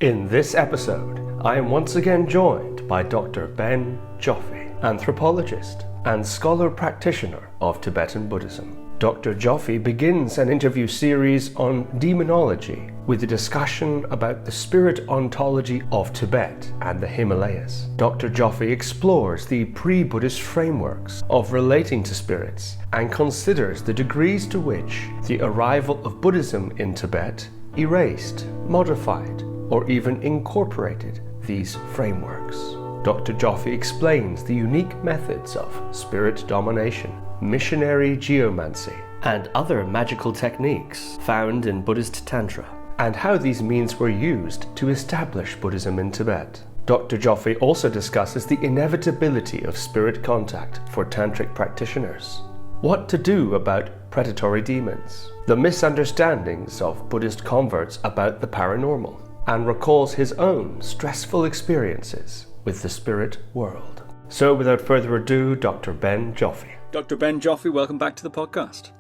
In this episode, I am once again joined by Dr. Ben Joffe, anthropologist and scholar practitioner of Tibetan Buddhism. Dr. Joffe begins an interview series on demonology with a discussion about the spirit ontology of Tibet and the Himalayas. Dr. Joffe explores the pre-Buddhist frameworks of relating to spirits and considers the degrees to which the arrival of Buddhism in Tibet erased, modified, or even incorporated these frameworks. Dr. Joffe explains the unique methods of spirit domination, missionary geomancy, and other magical techniques found in Buddhist Tantra, and how these means were used to establish Buddhism in Tibet. Dr. Joffe also discusses the inevitability of spirit contact for Tantric practitioners, what to do about predatory demons, the misunderstandings of Buddhist converts about the paranormal, and recalls his own stressful experiences with the spirit world. So without further ado, Dr. Ben Joffe. Dr. Ben Joffe, welcome back to the podcast.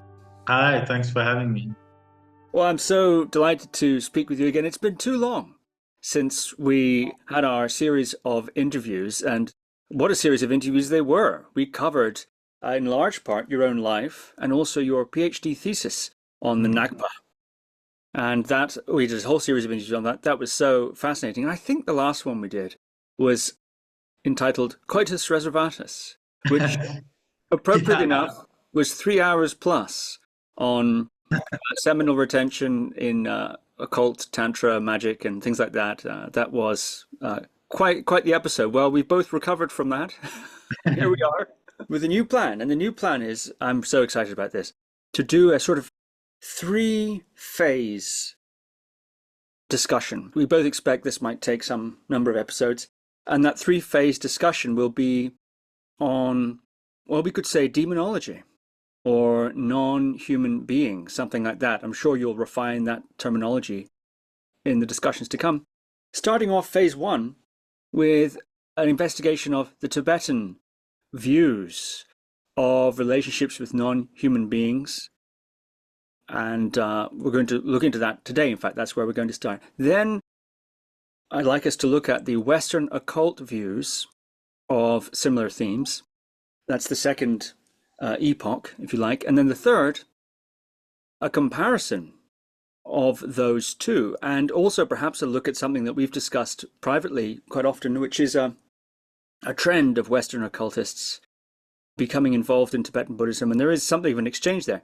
Hi, thanks for having me. Well, I'm so delighted to speak with you again. It's been too long since we had our series of interviews, and what a series of interviews they were. We covered, in large part, your own life and also your PhD thesis on the Ngagpa. And that, we did a whole series of interviews on that. That was so fascinating. And I think the last one we did was entitled Coitus Reservatus, which, appropriately enough, was 3 hours plus on seminal retention in occult, tantra, magic, and things like that. That was quite the episode. Well, we've both recovered from that. Here we are with a new plan. And the new plan is, I'm so excited about this, to do a sort of 3-phase discussion. We both expect this might take some number of episodes, and that 3-phase discussion will be on, well, we could say demonology or non-human being, something like that. I'm sure you'll refine that terminology in the discussions to come. Starting off phase 1 with an investigation of the Tibetan views of relationships with non-human beings. And we're going to look into that today. In fact, that's where we're going to start. Then I'd like us to look at the Western occult views of similar themes. That's the second epoch, if you like. And then the third, a comparison of those two, and also perhaps a look at something that we've discussed privately quite often, which is a trend of Western occultists becoming involved in Tibetan Buddhism. And there is something of an exchange there.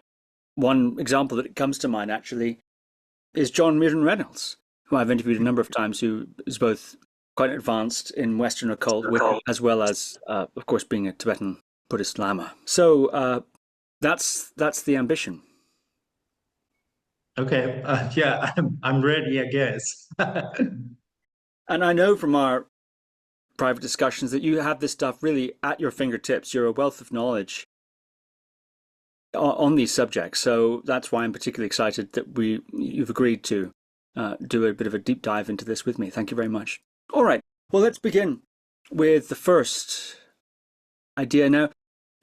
One example that comes to mind, actually, is John Mirren Reynolds, who I've interviewed a number of times, who is both quite advanced in Western occult, as well as, of course, being a Tibetan Buddhist Lama. So that's the ambition. Okay, I'm ready, I guess. And I know from our private discussions that you have this stuff really at your fingertips. You're a wealth of knowledge on these subjects, so that's why I'm particularly excited that you've agreed to do a bit of a deep dive into this with me. Thank you very much. All right, well, let's begin with the first idea. Now,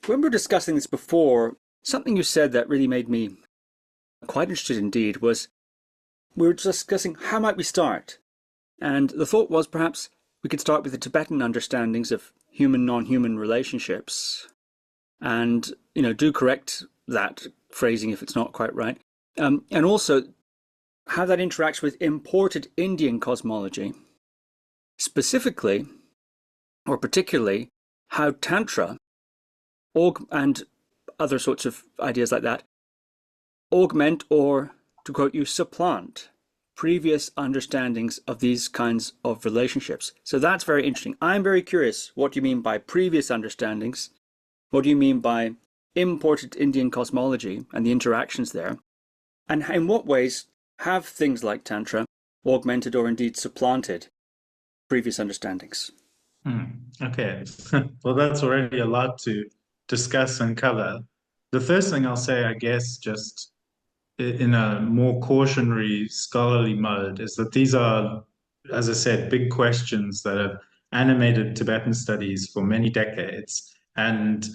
when we were discussing this before, something you said that really made me quite interested indeed was we were discussing how might we start, and the thought was perhaps we could start with the Tibetan understandings of human non-human relationships, and do correct that phrasing if it's not quite right, and also how that interacts with imported Indian cosmology, specifically or particularly how Tantra and other sorts of ideas like that augment, or to quote you, supplant previous understandings of these kinds of relationships. So that's very interesting. I'm very curious, what do you mean by previous understandings? What do you mean by imported Indian cosmology and the interactions there? And in what ways have things like Tantra augmented or indeed supplanted previous understandings? Okay, well, that's already a lot to discuss and cover. The first thing I'll say, I guess, just in a more cautionary scholarly mode, is that these are, as I said, big questions that have animated Tibetan studies for many decades. And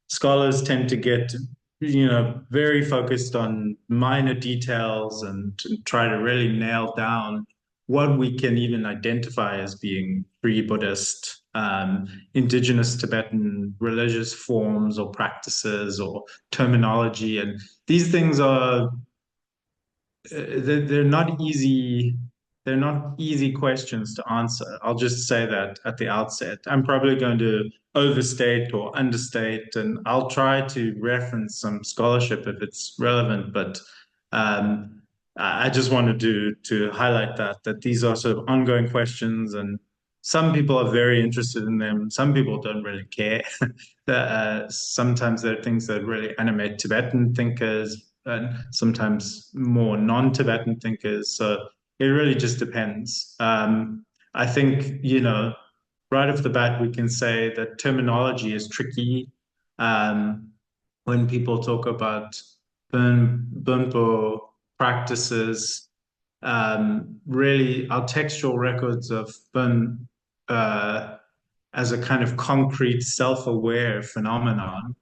scholars tend to get, very focused on minor details and try to really nail down what we can even identify as being pre-Buddhist, indigenous Tibetan religious forms or practices or terminology. And these things are they're not easy. They're not easy questions to answer. I'll just say that at the outset. I'm probably going to overstate or understate, and I'll try to reference some scholarship if it's relevant. But I just wanted to highlight that these are sort of ongoing questions, and some people are very interested in them. Some people don't really care. Sometimes there are things that really animate Tibetan thinkers, and sometimes more non-Tibetan thinkers. So it really just depends. I think, right off the bat, we can say that terminology is tricky. When people talk about Bunpo practices, really our textual records of Bun as a kind of concrete, self-aware phenomenon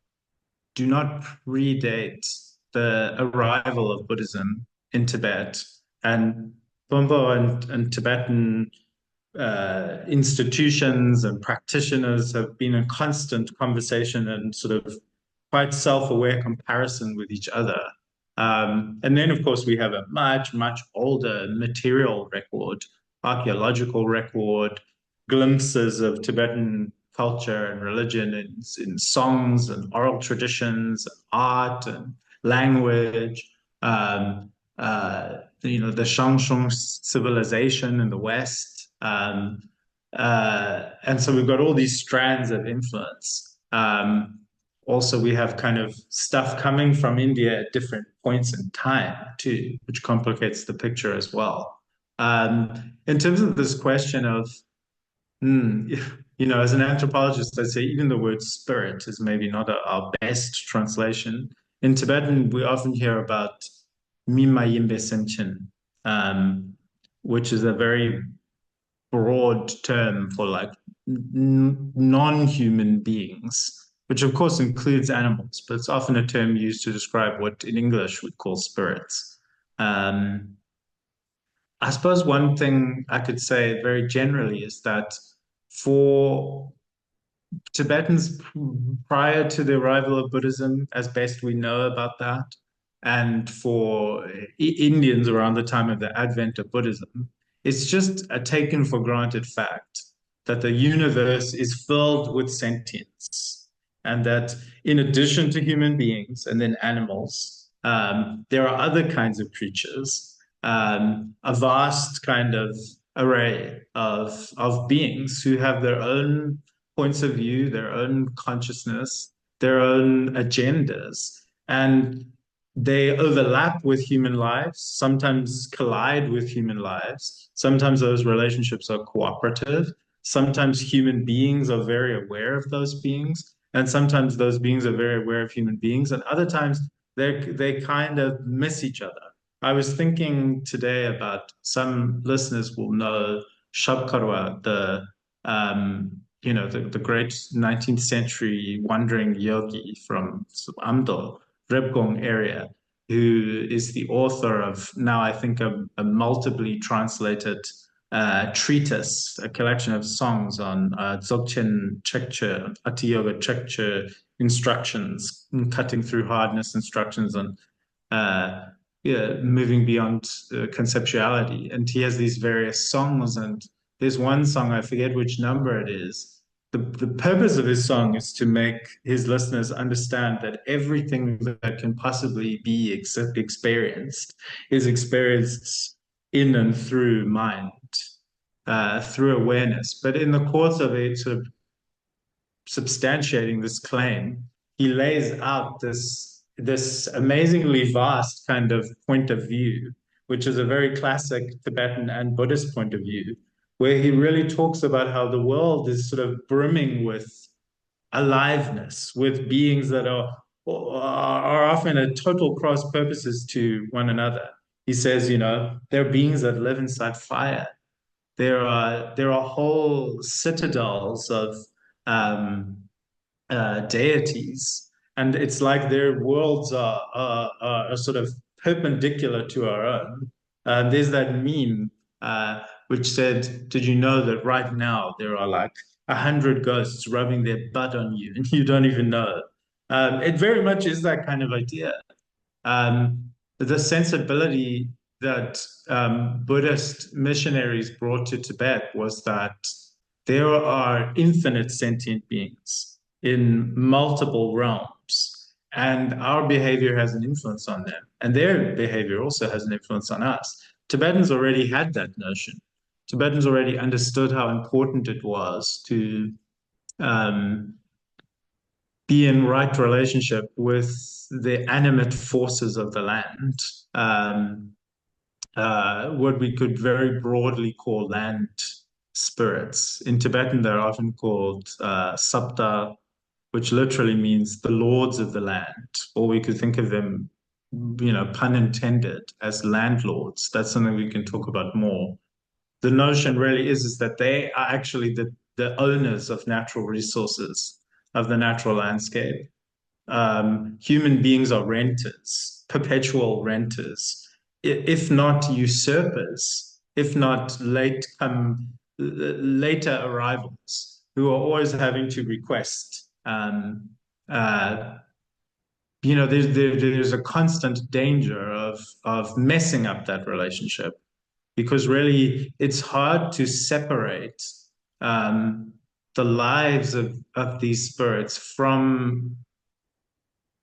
do not predate the arrival of Buddhism in Tibet. And Bunpo and Tibetan institutions and practitioners have been in constant conversation and sort of quite self-aware comparison with each other. And then, of course, we have a much, much older material record, archaeological record, glimpses of Tibetan culture and religion in songs and oral traditions, art and language. The Shangshung civilization in the West. And so we've got all these strands of influence. Also, we have kind of stuff coming from India at different points in time too, which complicates the picture as well. In terms of this question of, as an anthropologist, I'd say even the word spirit is maybe not our best translation. In Tibetan, we often hear about Mimayimbe Semchen, which is a very broad term for like non-human beings, which of course includes animals, but it's often a term used to describe what in English we'd call spirits. I suppose one thing I could say very generally is that for Tibetans prior to the arrival of Buddhism, as best we know about that, and for Indians around the time of the advent of Buddhism, it's just a taken for granted fact that the universe is filled with sentience, and that in addition to human beings and then animals, there are other kinds of creatures, a vast kind of array of beings who have their own points of view, their own consciousness, their own agendas, and they overlap with human lives, sometimes collide with human lives. Sometimes those relationships are cooperative. Sometimes human beings are very aware of those beings, and sometimes those beings are very aware of human beings, and other times they kind of miss each other. I was thinking today about, some listeners will know Shabkarwa, the great 19th century wandering yogi from Amdo, Rebgong area, who is the author of now, I think, a multiply translated treatise, a collection of songs on Dzogchen Chekche, Ati Yoga Chekche instructions, cutting through hardness instructions on moving beyond conceptuality. And he has these various songs, and there's one song, I forget which number it is. The purpose of his song is to make his listeners understand that everything that can possibly be experienced is experienced in and through mind, through awareness. But in the course of it, sort of substantiating this claim, he lays out this amazingly vast kind of point of view, which is a very classic Tibetan and Buddhist point of view, where he really talks about how the world is sort of brimming with aliveness, with beings that are often at total cross purposes to one another. He says, there are beings that live inside fire. There are whole citadels of deities, and it's like their worlds are sort of perpendicular to our own. There's that meme which said, "Did you know that right now there are like 100 ghosts rubbing their butt on you and you don't even know?" It very much is that kind of idea. The sensibility that Buddhist missionaries brought to Tibet was that there are infinite sentient beings in multiple realms, and our behavior has an influence on them, and their behavior also has an influence on us. Tibetans already had that notion. Tibetans already understood how important it was to um, be in right relationship with the animate forces of the land, what we could very broadly call land spirits. In Tibetan, they're often called Sapta, which literally means the lords of the land, or we could think of them, pun intended, as landlords. That's something we can talk about more. The notion really is that they are actually the owners of natural resources, of the natural landscape. Human beings are renters, perpetual renters, if not usurpers, if not later arrivals, who are always having to request. Uh, there's a constant danger of messing up that relationship, because really it's hard to separate um, the lives of these spirits from,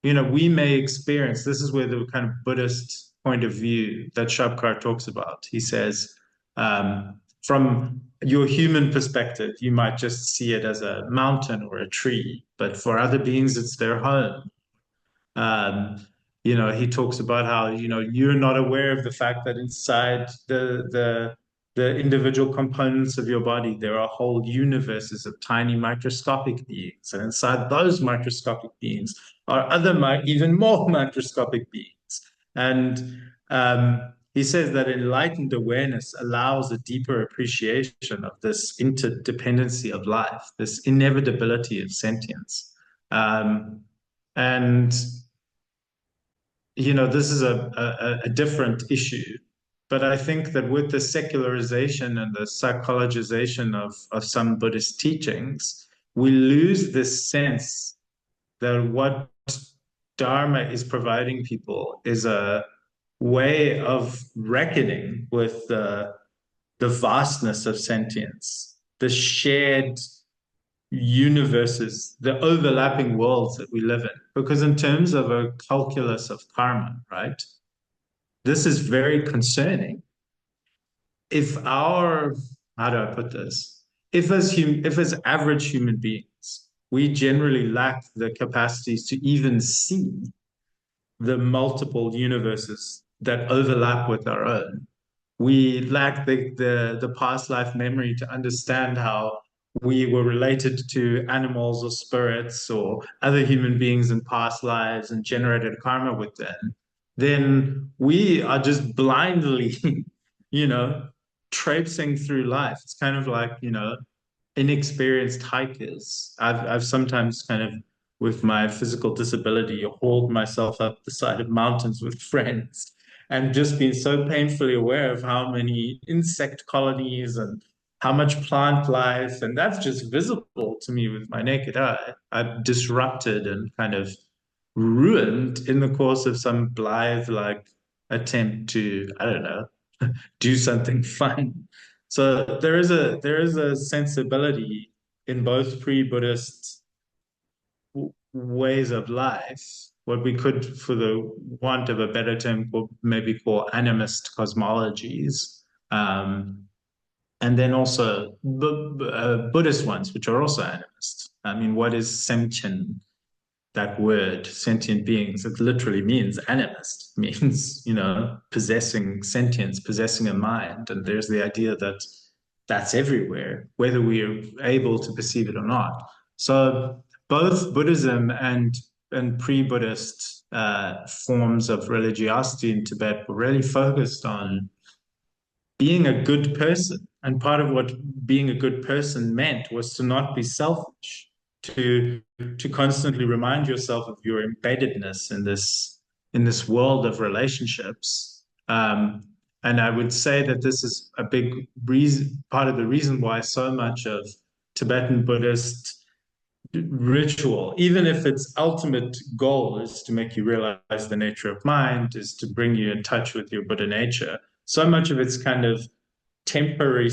we may experience, this is where the kind of Buddhist point of view that Shabkar talks about. He says, from your human perspective, you might just see it as a mountain or a tree, but for other beings, it's their home. Um, he talks about how, you're not aware of the fact that inside the individual components of your body, there are whole universes of tiny microscopic beings. And inside those microscopic beings are other even more microscopic beings. And he says that enlightened awareness allows a deeper appreciation of this interdependency of life, this inevitability of sentience. And this is a different issue. But I think that with the secularization and the psychologization of some Buddhist teachings, we lose this sense that what Dharma is providing people is a way of reckoning with the vastness of sentience, the shared universes, the overlapping worlds that we live in. Because in terms of a calculus of karma, right, this is very concerning. If how do I put this? If as average human beings, we generally lack the capacities to even see the multiple universes that overlap with our own, we lack the past life memory to understand how we were related to animals or spirits or other human beings in past lives and generated karma with them, then we are just blindly, you know, traipsing through life. It's kind of like, inexperienced hikers. I've sometimes kind of, with my physical disability, hauled myself up the side of mountains with friends and just been so painfully aware of how many insect colonies and how much plant life, and that's just visible to me with my naked eye. I've disrupted and kind of ruined in the course of some blithe like attempt to, I don't know, do something fun. So there is a sensibility in both pre-Buddhist ways of life, what we could, for the want of a better term, maybe call animist cosmologies, and then also Buddhist ones, which are also animist. I mean, what is sentient? That word, sentient beings, it literally means animist, means, possessing sentience, possessing a mind. And there's the idea that that's everywhere, whether we are able to perceive it or not. So both Buddhism and pre-Buddhist forms of religiosity in Tibet were really focused on being a good person. And part of what being a good person meant was to not be selfish, to constantly remind yourself of your embeddedness in this world of relationships, And I would say that this is a big reason, part of the reason why so much of Tibetan Buddhist ritual, even if its ultimate goal is to make you realize the nature of mind, is to bring you in touch with your Buddha nature, so much of its kind of temporary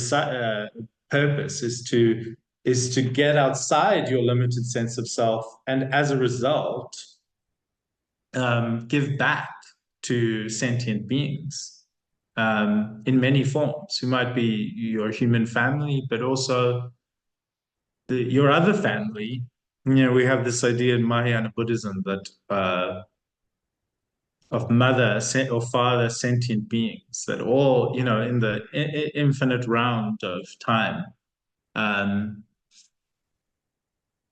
purpose is to get outside your limited sense of self, and as a result, give back to sentient beings in many forms, who might be your human family, but also your other family. We have this idea in Mahayana Buddhism that of mother or father sentient beings that all, in the infinite round of time, um,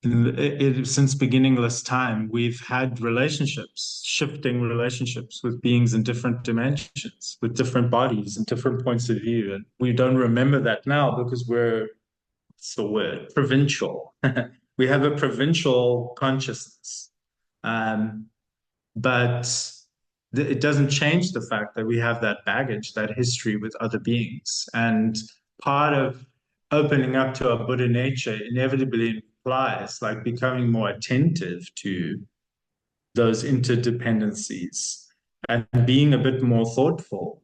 since beginningless time, we've had relationships, shifting relationships with beings in different dimensions, with different bodies and different points of view. And we don't remember that now because what's the word? Provincial. We have a provincial consciousness. But it doesn't change the fact that we have that baggage, that history with other beings. And part of opening up to our Buddha nature inevitably implies like becoming more attentive to those interdependencies and being a bit more thoughtful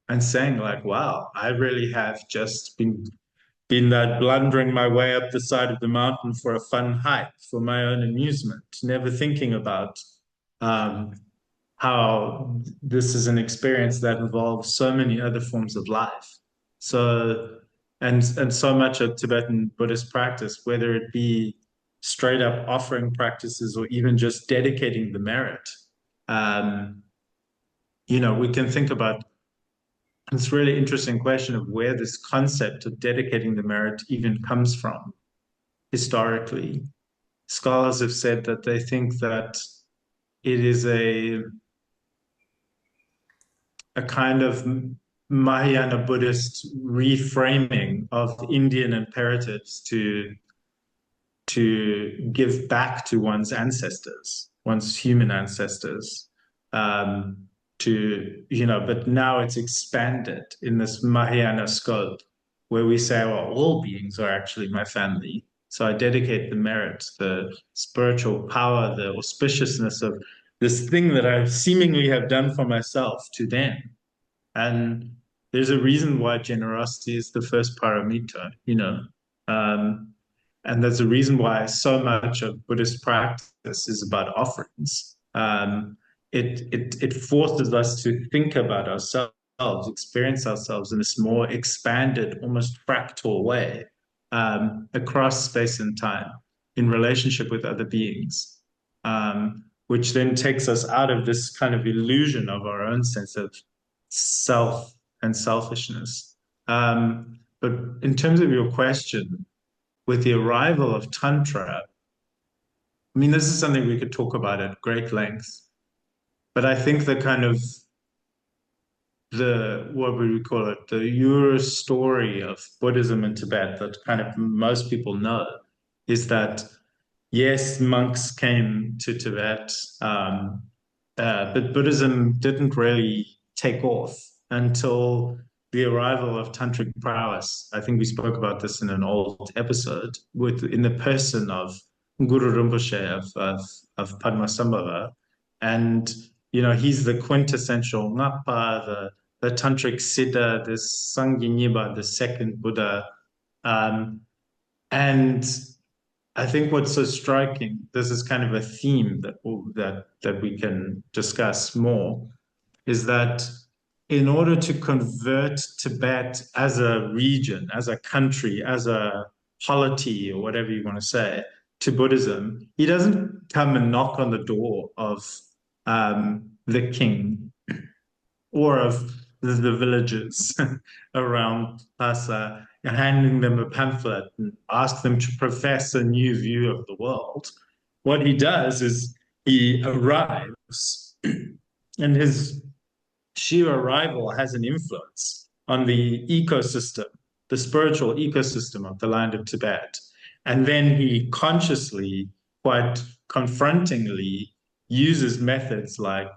and saying like, wow, I really have just been that blundering my way up the side of the mountain for a fun hike for my own amusement, never thinking about how this is an experience that involves so many other forms of life. So, and so much of Tibetan Buddhist practice, whether it be straight up offering practices or even just dedicating the merit, we can think about this really interesting question of where this concept of dedicating the merit even comes from historically. Scholars have said that they think that it is a kind of Mahayana Buddhist reframing of Indian imperatives to give back to one's ancestors, one's human ancestors, but now it's expanded in this Mahayana scope where we say, well, all beings are actually my family. So I dedicate the merit, the spiritual power, the auspiciousness of this thing that I seemingly have done for myself to them. And there's a reason why generosity is the first paramita, and there's a reason why so much of Buddhist practice is about offerings. It forces us to think about ourselves, experience ourselves in this more expanded, almost fractal way, across space and time in relationship with other beings, which then takes us out of this kind of illusion of our own sense of self and selfishness. But in terms of your question, with the arrival of Tantra, I mean, this is something we could talk about at great length, but I think the kind of what would we call it, the Euro story of Buddhism in Tibet that kind of most people know is that, yes, monks came to Tibet, but Buddhism didn't really take off until the arrival of tantric prowess. I think we spoke about this in an old episode in the person of Guru Rinpoche of Padmasambhava, and he's the quintessential Ngapa, the tantric siddha, the Sangha, the second Buddha, and I think what's so striking, this is kind of a theme that we can discuss more, is that in order to convert Tibet as a region, as a country, as a polity, or whatever you want to say, to Buddhism, he doesn't come and knock on the door of the king or of the villagers around Lhasa, handing them a pamphlet and ask them to profess a new view of the world. What he does is he arrives, and his sheer arrival has an influence on the ecosystem, the spiritual ecosystem of the land of Tibet. And then he consciously, quite confrontingly, uses methods like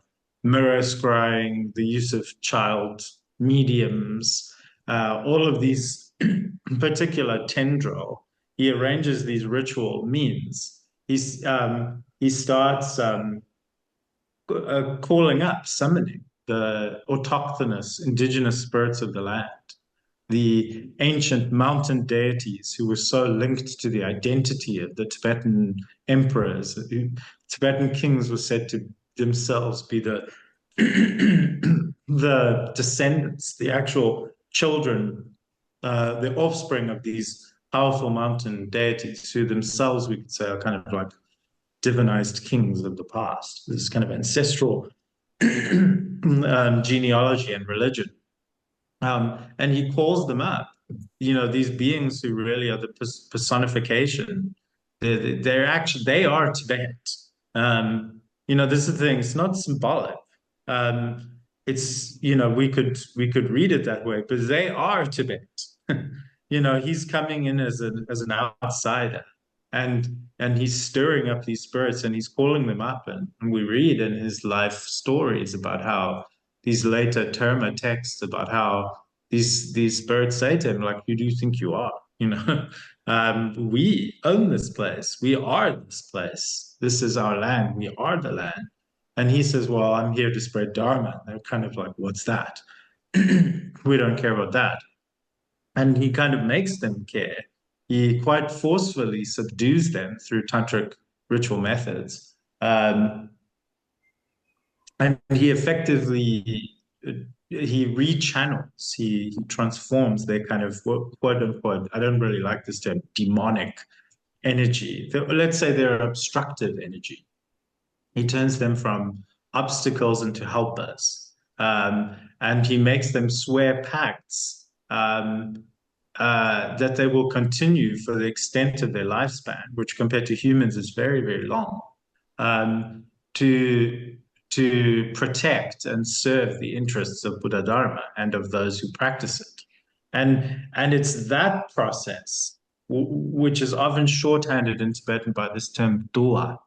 mirror scrying, the use of child mediums, all of these particular tendril. He arranges these ritual means. He starts calling up, summoning the autochthonous, indigenous spirits of the land, the ancient mountain deities who were so linked to the identity of the Tibetan emperors. Tibetan kings were said to themselves be the the descendants, the actual children, the offspring of these powerful mountain deities, who themselves, we could say, are kind of like divinized kings of the past. This kind of ancestral genealogy and religion. And he calls them up, these beings who really are the personification. They are Tibet. This is the thing. It's not symbolic. It's we could read it that way, but they are Tibet. He's coming in as an outsider, and he's stirring up these spirits, and he's calling them up, and we read in his life stories about how these later terma texts about how these spirits say to him, like, who do you think you are? We own this place. We are this place. This is our land. We are the land. And he says, well, I'm here to spread Dharma. They're kind of like, what's that? We don't care about that. And he kind of makes them care. He quite forcefully subdues them through tantric ritual methods. And he effectively, he rechannels, he transforms their kind of, quote unquote, I don't really like this term, demonic energy. Let's say they're obstructive energy. He turns them from obstacles into helpers. And he makes them swear pacts that they will continue for the extent of their lifespan, which compared to humans is very, very long, to protect and serve the interests of Buddha Dharma and of those who practice it. And it's that process, which is often shorthanded in Tibetan by this term dua,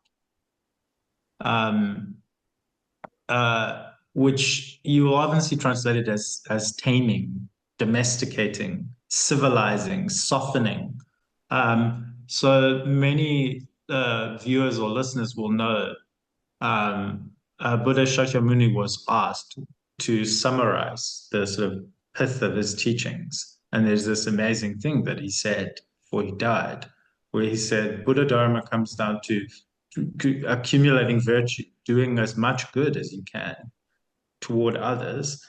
which you will often see translated as taming, domesticating, civilizing, softening. So many viewers or listeners will know Buddha Shakyamuni was asked to summarize the sort of pith of his teachings. And there's this amazing thing that he said before he died, where he said, Buddha Dharma comes down to accumulating virtue, doing as much good as you can toward others,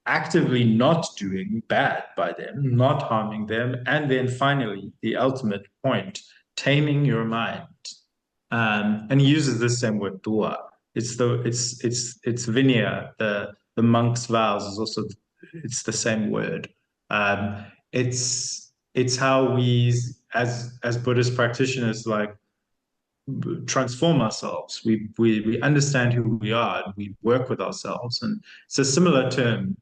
actively not doing bad by them, not harming them, and then finally, the ultimate point, taming your mind. And he uses this same word, dua. It's Vinaya, the monk's vows is also, it's the same word. It's how we, as Buddhist practitioners, like, transform ourselves. We understand who we are, and we work with ourselves. And it's a similar term.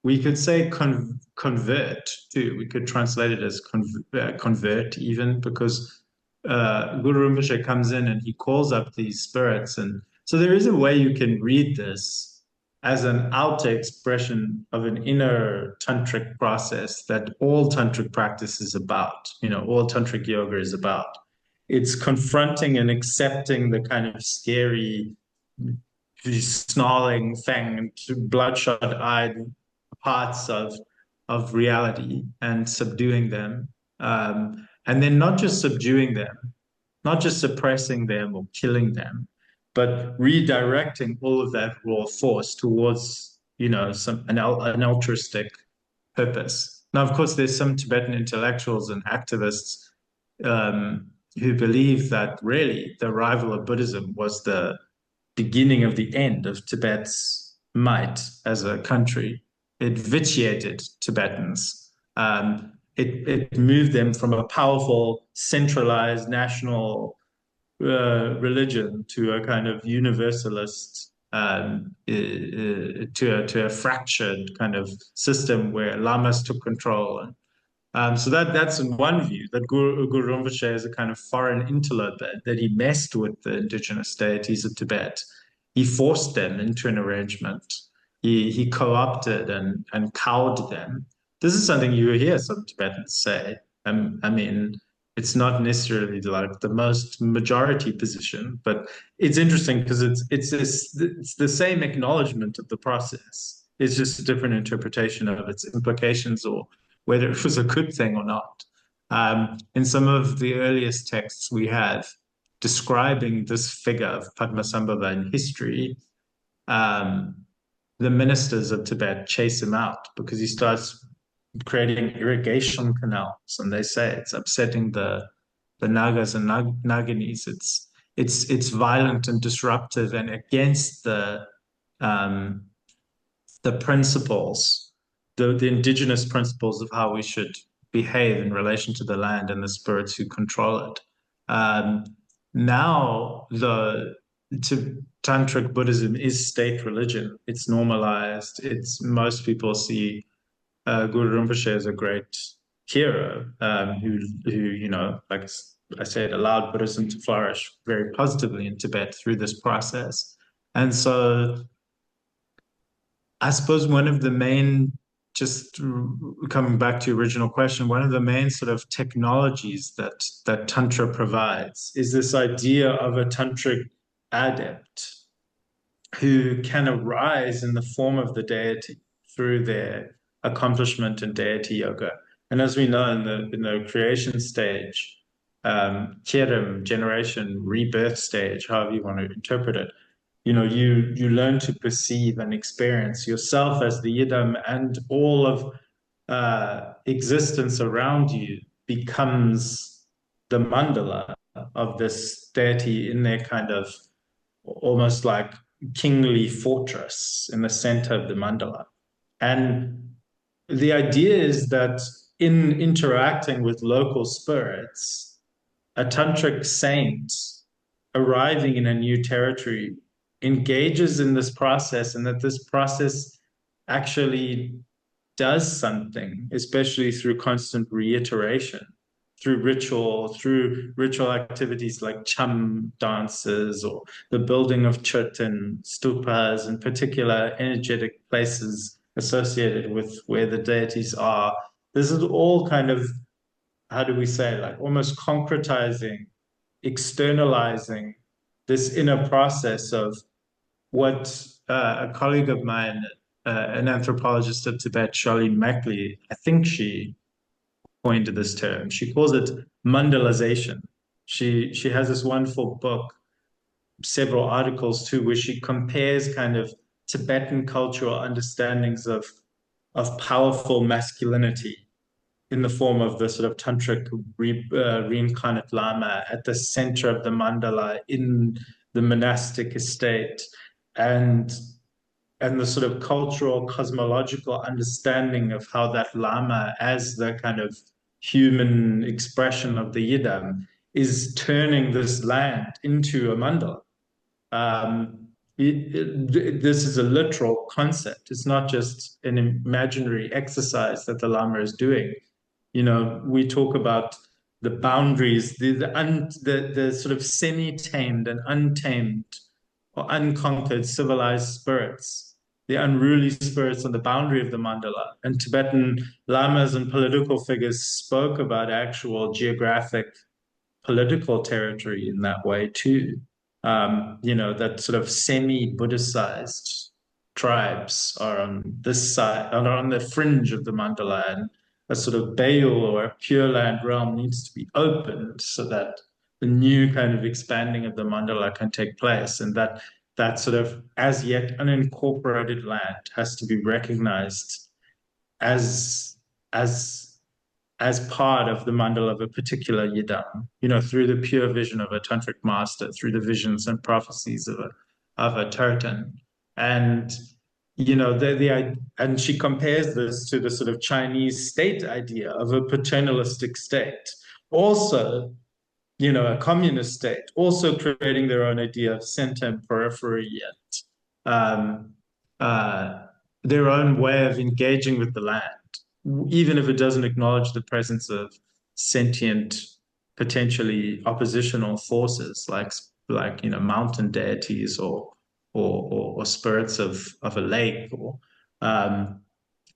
We could say convert too. We could translate it as convert even, because Guru Rinpoche comes in and he calls up these spirits. And so there is a way you can read this as an outer expression of an inner tantric process that all tantric practice is about, all tantric yoga is about. It's confronting and accepting the kind of scary, snarling, fanged, bloodshot-eyed parts of reality and subduing them. And then not just subduing them, not just suppressing them or killing them, but redirecting all of that raw force towards, an altruistic purpose. Now, of course, there's some Tibetan intellectuals and activists who believe that really the arrival of Buddhism was the beginning of the end of Tibet's might as a country. It vitiated Tibetans. It moved them from a powerful, centralized national religion to a kind of universalist, to a fractured kind of system where lamas took control. So that's one view, that Guru Rinpoche is a kind of foreign interloper, that he messed with the indigenous deities of Tibet. He forced them into an arrangement. he co-opted and cowed them. This is something you hear some Tibetans say. I mean, it's not necessarily like the most majority position, but it's interesting because it's the same acknowledgement of the process. It's just a different interpretation of its implications or whether it was a good thing or not. In some of the earliest texts we have describing this figure of Padmasambhava in history, um, the ministers of Tibet chase him out because he starts creating irrigation canals, and they say it's upsetting the Nagas and Naginis. It's violent and disruptive and against um, the principles, the indigenous principles of how we should behave in relation to the land and the spirits who control it. Now Tantric Buddhism is state religion. It's normalized. It's most people see Guru Rinpoche as a great hero, who like I said, allowed Buddhism to flourish very positively in Tibet through this process. And so I suppose one of the main, just coming back to your original question, one of the main sort of technologies that Tantra provides is this idea of a tantric adept who can arise in the form of the deity through their accomplishment in deity yoga. And as we know in the creation stage, Kirim, generation, rebirth stage, however you want to interpret it, you learn to perceive and experience yourself as the yidam, and all of existence around you becomes the mandala of this deity in their kind of almost like kingly fortress in the center of the mandala. And the idea is that in interacting with local spirits, a tantric saint arriving in a new territory engages in this process, and that this process actually does something, especially through constant reiteration, through ritual activities like cham dances or the building of chut and stupas and particular energetic places associated with where the deities are. This is all kind of, how do we say, like almost concretizing, externalizing this inner process of what a colleague of mine, an anthropologist of Tibet, Charlene Mackley, I think she coined this term. She calls it mandalization. She has this wonderful book, several articles too, where she compares kind of Tibetan cultural understandings of powerful masculinity in the form of the sort of tantric reincarnate lama at the center of the mandala in the monastic estate, and the sort of cultural cosmological understanding of how that lama as the kind of human expression of the yidam is turning this land into a mandala. This is a literal concept. It's not just an imaginary exercise that the lama is doing. We talk about the boundaries, the sort of semi-tamed and untamed or unconquered civilized spirits, the unruly spirits on the boundary of the mandala. And Tibetan lamas and political figures spoke about actual geographic political territory in that way too. That sort of semi-Buddhicized tribes are on this side, are on the fringe of the mandala, and a sort of Beyul or a Pure Land realm needs to be opened so that the new kind of expanding of the mandala can take place, and that sort of as yet unincorporated land has to be recognized as part of the mandala of a particular yidam, through the pure vision of a tantric master, through the visions and prophecies of a Tibetan. And and she compares this to the sort of Chinese state idea of a paternalistic state, also, a communist state, also creating their own idea of center and periphery, and their own way of engaging with the land, even if it doesn't acknowledge the presence of sentient, potentially oppositional forces like mountain deities or or spirits of a lake, or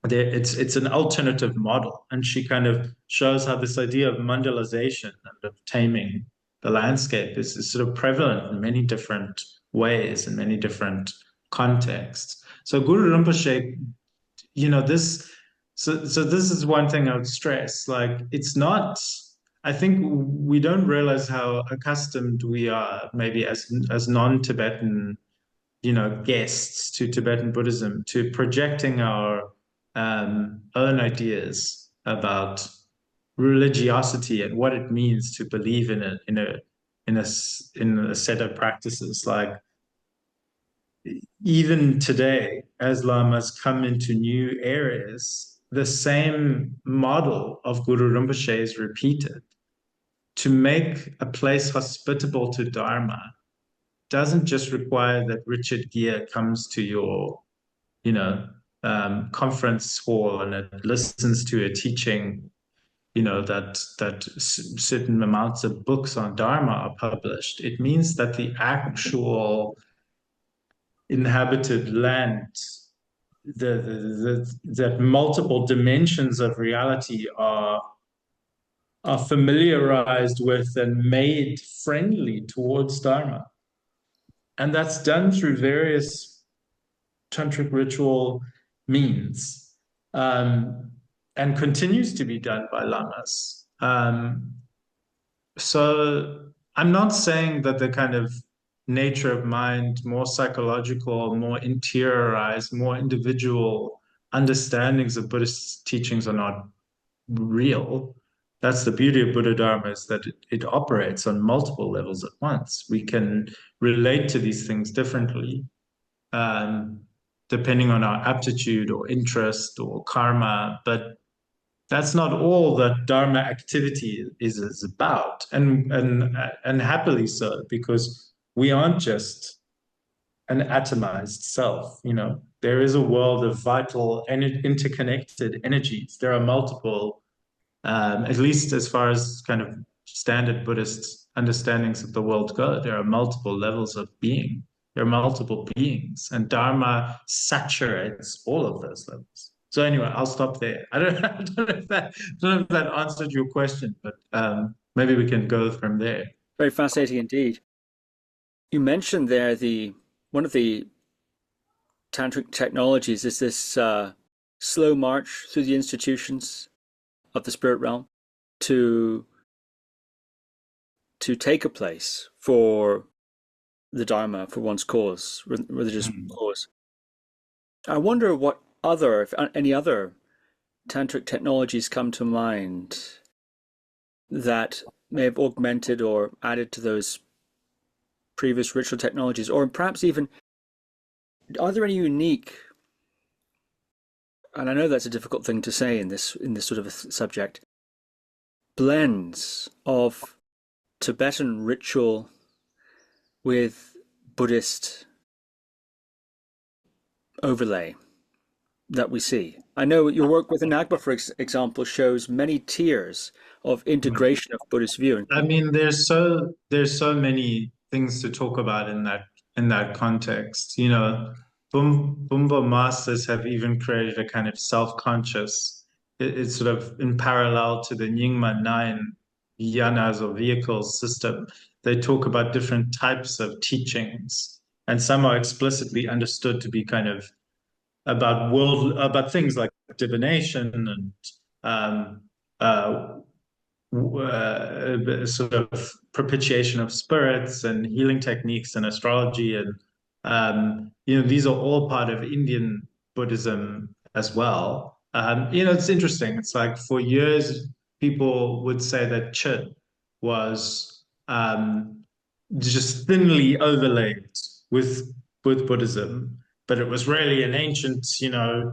it's an alternative model. And she kind of shows how this idea of mandalization and of taming the landscape is sort of prevalent in many different ways, in many different contexts. So Guru Rinpoche, this, so this is one thing I would stress. Like, it's not, I think we don't realize how accustomed we are, maybe as non-Tibetan, guests to Tibetan Buddhism, to projecting our own ideas about religiosity and what it means to believe in a set of practices. Like, even today, as lamas come into new areas, the same model of Guru Rinpoche is repeated. To make a place hospitable to Dharma doesn't just require that Richard Gere comes to your, conference hall and it listens to a teaching, that certain amounts of books on Dharma are published. It means that the actual inhabited land, that multiple dimensions of reality are familiarized with and made friendly towards Dharma. And that's done through various tantric ritual means, and continues to be done by lamas. So I'm not saying that the kind of nature of mind, more psychological, more interiorized, more individual understandings of Buddhist teachings are not real. That's the beauty of Buddha Dharma, is that it operates on multiple levels at once. We can relate to these things differently, depending on our aptitude or interest or karma, but that's not all that Dharma activity is about, and happily so, because we aren't just an atomized self. There is a world of vital and interconnected energies. There are multiple, at least as far as kind of standard Buddhist understandings of the world go, there are multiple levels of being. There are multiple beings, and Dharma saturates all of those levels. So anyway, I'll stop there. I don't know if that answered your question, but maybe we can go from there. Very fascinating indeed. You mentioned there one of the tantric technologies is this slow march through the institutions of the spirit realm to take a place for the Dharma, for one's cause, religious cause. I wonder what if any other tantric technologies come to mind that may have augmented or added to those previous ritual technologies, or perhaps even, are there any unique, and I know that's a difficult thing to say in this sort of a subject, blends of Tibetan ritual with Buddhist overlay that we see? I know your work with Inagba, for example, shows many tiers of integration of Buddhist view. I mean, there's so many things to talk about in that context. Bumbo masters have even created a kind of self-conscious. It's sort of in parallel to the Nyingma 9 yanas or vehicles system. They talk about different types of teachings, and some are explicitly understood to be kind of about things like divination and sort of propitiation of spirits and healing techniques and astrology, and these are all part of Indian Buddhism as well. It's interesting. It's like, for years people would say that Chod was just thinly overlaid with Buddhism, but it was really an ancient,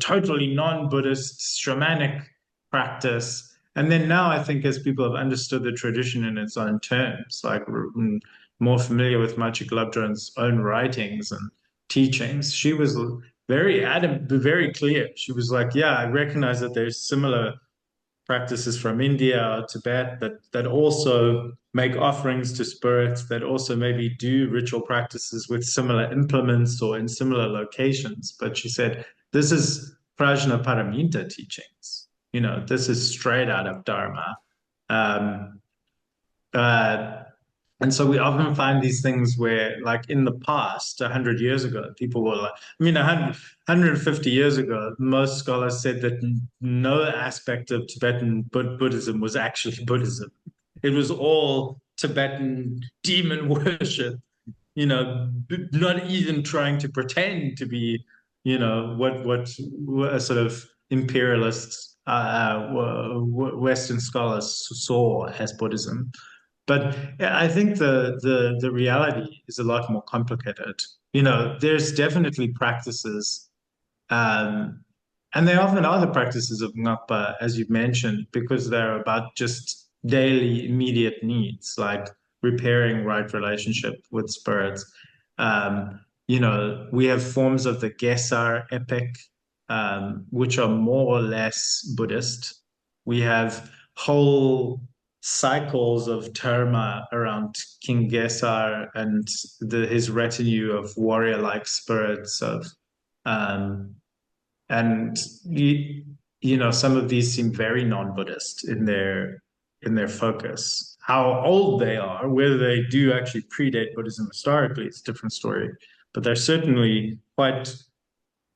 totally non-Buddhist shamanic practice. And then now, I think, as people have understood the tradition in its own terms, like more familiar with Machi Glabdron's own writings and teachings, she was very adamant, very clear. She was like, yeah, I recognize that there's similar practices from India or Tibet that also make offerings to spirits, that also maybe do ritual practices with similar implements or in similar locations. But she said, this is Prajna Paraminta teachings. This is straight out of Dharma. Um, uh, and so we often find these things where, like in the past, 100 years ago, people were like, 150 years ago, most scholars said that no aspect of Tibetan Buddhism was actually Buddhism. It was all Tibetan demon worship, not even trying to pretend to be, what a sort of imperialist Western scholars saw as Buddhism. But yeah, I think the reality is a lot more complicated. There's definitely practices, um, and they often are the practices of Ngakpa, as you've mentioned, because they're about just daily immediate needs, like repairing right relationship with spirits. We have forms of the Gesar epic, which are more or less Buddhist. We have whole cycles of terma around King Gesar and his retinue of warrior-like spirits and some of these seem very non-Buddhist in their focus. How old they are, whether they do actually predate Buddhism historically, it's a different story. But they're certainly quite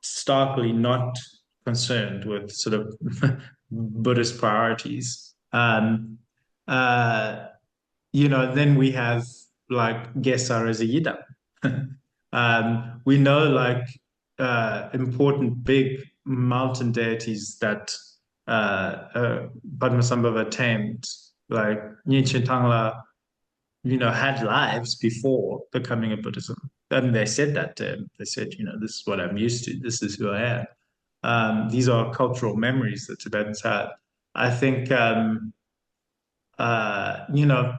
starkly not concerned with sort of Buddhist priorities. Then we have like Gesar as a Yidam. We know like important big mountain deities that Padmasambhava tamed, like Nyingchen Tangla, had lives before becoming a Buddhism. And they said that to him. They said, this is what I'm used to. This is who I am. These are cultural memories that Tibetans had. I think,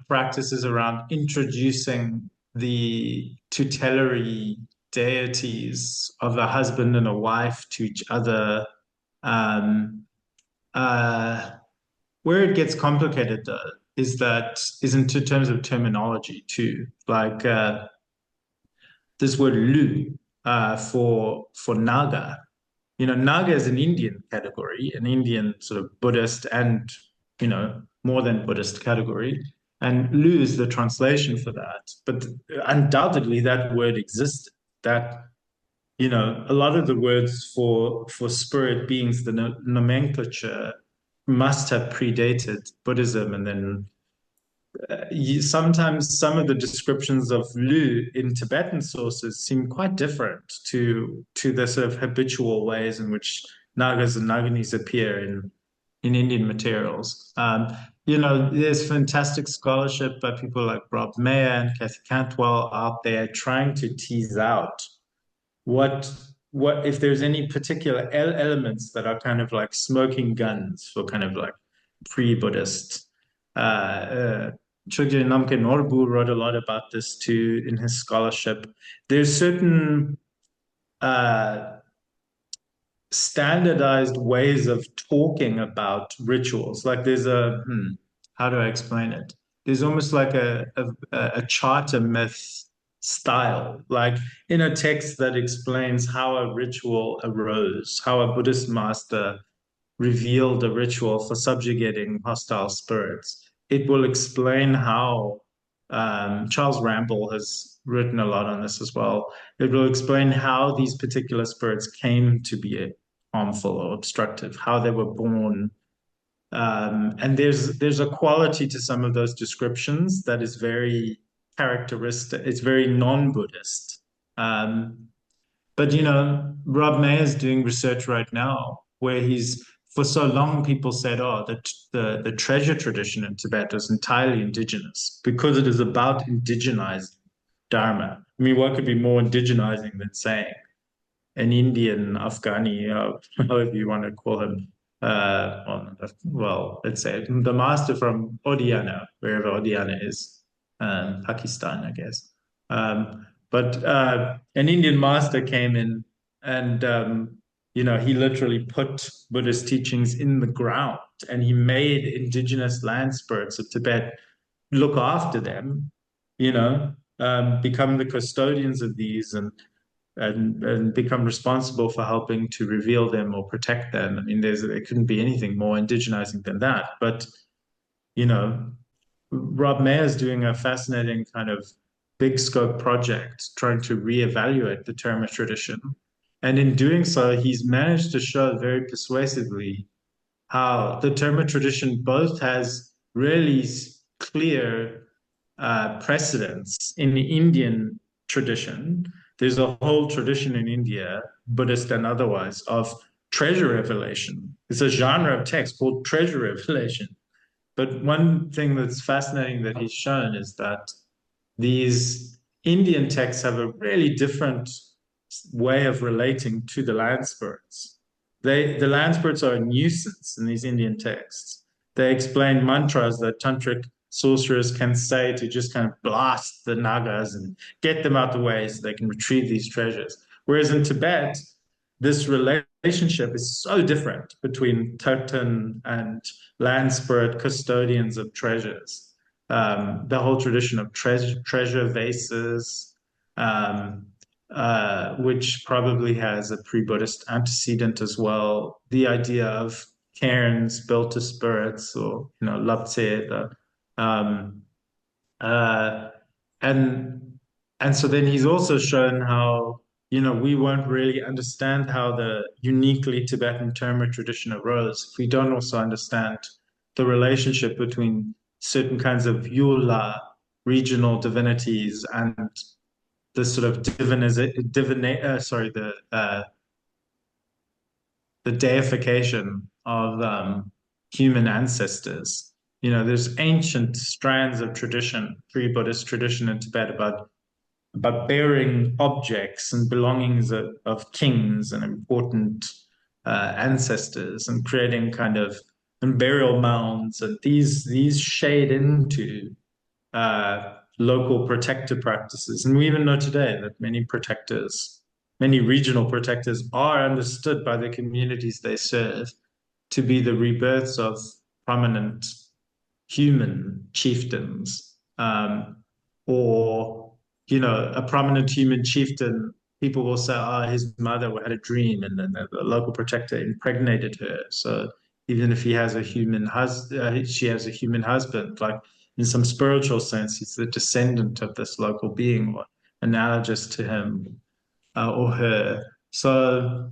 practices around introducing the tutelary deities of a husband and a wife to each other. Where it gets complicated, though, is in terms of terminology too. Like this word "lu" for Naga. Naga is an Indian category, an Indian sort of Buddhist and more than Buddhist category. And Lu is the translation for that. But undoubtedly, that word existed. That a lot of the words for spirit beings, the nomenclature must have predated Buddhism, and then sometimes some of the descriptions of Lu in Tibetan sources seem quite different to the sort of habitual ways in which Nagas and Naganis appear in Indian materials. There's fantastic scholarship by people like Rob Mayer and Kathy Cantwell out there trying to tease out what if there's any particular elements that are kind of like smoking guns for kind of like pre-Buddhist. Chogye Namke Norbu wrote a lot about this too in his scholarship. There's certain standardized ways of talking about rituals. Like there's how do I explain it? There's almost like a charter myth style, like in a text that explains how a ritual arose, how a Buddhist master revealed a ritual for subjugating hostile spirits. It will explain how Charles Rample has written a lot on this as well. It will explain how these particular spirits came to be harmful or obstructive, how they were born. And there's a quality to some of those descriptions that is very characteristic. It's very non-Buddhist. But Rob Mayer's doing research right now where for so long people said, oh, that the treasure tradition in Tibet is entirely indigenous because it is about indigenizing Dharma. I mean, what could be more indigenizing than saying an Indian, Afghani, however you want to call him, let's say the master from Odiyana, wherever Odiyana is, Pakistan, I guess. But an Indian master came in and he literally put Buddhist teachings in the ground, and he made indigenous land spirits of Tibet look after them, become the custodians of these, and become responsible for helping to reveal them or protect them. I mean, there couldn't be anything more indigenizing than that. But, you know, Rob Mayer's doing a fascinating kind of big scope project trying to reevaluate the terma tradition. And in doing so, he's managed to show very persuasively how the terma tradition both has really clear precedents in the Indian tradition. There's a whole tradition in India, Buddhist and otherwise, of treasure revelation. It's a genre of text called treasure revelation. But one thing that's fascinating that he's shown is that these Indian texts have a really different way of relating to the land spirits. The land spirits are a nuisance in these Indian texts. They explain mantras that tantric sorcerers can say to just kind of blast the nagas and get them out the way so they can retrieve these treasures. Whereas in Tibet, this relationship is so different between Tibetan and land spirit custodians of treasures. The whole tradition of treasure vases, which probably has a pre-Buddhist antecedent as well. The idea of cairns built to spirits, or lapse, um, uh, and so then he's also shown how we won't really understand how the uniquely Tibetan terma tradition arose if we don't also understand the relationship between certain kinds of Yula regional divinities and the sort of the deification of human ancestors. There's ancient strands of tradition, pre-Buddhist tradition in Tibet about bearing objects and belongings of kings and important ancestors, and creating kind of and burial mounds, and these shade into local protector practices. And we even know today that many regional protectors are understood by the communities they serve to be the rebirths of prominent human chieftains, or a prominent human chieftain. People will say, "Oh, his mother had a dream, and then the local protector impregnated her." So even if he has a human husband, she has a human husband. Like in some spiritual sense, he's the descendant of this local being, or analogous to him or her. So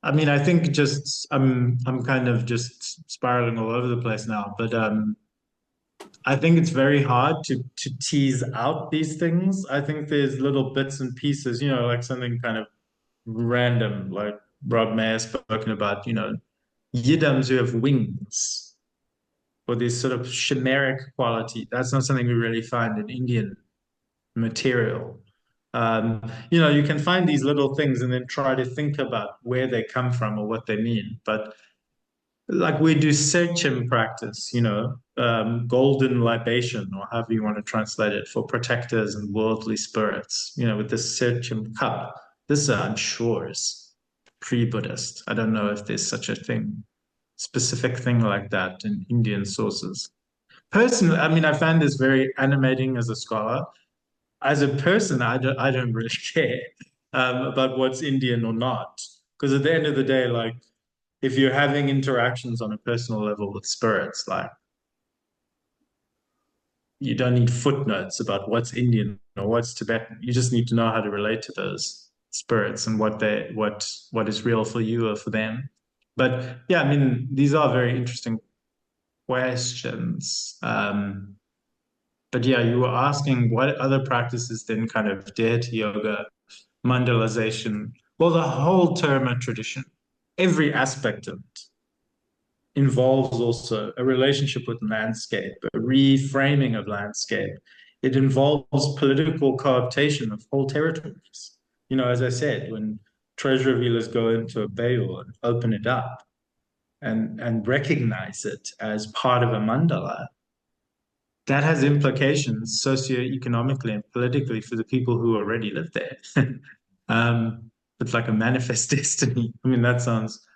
I mean, I think just I'm kind of just spiraling all over the place now, but I think it's very hard to tease out these things. I think there's little bits and pieces, like something kind of random, like Rob Mayer spoken about, yidams who have wings, or this sort of chimeric quality. That's not something we really find in Indian material. You can find these little things and then try to think about where they come from or what they mean. But like we do Serchim practice, golden libation, or however you want to translate it, for protectors and worldly spirits, with this Serchim cup. This, I'm sure, is pre-Buddhist. I don't know if there's such a thing, specific thing like that in Indian sources. Personally, I mean, I find this very animating as a scholar. As a person, I don't really care about what's Indian or not, because at the end of the day, like, if you're having interactions on a personal level with spirits, like, you don't need footnotes about what's Indian or what's Tibetan. You just need to know how to relate to those spirits and what is real for you or for them. But yeah, I mean, these are very interesting questions. But yeah, you were asking what other practices then kind of deity yoga, mandalization, well, the whole terma tradition, every aspect of it involves also a relationship with landscape, a reframing of landscape. It involves political cooptation of whole territories. As I said, when treasure revealers go into a Beyul and open it up and recognize it as part of a mandala, that has implications socioeconomically and politically for the people who already live there. it's like a manifest destiny. I mean, that sounds,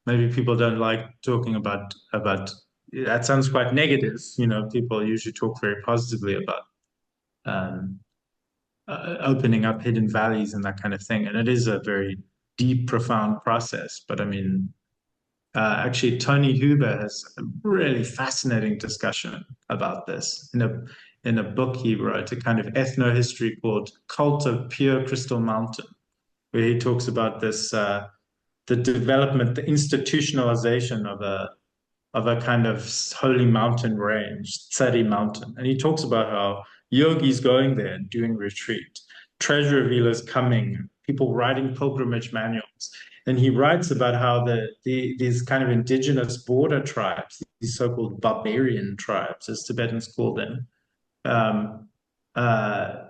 maybe people don't like talking about that sounds quite negative. You know, people usually talk very positively about um, opening up hidden valleys and that kind of thing. And it is a very deep, profound process. But I mean, actually, Tony Huber has a really fascinating discussion about this in a book he wrote, a kind of ethno-history called Cult of Pure Crystal Mountain, where he talks about this the development, the institutionalization of a kind of holy mountain range, Tsari Mountain. And he talks about how yogis going there and doing retreat, treasure revealers coming, people writing pilgrimage manuals. And he writes about how these kind of indigenous border tribes, these so-called barbarian tribes, as Tibetans call them, um, uh,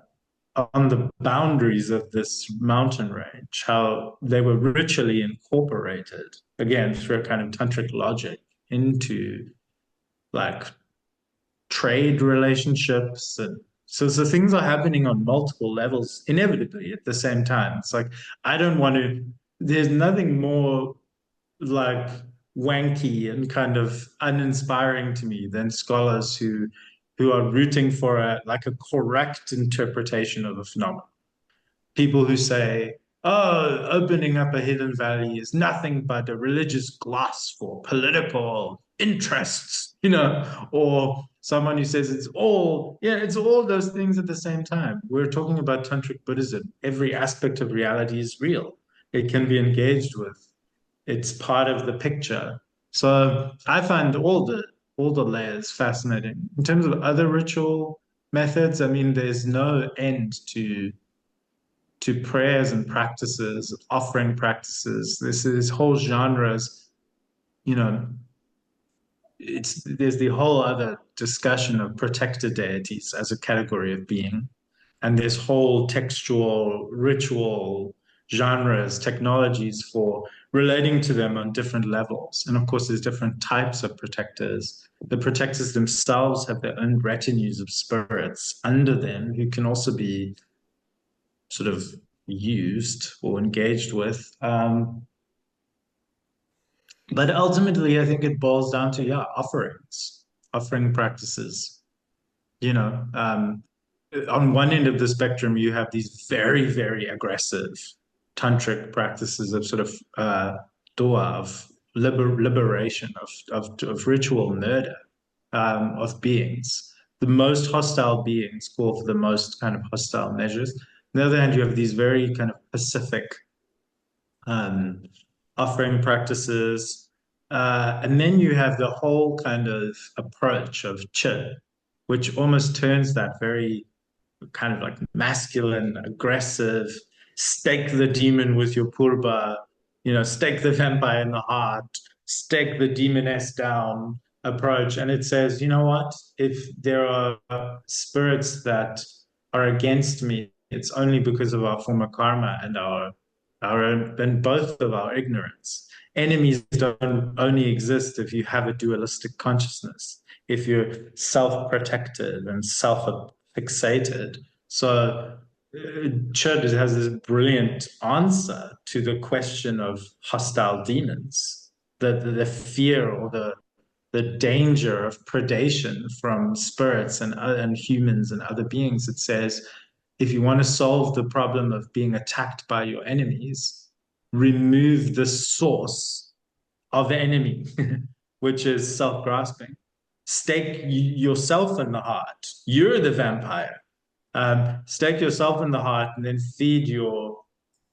on the boundaries of this mountain range, how they were ritually incorporated, again, through a kind of tantric logic into like trade relationships. And so things are happening on multiple levels inevitably at the same time. It's like, I don't want to, there's nothing more like wanky and kind of uninspiring to me than scholars who are rooting for a like a correct interpretation of a phenomenon. People who say, oh, opening up a hidden valley is nothing but a religious gloss for political interests, you know, or someone who says it's all, yeah, it's all those things at the same time. We're talking about Tantric Buddhism. Every aspect of reality is real. It can be engaged with. It's part of the picture. So I find all the layers fascinating. In terms of other ritual methods, I mean, there's no end to prayers and practices, offering practices. This is whole genres, you know, it's there's the whole other discussion of protector deities as a category of being. And there's whole textual, ritual genres, technologies for relating to them on different levels. And of course, there's different types of protectors. The protectors themselves have their own retinues of spirits under them who can also be sort of used or engaged with. But ultimately, I think it boils down to, yeah, offerings, offering practices. You know, on one end of the spectrum, you have these very, very aggressive tantric practices of sort of dua, of liberation, of ritual murder of beings. The most hostile beings call for the most kind of hostile measures. On the other hand, you have these very kind of pacific um, offering practices. And then you have the whole kind of approach of Chod, which almost turns that very kind of like masculine, aggressive, stake the demon with your purba, you know, stake the vampire in the heart, stake the demoness down approach. And it says, you know what? If there are spirits that are against me, it's only because of our former karma and our own, and both of our ignorance. Enemies don't only exist if you have a dualistic consciousness, if you're self-protected and self-fixated. So Chod has this brilliant answer to the question of hostile demons, the fear or the danger of predation from spirits and humans and other beings. It says, if you want to solve the problem of being attacked by your enemies, remove the source of the enemy, which is self-grasping. Stake yourself in the heart. You're the vampire. Stake yourself in the heart and then feed your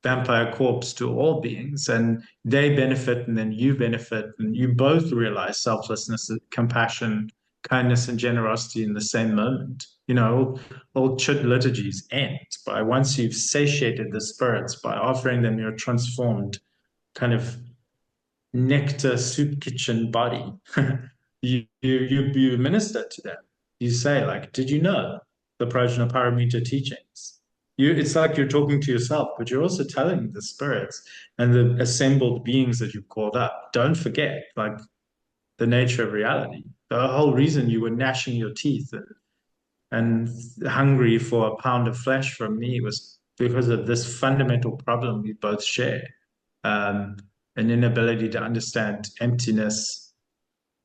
vampire corpse to all beings, and they benefit, and then you benefit, and you both realize selflessness, compassion, kindness, and generosity in the same moment. You know, all Chod liturgies end by once you've satiated the spirits by offering them your transformed kind of nectar soup kitchen body. You minister to them. You say, like, did you know the Prajnaparamita teachings? It's like you're talking to yourself, but you're also telling the spirits and the assembled beings that you've called up. Don't forget, like, the nature of reality. The whole reason you were gnashing your teeth and hungry for a pound of flesh from me was because of this fundamental problem we both share, an inability to understand emptiness,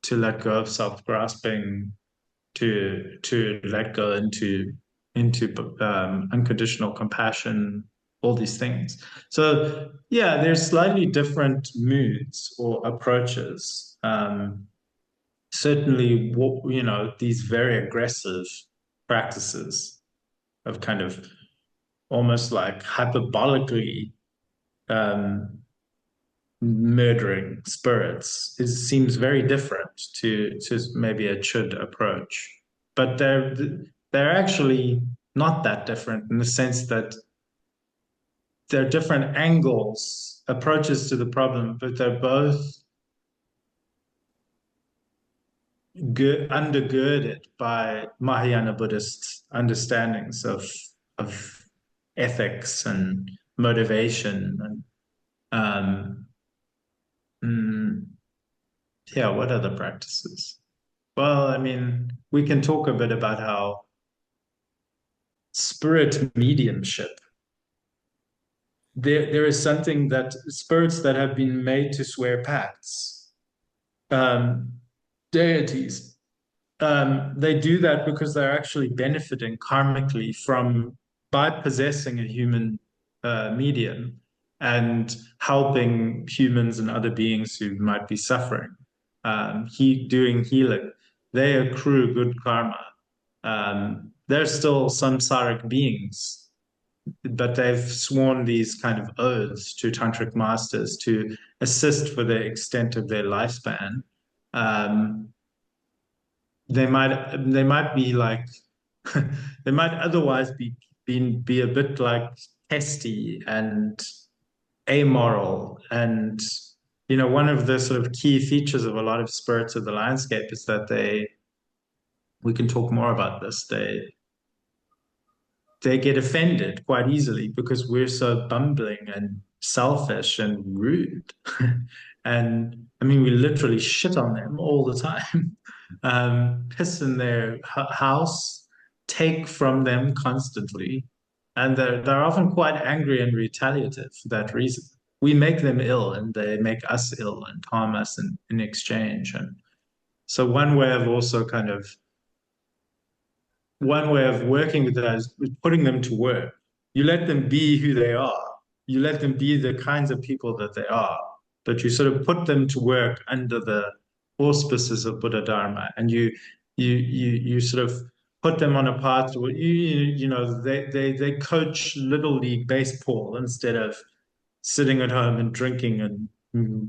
to let go of self-grasping, to let go into unconditional compassion, all these things. So yeah, there's slightly different moods or approaches. Certainly, these very aggressive practices of kind of almost like hyperbolically um, murdering spirits seems very different to maybe a Chod approach, but they're actually not that different in the sense that they're different angles, approaches to the problem, but they're both undergirded by Mahayana Buddhist understandings of ethics and motivation and yeah, what other practices? Well, I mean, we can talk a bit about how spirit mediumship. There is something that spirits that have been made to swear pacts, um, deities, they do that because they're actually benefiting karmically from by possessing a human medium and helping humans and other beings who might be suffering. Doing healing, they accrue good karma. They're still samsaric beings, but they've sworn these kind of oaths to tantric masters to assist for the extent of their lifespan. Um, they might be like they might otherwise be a bit like testy and amoral, and one of the sort of key features of a lot of spirits of the landscape is that we can talk more about this, they get offended quite easily because we're so bumbling and selfish and rude. And I mean, we literally shit on them all the time, piss in their house, take from them constantly. And they're often quite angry and retaliative for that reason. We make them ill and they make us ill and harm us in exchange. And so one way of working with that is putting them to work. You let them be who they are. You let them be the kinds of people that they are, but you sort of put them to work under the auspices of Buddha Dharma, and you sort of put them on a path where they coach little league baseball instead of sitting at home and drinking and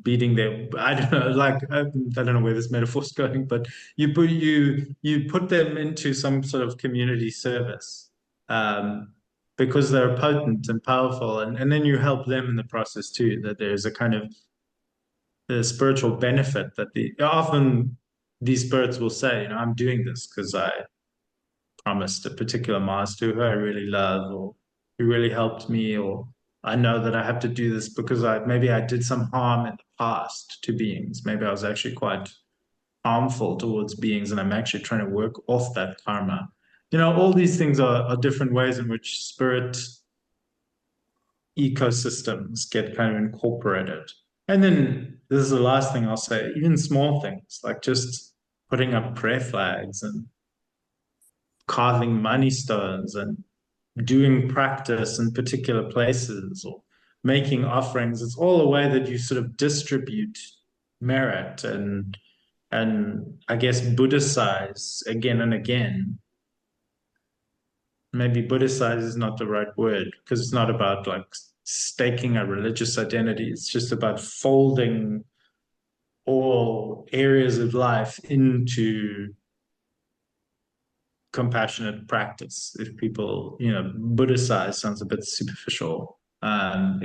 beating their, I don't know, like I don't know where this metaphor's going, but you put them into some sort of community service, because they're potent and powerful, and then you help them in the process too, that there's a kind of the spiritual benefit that often these spirits will say, I'm doing this because I promised a particular master who I really love, or who really helped me, or I know that I have to do this because maybe I did some harm in the past to beings. Maybe I was actually quite harmful towards beings, and I'm actually trying to work off that karma. All these things are different ways in which spirit ecosystems get kind of incorporated. And then this is the last thing I'll say, even small things like just putting up prayer flags and carving money stones and doing practice in particular places or making offerings. It's all a way that you sort of distribute merit and I guess Buddhicize again and again. Maybe Buddhicize is not the right word because it's not about like staking a religious identity. It's just about folding all areas of life into compassionate practice. If people, Buddhicize sounds a bit superficial. Yeah,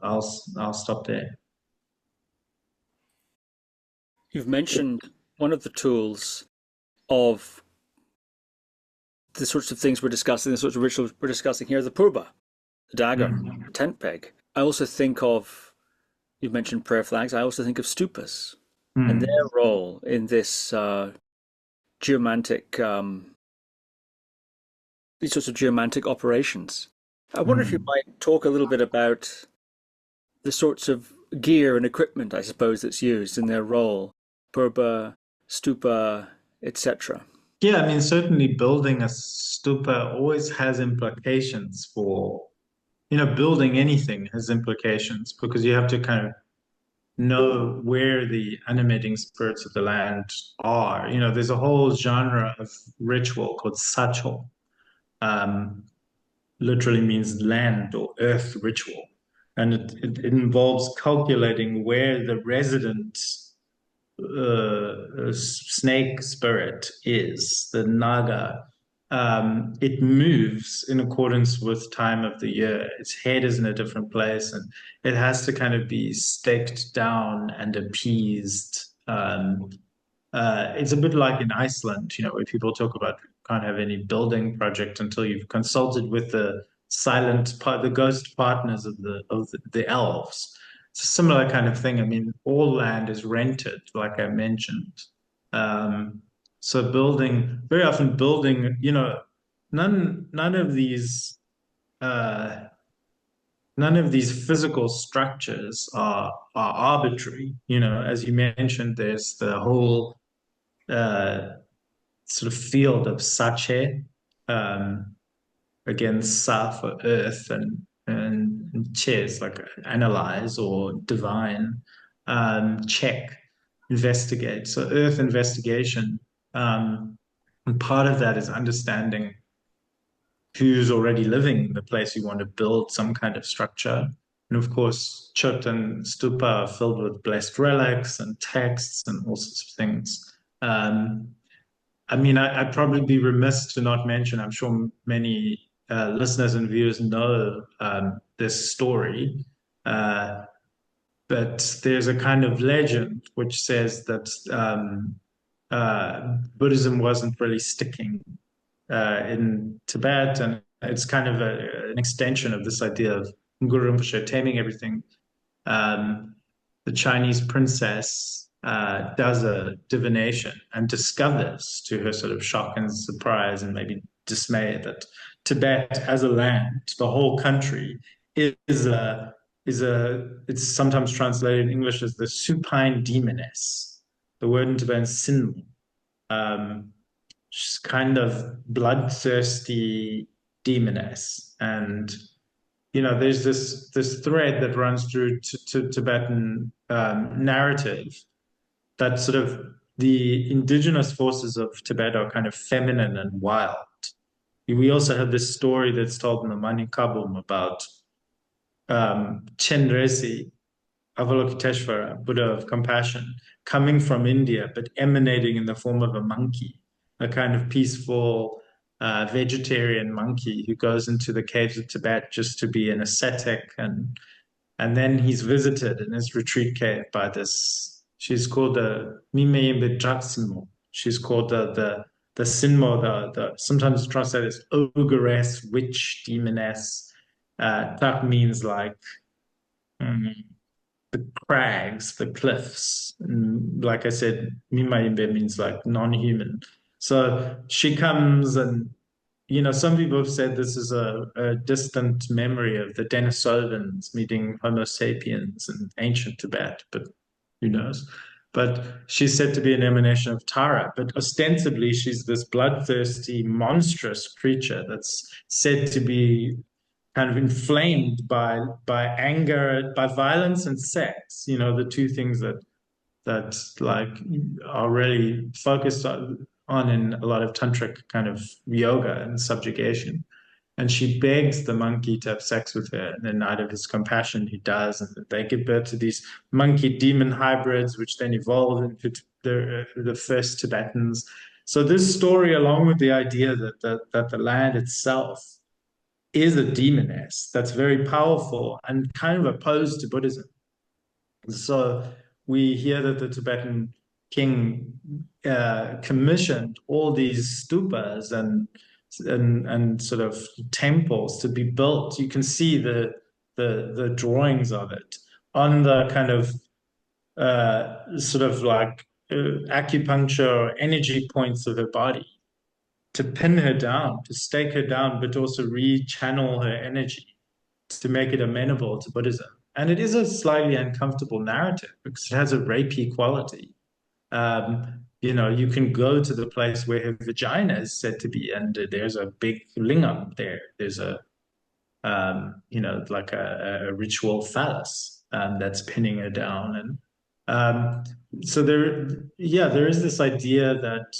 I'll stop there. You've mentioned one of the tools of the sorts of things we're discussing, the sorts of rituals we're discussing here, the purba, the dagger, the tent peg. I also think of, you've mentioned prayer flags, I also think of stupas and their role in this geomantic these sorts of geomantic operations. I wonder if you Mm. might talk a little bit about the sorts of gear and equipment, I suppose, that's used in their role, purba, stupa, etc. Yeah, I mean, certainly building a stupa always has implications for, building anything has implications because you have to kind of know where the animating spirits of the land are. There's a whole genre of ritual called sachol. Um, Literally means land or earth ritual. And it involves calculating where the resident snake spirit is, the naga. It moves in accordance with time of the year. Its head is in a different place, and it has to kind of be staked down and appeased. It's a bit like in Iceland, where people talk about can't have any building project until you've consulted with the the ghost partners of the elves. It's a similar kind of thing. I mean, all land is rented, like I mentioned. Um, so very often building, none of these uh, none of these physical structures are arbitrary. As you mentioned, there's the whole uh, sort of field of sache, um, again, sa for earth and che is like analyze or divine, check, investigate. So earth investigation, and part of that is understanding who's already living in the place you want to build some kind of structure. And of course, chut and stupa are filled with blessed relics and texts and all sorts of things. Um, I mean, I'd probably be remiss to not mention, I'm sure many listeners and viewers know this story, uh, but there's a kind of legend which says that Buddhism wasn't really sticking in Tibet, and it's kind of an extension of this idea of Guru Rinpoche taming everything. Um, the Chinese princess does a divination and discovers, to her sort of shock and surprise and maybe dismay, that Tibet as a land, the whole country, it's sometimes translated in English as the supine demoness. The word in Tibetan is sin. Um, she's kind of bloodthirsty demoness, and there's this thread that runs through Tibetan narrative that sort of the indigenous forces of Tibet are kind of feminine and wild. We also have this story that's told in the Manikabum about Chenrezig, Avalokiteshvara, Buddha of compassion, coming from India, but emanating in the form of a monkey, a kind of peaceful vegetarian monkey who goes into the caves of Tibet just to be an ascetic, and then he's visited in his retreat cave by this. She's called the Mimeyimbe Draksimo. She's called the Sinmo, the sometimes translated as ogress, witch, demoness. That means like um, the crags, the cliffs. And like I said, Mimayimbe means like non-human. So she comes and, some people have said this is a distant memory of the Denisovans meeting Homo sapiens in ancient Tibet, but who knows? But she's said to be an emanation of Tara, but ostensibly she's this bloodthirsty, monstrous creature that's said to be kind of inflamed by anger, by violence and sex. The two things that like are really focused on in a lot of tantric kind of yoga and subjugation. And she begs the monkey to have sex with her. And then out of his compassion, he does. And they give birth to these monkey demon hybrids, which then evolve into the first Tibetans. So this story, along with the idea that the land itself is a demoness that's very powerful and kind of opposed to Buddhism. So we hear that the Tibetan king commissioned all these stupas and sort of temples to be built. You can see the drawings of it on the kind of sort of like acupuncture or energy points of her body to pin her down, to stake her down, but also rechannel her energy to make it amenable to Buddhism. And it is a slightly uncomfortable narrative because it has a rapey quality. You can go to the place where her vagina is said to be, and there's a big lingam there. There's like a ritual phallus that's pinning her down. And so there is this idea that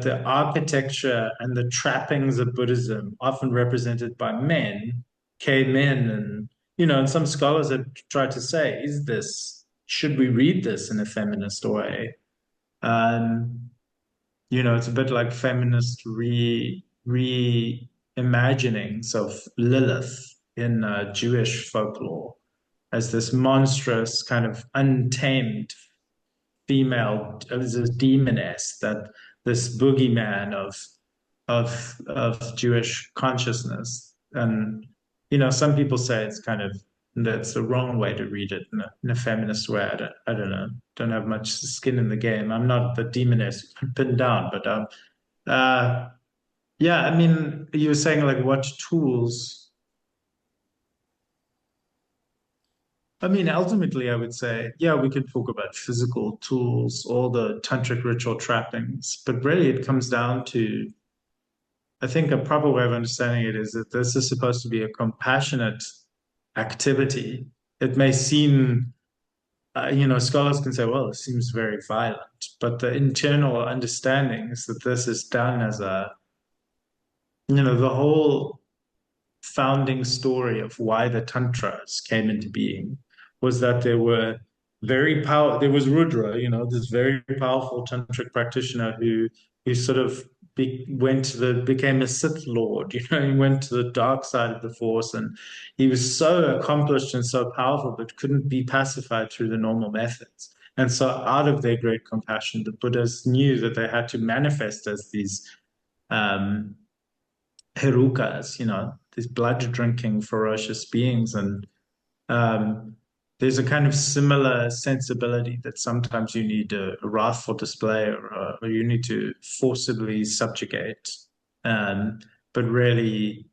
the architecture and the trappings of Buddhism, often represented by men, men, and some scholars have tried to say, should we read this in a feminist way? It's a bit like feminist reimaginings of Lilith in Jewish folklore as this monstrous kind of untamed female, as a demoness, that this boogeyman of Jewish consciousness. And some people say that's the wrong way to read it in a feminist way. I don't know. Don't have much skin in the game. I'm not the demoness pinned down, but yeah. I mean, you were saying like what tools. I mean, ultimately, I would say, yeah, we could talk about physical tools, all the tantric ritual trappings, but really it comes down to, I think a proper way of understanding it is that this is supposed to be a compassionate activity. It may seem, scholars can say, well, it seems very violent, but the internal understanding is that this is done as the whole founding story of why the tantras came into being was that there was Rudra, this very powerful tantric practitioner who sort of became a Sith Lord, he went to the dark side of the Force, and he was so accomplished and so powerful, but couldn't be pacified through the normal methods. And so out of their great compassion, the Buddhas knew that they had to manifest as these herukas, these blood-drinking, ferocious beings. And there's a kind of similar sensibility that sometimes you need a wrathful display or you need to forcibly subjugate. But really,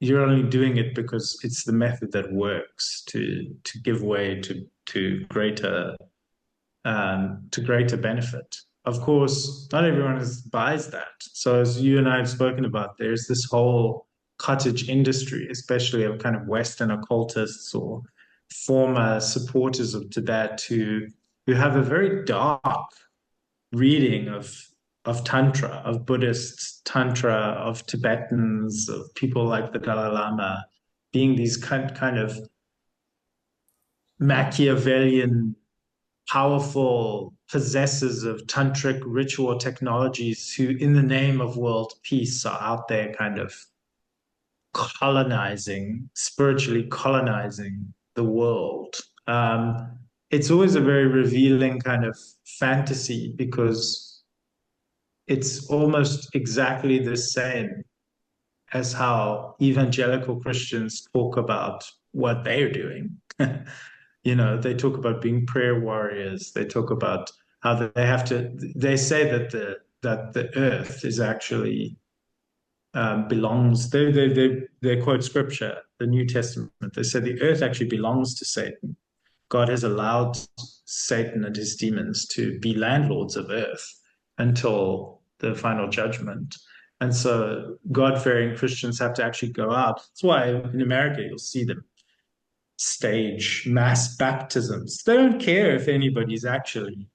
you're only doing it because it's the method that works to give way to greater benefit. Of course, not everyone buys that. So as you and I have spoken about, there's this whole cottage industry, especially of kind of Western occultists or former supporters of Tibet who have a very dark reading of Tantra, of Buddhist Tantra, of Tibetans, of people like the Dalai Lama, being these kind of Machiavellian, powerful possessors of tantric ritual technologies who, in the name of world peace, are out there kind of spiritually colonizing the world. It's always a very revealing kind of fantasy because it's almost exactly the same as how evangelical Christians talk about what they're doing. They talk about being prayer warriors. They talk about how they say that the earth is actually belongs. They quote scripture, the New Testament. They say the earth actually belongs to Satan. God has allowed Satan and his demons to be landlords of earth until the final judgment. And so God-fearing Christians have to actually go out. That's why in America you'll see them stage mass baptisms. They don't care if anybody's actually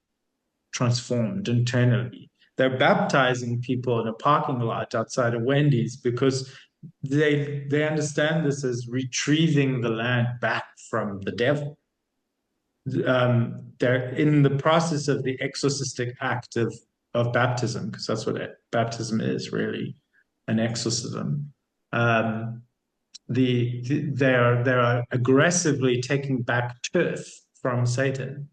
transformed internally. They're baptizing people in a parking lot outside of Wendy's because they understand this as retrieving the land back from the devil. They're in the process of the exorcistic act of baptism, because that's what baptism is, really, an exorcism. They are aggressively taking back turf from Satan.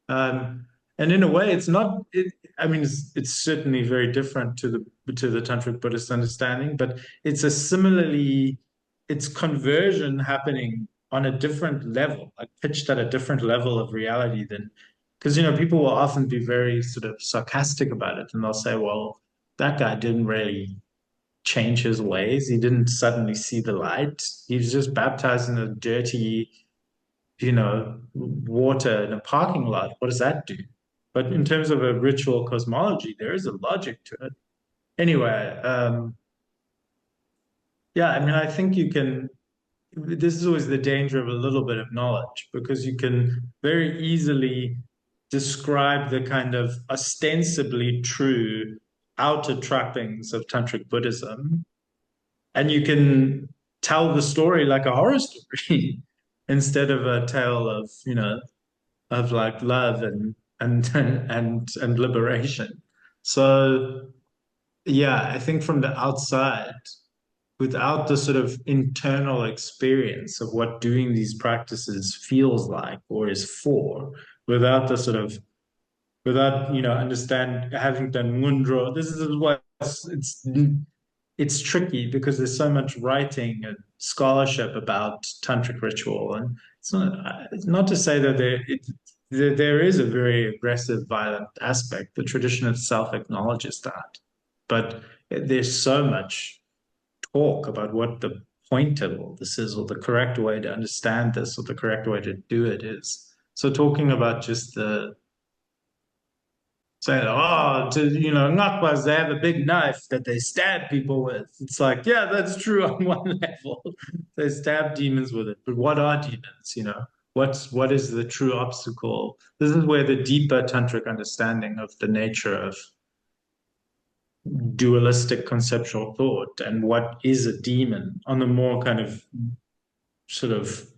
And in a way, it's not. It's certainly very different to the Tantric Buddhist understanding, but it's conversion happening on a different level, like pitched at a different level of reality than, because people will often be very sort of sarcastic about it, and they'll say, well, that guy didn't really change his ways. He didn't suddenly see the light. He was just baptized in a dirty, water in a parking lot. What does that do? But in terms of a ritual cosmology, there is a logic to it. Anyway, yeah, I mean, I think you can. This is always the danger of a little bit of knowledge because you can very easily describe the kind of ostensibly true outer trappings of Tantric Buddhism, and you can tell the story like a horror story instead of a tale of, of like love and liberation. So yeah, I think from the outside, without the sort of internal experience of what doing these practices feels like or is for, without the sort of without understand having done mundro, this is what it's tricky because there's so much writing and scholarship about tantric ritual, and it's not to say that there is a very aggressive, violent aspect. The tradition itself acknowledges that, but there's so much talk about what the point of all this is, or the correct way to understand this, or the correct way to do it is. So talking about just the saying, oh, Ngakwas, they have a big knife that they stab people with. It's like, yeah, that's true on one level. They stab demons with it. But what are demons? What is the true obstacle? This is where the deeper tantric understanding of the nature of dualistic conceptual thought and what is a demon on the more kind of sort of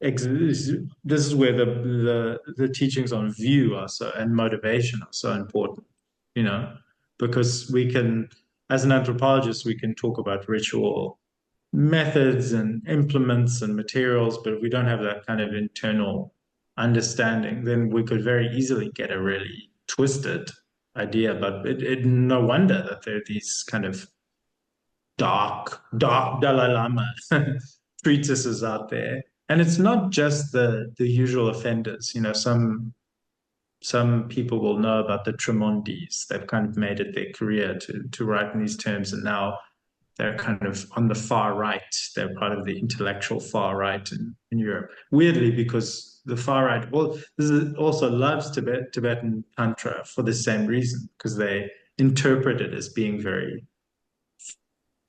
this is where the teachings on view are so and motivation are so important, because we can, as an anthropologist, we can talk about ritual methods and implements and materials, but if we don't have that kind of internal understanding, then we could very easily get a really twisted idea. But no wonder that there are these kind of dark Dalai Lama treatises out there. And it's not just the usual offenders. Some people will know about the Tremondis. They've kind of made it their career to write in these terms, and now they're kind of on the far right. They're part of the intellectual far right in Europe. Weirdly, because the far right, well, this is also loves Tibetan Tantra for the same reason, because they interpret it as being very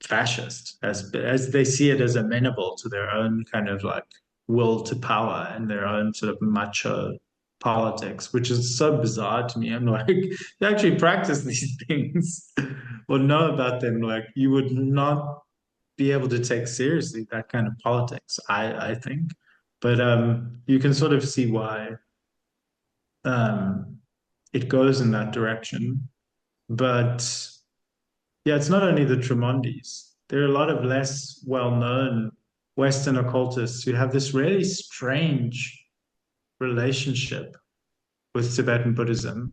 fascist, as they see it as amenable to their own kind of like will to power and their own sort of macho politics, which is so bizarre to me. I'm like, you actually practice these things or know about them, like you would not be able to take seriously that kind of politics, I think. But you can sort of see why um, it goes in that direction. But yeah, it's not only the Tremondis. There are a lot of less well-known Western occultists who have this really strange relationship with Tibetan Buddhism.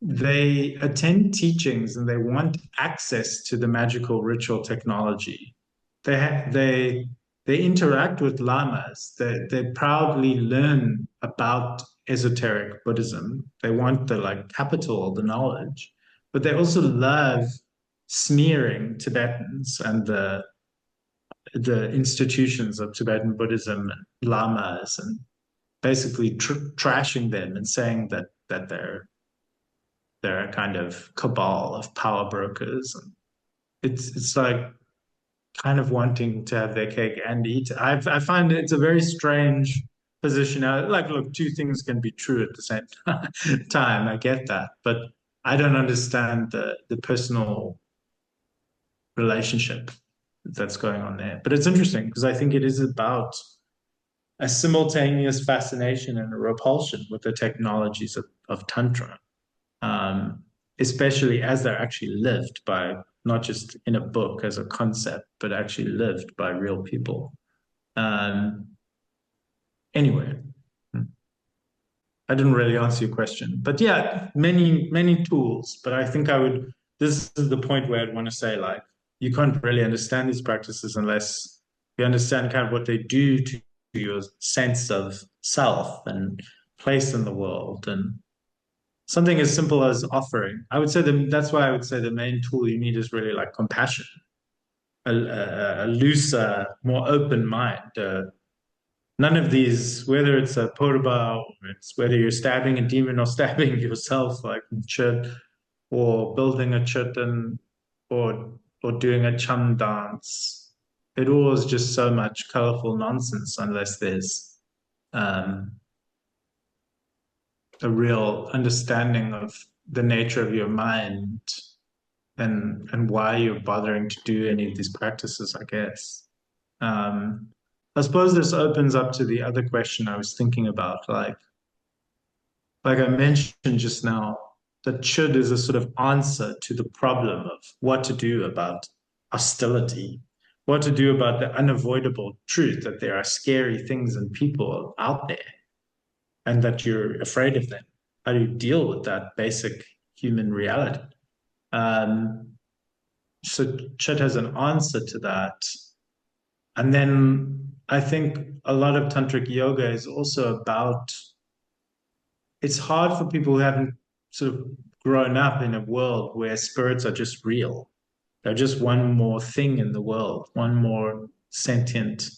They attend teachings and they want access to the magical ritual technology. They interact with lamas. They proudly learn about esoteric Buddhism. They want the like capital of the knowledge, but they also love smearing Tibetans and the institutions of Tibetan Buddhism and lamas, and basically trashing them and saying that they're a kind of cabal of power brokers. And it's like kind of wanting to have their cake and eat it. I find it's a very strange position. Like, look, two things can be true at the same time. I get that, but I don't understand the personal relationship that's going on there. But it's interesting because I think it is about a simultaneous fascination and a repulsion with the technologies of Tantra, especially as they're actually lived by, not just in a book as a concept, but actually lived by real people. Anyway, I didn't really answer your question, but yeah, many tools. But I think this is the point where I'd want to say, like, you can't really understand these practices unless you understand kind of what they do to your sense of self and place in the world. And something as simple as offering. I would say that's why I would say the main tool you need is really like compassion, a looser, more open mind. None of these, whether it's a purba, or it's whether you're stabbing a demon or stabbing yourself, like in Chod, or building a chitan, or doing a chum dance, it all is just so much colorful nonsense unless there's um, a real understanding of the nature of your mind and why you're bothering to do any of these practices, I guess. Um, I suppose this opens up to the other question I was thinking about, like I mentioned just now, that chud is a sort of answer to the problem of what to do about hostility, what to do about the unavoidable truth that there are scary things and people out there and that you're afraid of them. How do you deal with that basic human reality? Um, so chud has an answer to that. And then I think a lot of tantric yoga is also about, it's hard for people who haven't sort of grown up in a world where spirits are just real. They're just one more thing in the world, one more sentient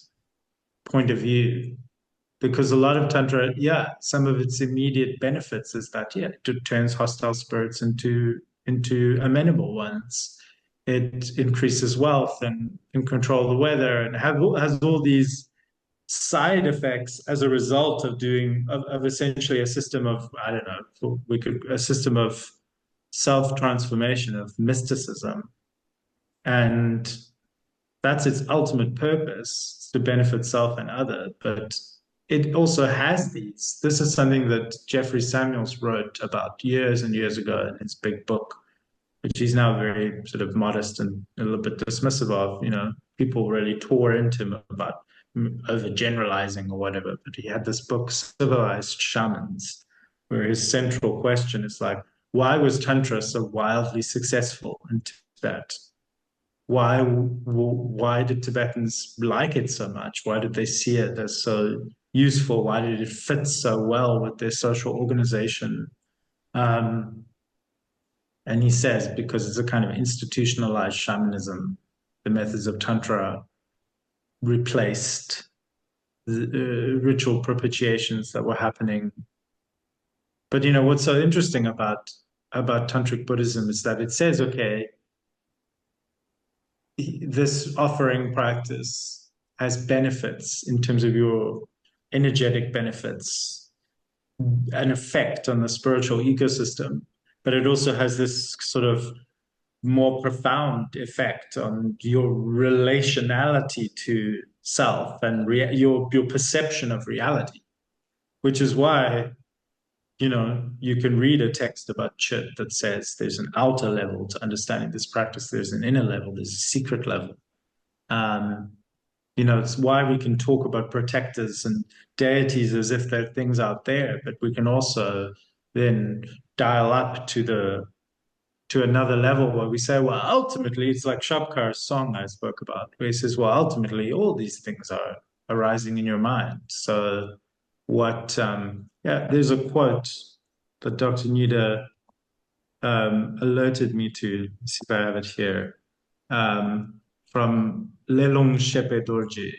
point of view. Because a lot of Tantra, yeah, some of its immediate benefits is that, yeah, it turns hostile spirits into amenable ones. It increases wealth and can control the weather and has all these side effects as a result of doing of essentially a system of, I don't know, a system of self-transformation, of mysticism. And that's its ultimate purpose, to benefit self and other. But it also has these. This is something that Jeffrey Samuels wrote about years and years ago in his big book, which he's now very sort of modest and a little bit dismissive of. You know, people really tore into him about overgeneralizing or whatever. But he had this book, Civilized Shamans, where his central question is like, why was Tantra so wildly successful in Tibet? Why did Tibetans like it so much? Why did they see it as so useful? Why did it fit so well with their social organization? Um, and he says, because it's a kind of institutionalized shamanism, the methods of Tantra replaced the ritual propitiations that were happening. But you know, what's so interesting about Tantric Buddhism is that it says, okay, this offering practice has benefits in terms of your energetic benefits, an effect on the spiritual ecosystem, but it also has this sort of more profound effect on your relationality to self and your perception of reality, which is why, you know, you can read a text about Chit that says there's an outer level to understanding this practice, there's an inner level, there's a secret level. Um, you know, it's why we can talk about protectors and deities as if they're things out there, but we can also then dial up to another level where we say, well, ultimately, it's like Shabkar's song I spoke about, where he says, well, ultimately, all these things are arising in your mind. So yeah, there's a quote that Dr. Nida alerted me to, see if I have it here, from Lelong Shepe Dorje,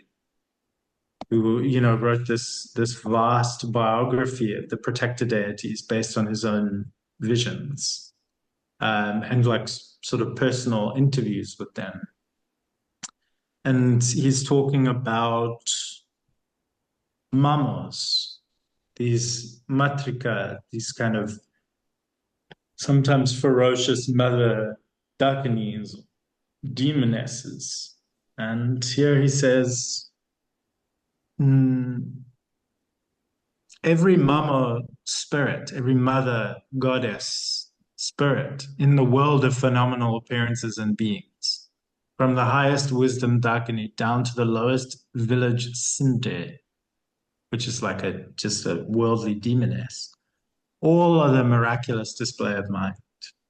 who, you know, wrote this vast biography of the protector deities based on his own visions, and like sort of personal interviews with them. And he's talking about mamos, these matrika, these kind of sometimes ferocious mother dakinis, demonesses. And here he says, every mama spirit, every mother goddess spirit in the world of phenomenal appearances and beings, from the highest wisdom Dakini down to the lowest village Sinde, which is like just a worldly demoness, all are the miraculous display of mind.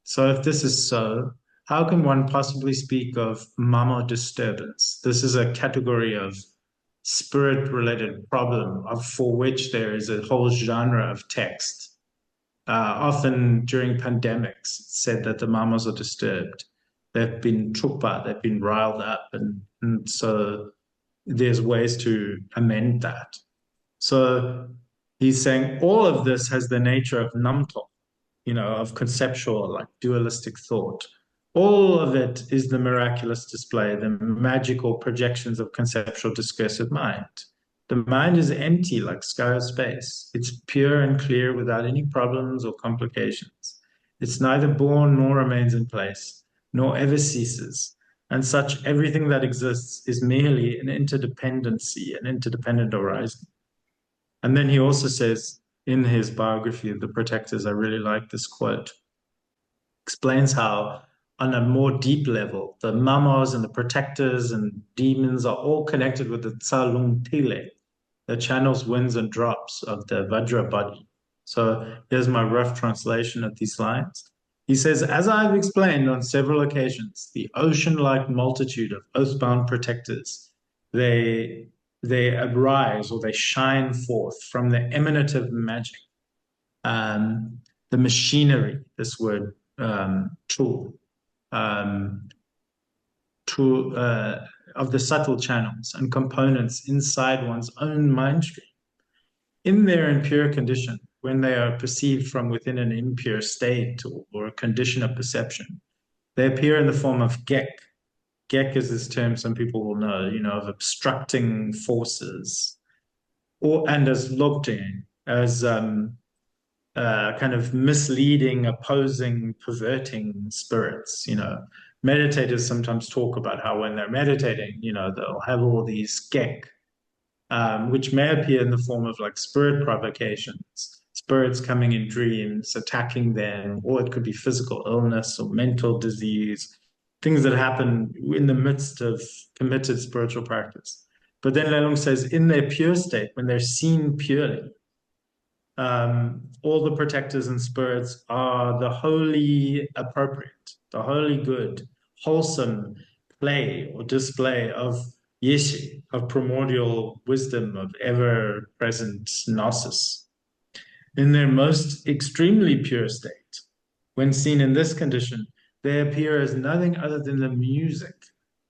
So if this is so, how can one possibly speak of mama disturbance? This is a category of spirit-related problem for which there is a whole genre of text Often during pandemics, it's said that the mamas are disturbed. They've been trukpa, they've been riled up, and so there's ways to amend that. So he's saying all of this has the nature of namto, of conceptual, like dualistic thought. All of it is the miraculous display, the magical projections of conceptual discursive mind. The mind is empty like sky or space. It's pure and clear without any problems or complications. It's neither born nor remains in place, nor ever ceases. And such everything that exists is merely an interdependency, an interdependent arising. And then he also says in his biography of the protectors, I really like this quote, explains how on a more deep level, the mamas and the protectors and demons are all connected with the Tsalung Tile, the channels, winds, and drops of the Vajra body. So here's my rough translation of these lines. He says, as I've explained on several occasions, the ocean-like multitude of oath-bound protectors, they arise or they shine forth from the emanative magic, the machinery, this word, tool, of the subtle channels and components inside one's own mind stream. In their impure condition, when they are perceived from within an impure state or a condition of perception, they appear in the form of gek. Gek is this term some people will know, of obstructing forces, and as lobting, as kind of misleading, opposing, perverting spirits. Meditators sometimes talk about how when they're meditating, they'll have all these gek, which may appear in the form of like spirit provocations, spirits coming in dreams, attacking them, or it could be physical illness or mental disease, things that happen in the midst of committed spiritual practice. But then Lelung says, in their pure state, when they're seen purely, all the protectors and spirits are the wholly appropriate, the wholly good, wholesome play or display of yeshi, of primordial wisdom, of ever-present gnosis. In their most extremely pure state, when seen in this condition, they appear as nothing other than the music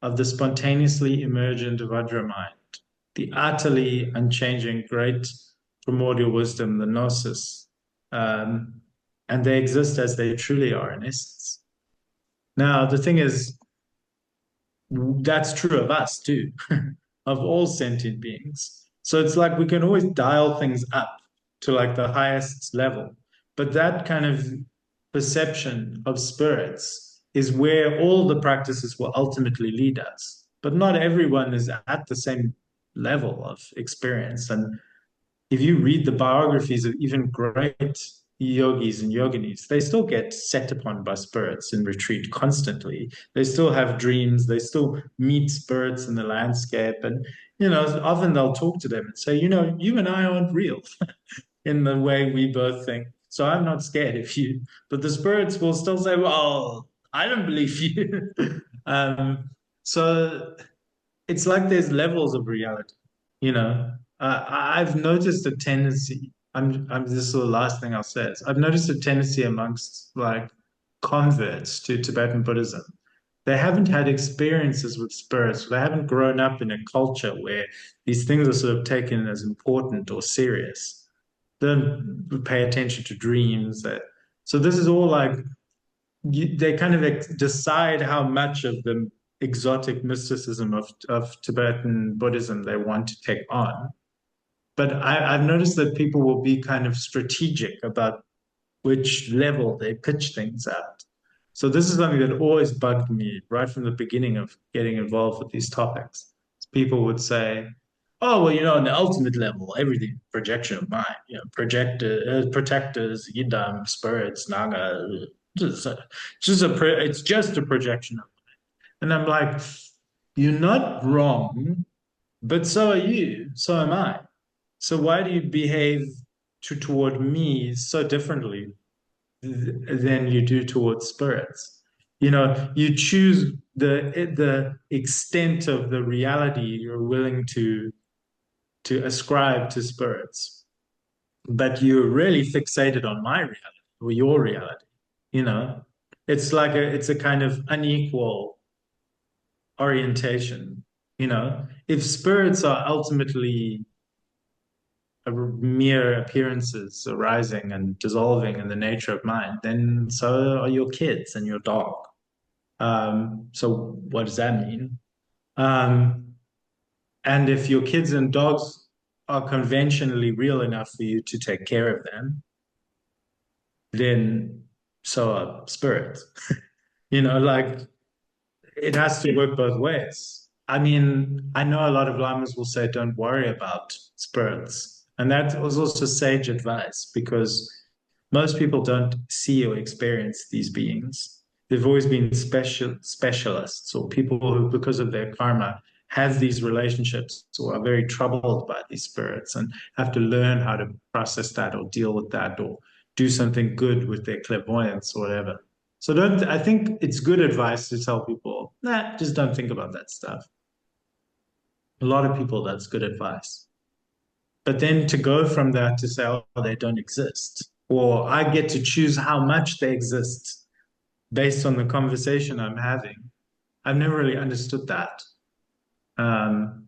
of the spontaneously emergent Vajra mind, the utterly unchanging great primordial wisdom, the gnosis, and they exist as they truly are in essence. Now, the thing is, that's true of us too, of all sentient beings. So it's like we can always dial things up to like the highest level, but that kind of perception of spirits is where all the practices will ultimately lead us. But not everyone is at the same level of experience. And if you read the biographies of even great yogis and yoginis, they still get set upon by spirits in retreat constantly. They still have dreams. They still meet spirits in the landscape. And, often they'll talk to them and say, you and I aren't real in the way we both think. So I'm not scared of you. But the spirits will still say, well, I don't believe you. So it's like there's levels of reality, I've noticed a tendency. This is the last thing I'll say. I've noticed a tendency amongst like converts to Tibetan Buddhism. They haven't had experiences with spirits. They haven't grown up in a culture where these things are sort of taken as important or serious. They don't pay attention to dreams. So this is all like they kind of decide how much of the exotic mysticism of Tibetan Buddhism they want to take on. But I've noticed that people will be kind of strategic about which level they pitch things at. So this is something that always bugged me right from the beginning of getting involved with these topics. People would say, oh, well, on the ultimate level, everything, projection of mind, protectors, yidam, spirits, naga, it's just a projection of mind. And I'm like, you're not wrong, but so are you, so am I. So why do you behave toward me so differently than you do towards spirits? You choose the extent of the reality you're willing to ascribe to spirits, but you're really fixated on my reality. or your reality. You know, it's a kind of unequal orientation. You know, if spirits are ultimately mere appearances arising and dissolving in the nature of mind, then so are your kids and your dog. So what does that mean? Um, and if your kids and dogs are conventionally real enough for you to take care of them, then so are spirits. You know, like it has to work both ways. I mean, I know a lot of lamas will say, don't worry about spirits. And that was also sage advice because most people don't see or experience these beings. They've always been specialists or people who, because of their karma, have these relationships or are very troubled by these spirits and have to learn how to process that or deal with that or do something good with their clairvoyance or whatever. So don't, I think it's good advice to tell people, nah, just don't think about that stuff. A lot of people, that's good advice. But then to go from that to say, oh, they don't exist, or I get to choose how much they exist based on the conversation I'm having, I've never really understood that.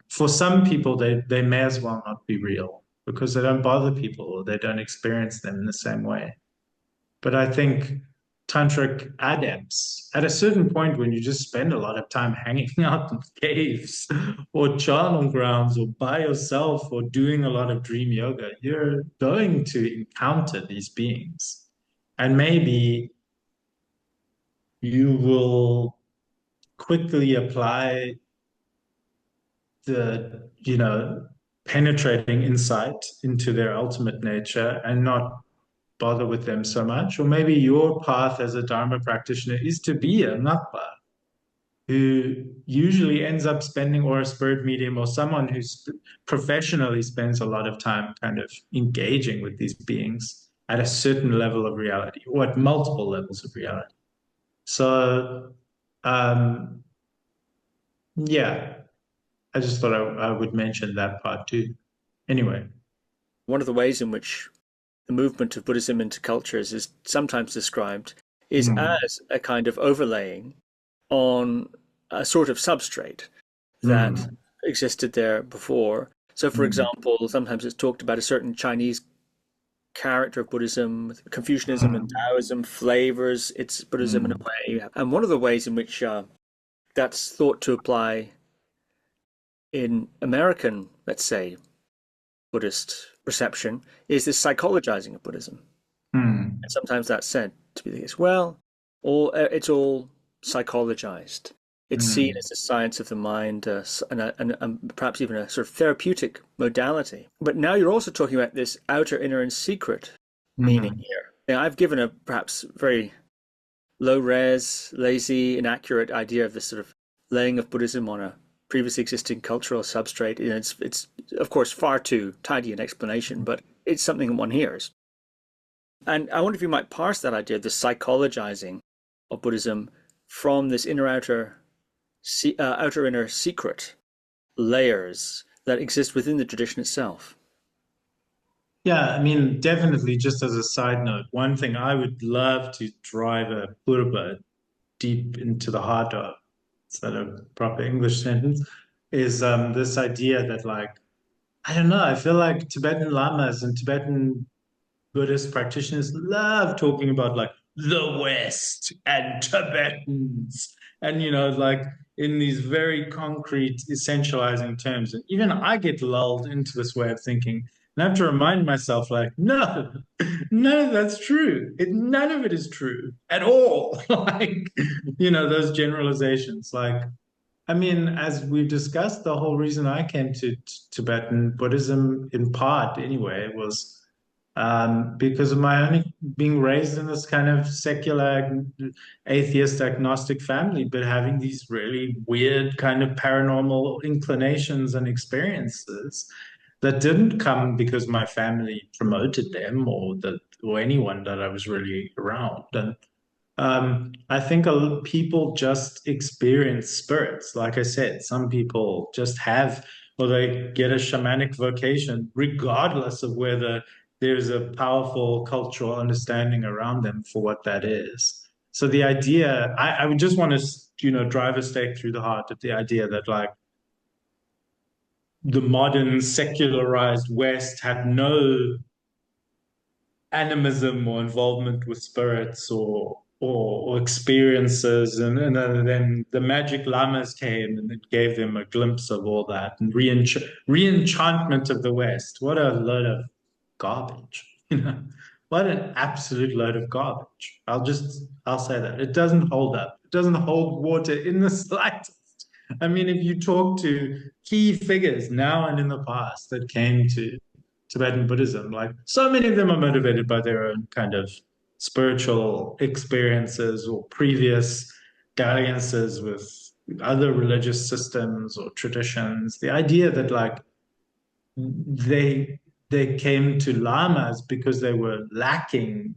For some people, they may as well not be real because they don't bother people or they don't experience them in the same way. But I think tantric adepts, at a certain point when you just spend a lot of time hanging out in caves or charnel grounds or by yourself or doing a lot of dream yoga, you're going to encounter these beings. And maybe you will quickly apply the, penetrating insight into their ultimate nature and not bother with them so much. Or maybe your path as a Dharma practitioner is to be a Ngakpa who usually ends up spending, or a spirit medium, or someone who professionally spends a lot of time kind of engaging with these beings at a certain level of reality or at multiple levels of reality. So, um, yeah, I just thought I would mention that part too. Anyway. One of the ways in which the movement of Buddhism into cultures is sometimes described is Mm, as a kind of overlaying on a sort of substrate that mm, existed there before. So, for mm, example, sometimes it's talked about a certain Chinese character of Buddhism, Confucianism and mm, Taoism flavors its Buddhism in a mm, way. And one of the ways in which that's thought to apply in American, let's say, Buddhist reception is this psychologizing of Buddhism. mm, And sometimes that's said to be the case. Well, it's all psychologized. It's seen mm, as a science of the mind and perhaps even a sort of therapeutic modality. But now you're also talking about this outer, inner, and secret meaning mm. here. Now, I've given a perhaps very low res, lazy, inaccurate idea of this sort of laying of Buddhism on a previously existing cultural substrate. You know, it's of course far too tidy an explanation, but it's something one hears. And I wonder if you might parse that idea, the psychologizing of Buddhism from this outer inner secret layers that exist within the tradition itself. Yeah, I mean, definitely, just as a side note, one thing I would love to drive a purba deep into the heart of, is that a proper English sentence, is this idea that, like, I don't know, I feel like Tibetan lamas and Tibetan Buddhist practitioners love talking about like the West and Tibetans, and like in these very concrete, essentializing terms. And even I get lulled into this way of thinking. And I have to remind myself, like, no, none of that's true. None of it is true at all. Like, those generalizations. Like, I mean, as we've discussed, the whole reason I came to Tibetan Buddhism, in part anyway, was because of my own being raised in this kind of secular, atheist, agnostic family, but having these really weird kind of paranormal inclinations and experiences that didn't come because my family promoted them or anyone that I was really around. And I think people just experience spirits. Like I said, some people just have, or they get a shamanic vocation, regardless of whether there's a powerful cultural understanding around them for what that is. So the idea, I would just want to, drive a stake through the heart of the idea that like the modern secularized West had no animism or involvement with spirits or experiences, and then the magic lamas came and it gave them a glimpse of all that and re-enchantment of the West. What a load of garbage, what an absolute load of garbage. I'll say that it doesn't hold up. It doesn't hold water in the slightest. I mean, if you talk to key figures now and in the past that came to Tibetan Buddhism, like so many of them are motivated by their own kind of spiritual experiences or previous dalliances with other religious systems or traditions. The idea that like they came to lamas because they were lacking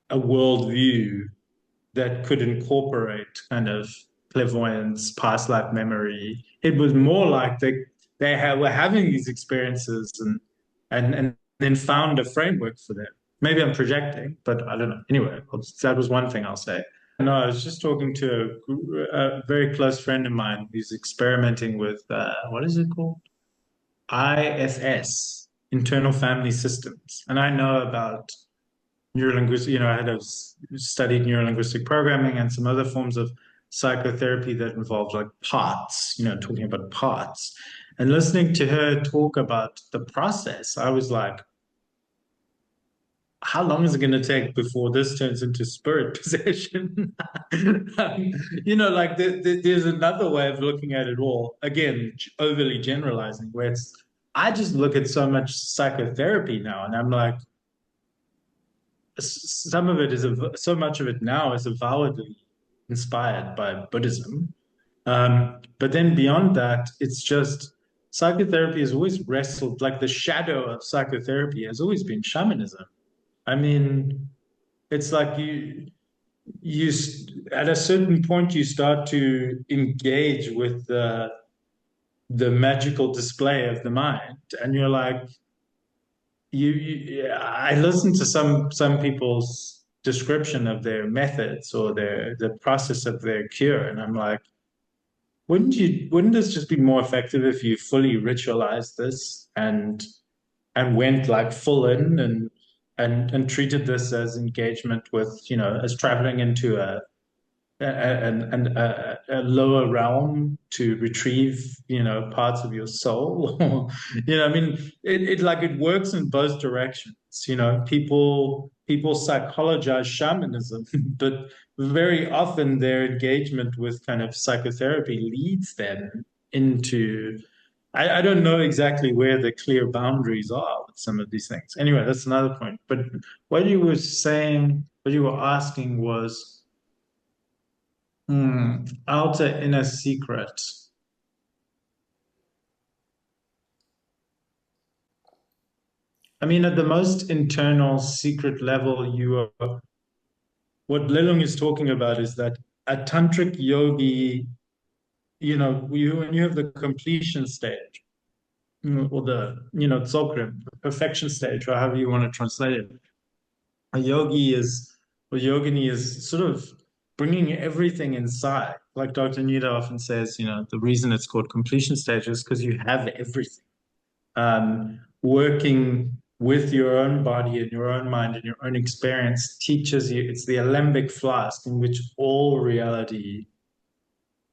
a worldview that could incorporate kind of clairvoyance, past life memory. It was more like were having these experiences and then found a framework for them. Maybe I'm projecting, but I don't know. Anyway, that was one thing I'll say. No, I was just talking to a very close friend of mine who's experimenting with what is it called? IFS, internal family systems. And I know about neurolinguistic, I had studied neurolinguistic programming and some other forms of psychotherapy that involved like parts, talking about parts. And listening to her talk about the process, I was like, how long is it going to take before this turns into spirit possession? Like there's another way of looking at it all. Again, overly generalizing, where I just look at so much psychotherapy now, and I'm like, so much of it now is avowedly inspired by Buddhism. But then beyond that, it's just psychotherapy has always wrestled, like the shadow of psychotherapy has always been shamanism. I mean, it's like you at a certain point you start to engage with the magical display of the mind, and you're like, I listen to some people's description of their methods or the process of their cure, and I'm like, wouldn't this just be more effective if you fully ritualized this and went like full in and treated this as engagement with, as traveling into a lower realm to retrieve, parts of your soul. I mean, it works in both directions. People psychologize shamanism, but very often their engagement with kind of psychotherapy leads them into. I don't know exactly where the clear boundaries are with some of these things. Anyway, that's another point. But what you were saying, what you were asking was, outer inner secret. I mean, at the most internal secret level, what Lelung is talking about is that a tantric yogi, when you have the completion stage, or the, dzogchen, the perfection stage, or however you want to translate it, a yogi is, or yogini is sort of bringing everything inside. Like Dr. Nida often says, the reason it's called completion stage is because you have everything. Working with your own body and your own mind and your own experience teaches you, it's the alembic flask in which all reality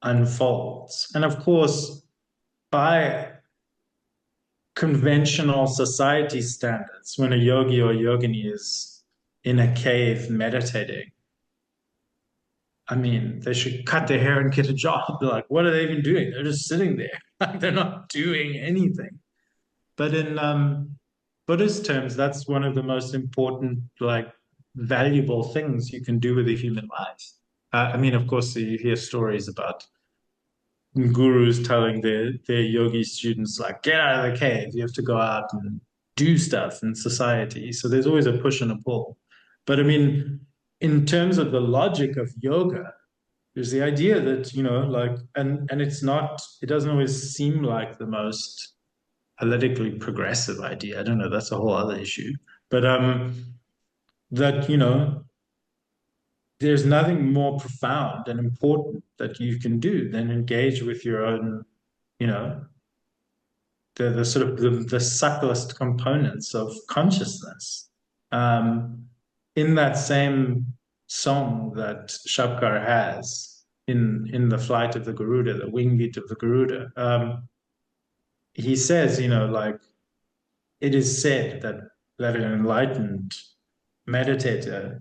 unfolds. And of course, by conventional society standards, when a yogi or yogini is in a cave meditating, I mean, they should cut their hair and get a job. They're like, what are they even doing? They're just sitting there. Like, they're not doing anything. But in Buddhist terms, that's one of the most important, like, valuable things you can do with a human life. I mean, of course, you hear stories about gurus telling their yogi students, like, get out of the cave. You have to go out and do stuff in society. So there's always a push and a pull. But I mean, in terms of the logic of yoga, there's the idea that, like, and it's not, it doesn't always seem like the most politically progressive idea. I don't know, that's a whole other issue. But that, there's nothing more profound and important that you can do than engage with your own, you know, the sort of the subtlest components of consciousness. In that same song that Shabkar has in the flight of the Garuda, the wing beat of the Garuda, he says, like, it is said that an enlightened meditator,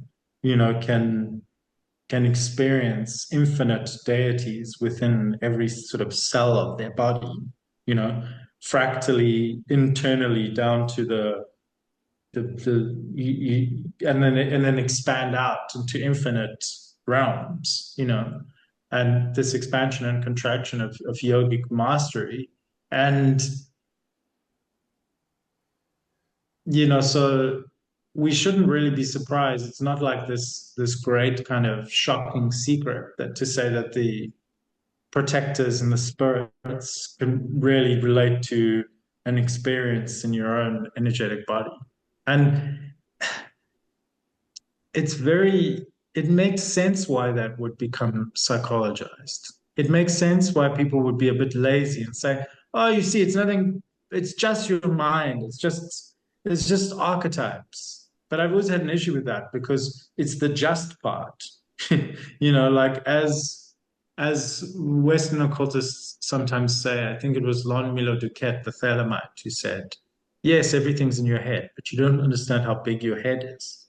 can experience infinite deities within every sort of cell of their body, fractally, internally down to and then expand out into infinite realms, and this expansion and contraction of yogic mastery. And so we shouldn't really be surprised. It's not like this great kind of shocking secret that to say that the protectors and the spirits can really relate to an experience in your own energetic body. And it makes sense why that would become psychologized. It makes sense why people would be a bit lazy and say, oh, you see, it's nothing, it's just your mind. It's just archetypes. But I've always had an issue with that because it's the just part. Like as Western occultists sometimes say, I think it was Lon Milo Duquette, the Thelemite, who said, yes, everything's in your head, but you don't understand how big your head is.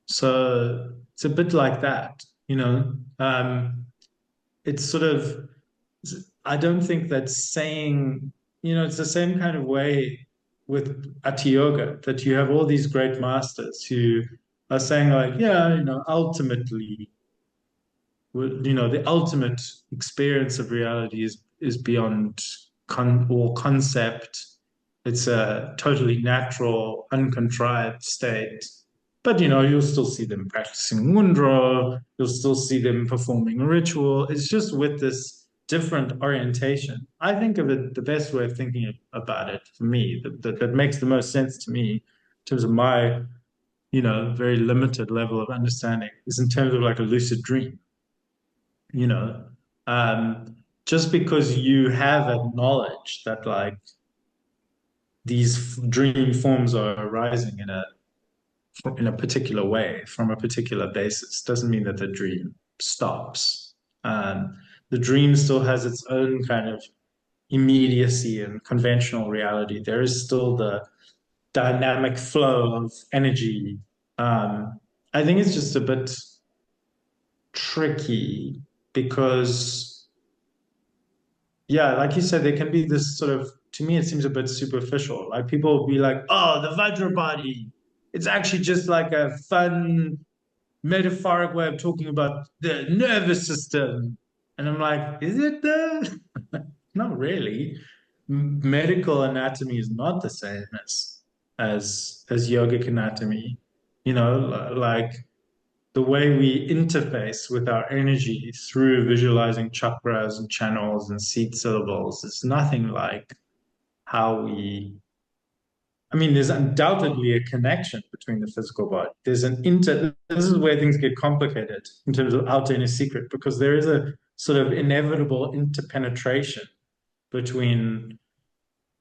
So it's a bit like that, it's sort of, I don't think that saying, it's the same kind of way with Ati Yoga, that you have all these great masters who are saying like, yeah, ultimately, the ultimate experience of reality is beyond all concept. It's a totally natural, uncontrived state. But, you'll still see them practicing mudra, you'll still see them performing a ritual. It's just with this different orientation. I think of it, the best way of thinking about it for me, that makes the most sense to me in terms of my, very limited level of understanding, is in terms of like a lucid dream. Just because you have acknowledged that like these dream forms are arising in a particular way from a particular basis doesn't mean that the dream stops. The dream still has its own kind of immediacy and conventional reality. There is still the dynamic flow of energy. I think it's just a bit tricky because, yeah, like you said, there can be this sort of, to me, it seems a bit superficial. Like people will be like, oh, the Vajra body, it's actually just like a fun metaphoric way of talking about the nervous system. And I'm like, is it though? Not really. Medical anatomy is not the same as yogic anatomy. Like the way we interface with our energy through visualizing chakras and channels and seed syllables is nothing like how there's undoubtedly a connection between the physical body. This is where things get complicated in terms of outer inner secret, because there is a sort of inevitable interpenetration between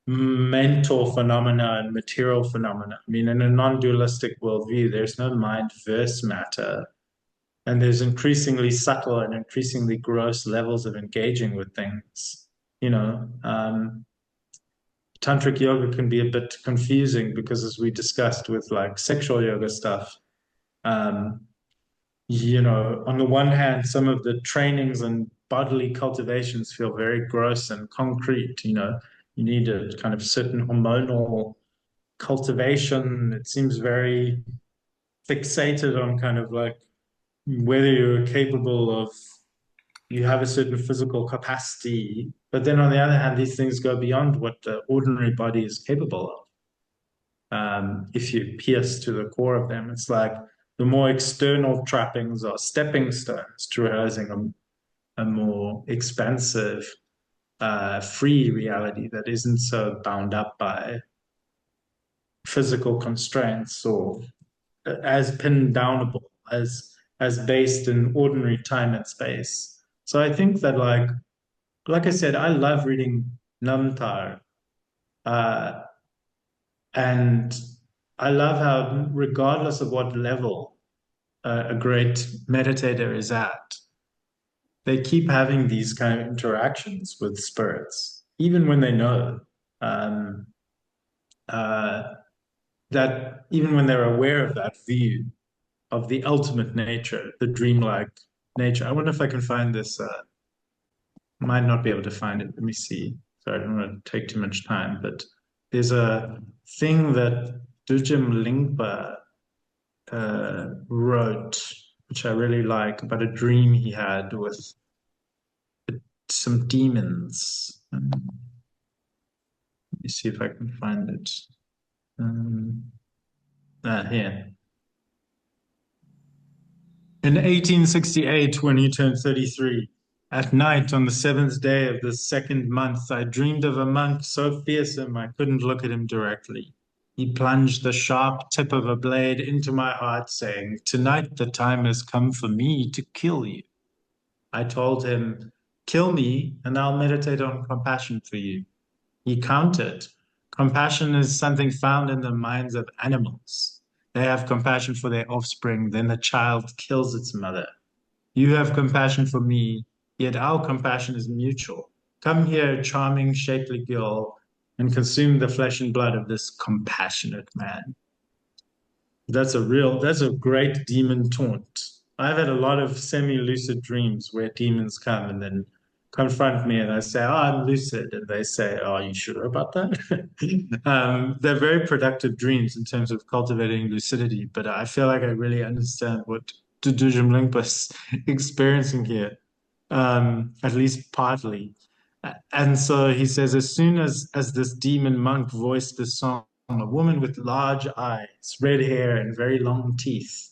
mental phenomena and material phenomena. In a non-dualistic worldview, there's no mind versus matter. And there's increasingly subtle and increasingly gross levels of engaging with things. Tantric yoga can be a bit confusing because, as we discussed with like sexual yoga stuff, on the one hand, some of the trainings and bodily cultivations feel very gross and concrete. You need a kind of certain hormonal cultivation. It seems very fixated on kind of like whether you're capable of, you have a certain physical capacity, but then on the other hand, these things go beyond what the ordinary body is capable of. If you pierce to the core of them, it's like the more external trappings are stepping stones to realizing a more expansive free reality that isn't so bound up by physical constraints or as pinned downable as based in ordinary time and space. So I think that like I said, I love reading Namtar, uh, and I love how regardless of what level a great meditator is at, they keep having these kind of interactions with spirits, even when they know um, uh, that, even when they're aware of that view of the ultimate nature, the dreamlike nature. I wonder if I can find this. Might not be able to find it. Let me see. Sorry, I don't want to take too much time, but there's a thing that Dudjom Lingpa wrote, which I really like, about a dream he had with some demons. Let me see if I can find it. Here. In 1868, when he turned 33, at night on the seventh day of the second month, I dreamed of a monk so fearsome I couldn't look at him directly. He plunged the sharp tip of a blade into my heart, saying, "Tonight the time has come for me to kill you." I told him, "Kill me, and I'll meditate on compassion for you." He countered, "Compassion is something found in the minds of animals. They have compassion for their offspring, then the child kills its mother. You have compassion for me, yet our compassion is mutual. Come here, charming, shapely girl, and consume the flesh and blood of this compassionate man." That's a great demon taunt. I've had a lot of semi-lucid dreams where demons come and then confront me and I say, "Oh, I'm lucid." And they say, "Oh, are you sure about that?" They're very productive dreams in terms of cultivating lucidity, but I feel like I really understand what Dudjom Lingpa is experiencing here, at least partly. And so he says, as soon as this demon monk voiced the song, a woman with large eyes, red hair, and very long teeth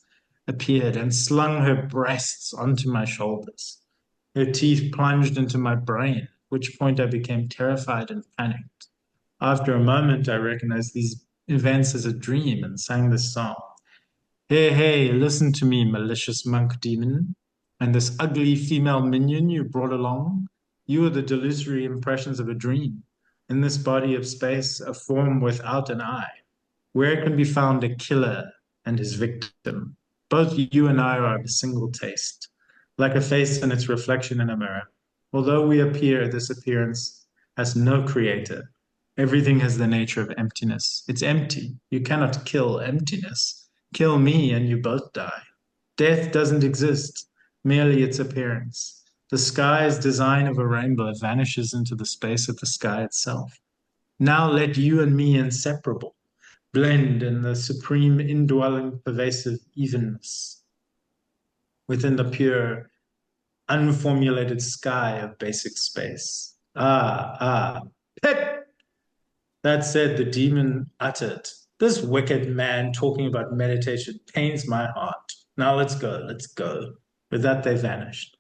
appeared and slung her breasts onto my shoulders. Her teeth plunged into my brain, at which point I became terrified and panicked. After a moment, I recognized these events as a dream and sang this song. "Hey, hey, listen to me, malicious monk demon, and this ugly female minion you brought along. You are the delusory impressions of a dream. In this body of space, a form without an eye, where can be found a killer and his victim. Both you and I are of a single taste, like a face and its reflection in a mirror. Although we appear, this appearance has no creator. Everything has the nature of emptiness. It's empty. You cannot kill emptiness. Kill me and you both die. Death doesn't exist, merely its appearance. The sky's design of a rainbow vanishes into the space of the sky itself. Now let you and me inseparable blend in the supreme indwelling pervasive evenness within the pure unformulated sky of basic space. Pet! That said, the demon uttered, "This wicked man talking about meditation pains my heart. Now let's go, let's go." With that, they vanished.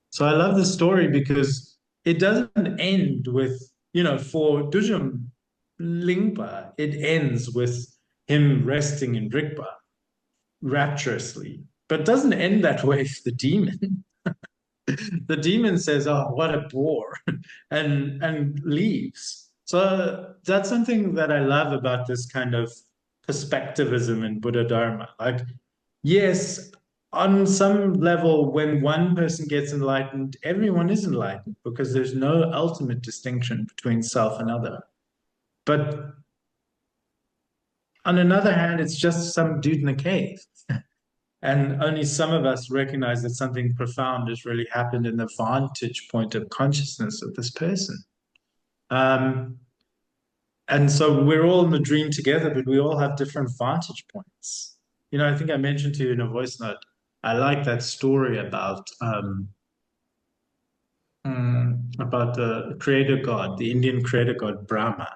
So I love this story because it doesn't end with, for Dudjom Lingpa, it ends with him resting in Drikpa rapturously, but doesn't end that way for the demon. The demon says, "Oh, what a bore," and leaves. So that's something that I love about this kind of perspectivism in Buddha Dharma. Like, yes, on some level, when one person gets enlightened, everyone is enlightened because there's no ultimate distinction between self and other. But on another hand, it's just some dude in a cave. And only some of us recognize that something profound has really happened in the vantage point of consciousness of this person. Um, and so we're all in the dream together, but we all have different vantage points. I think I mentioned to you in a voice note, I like that story about the creator god, the Indian creator god Brahma.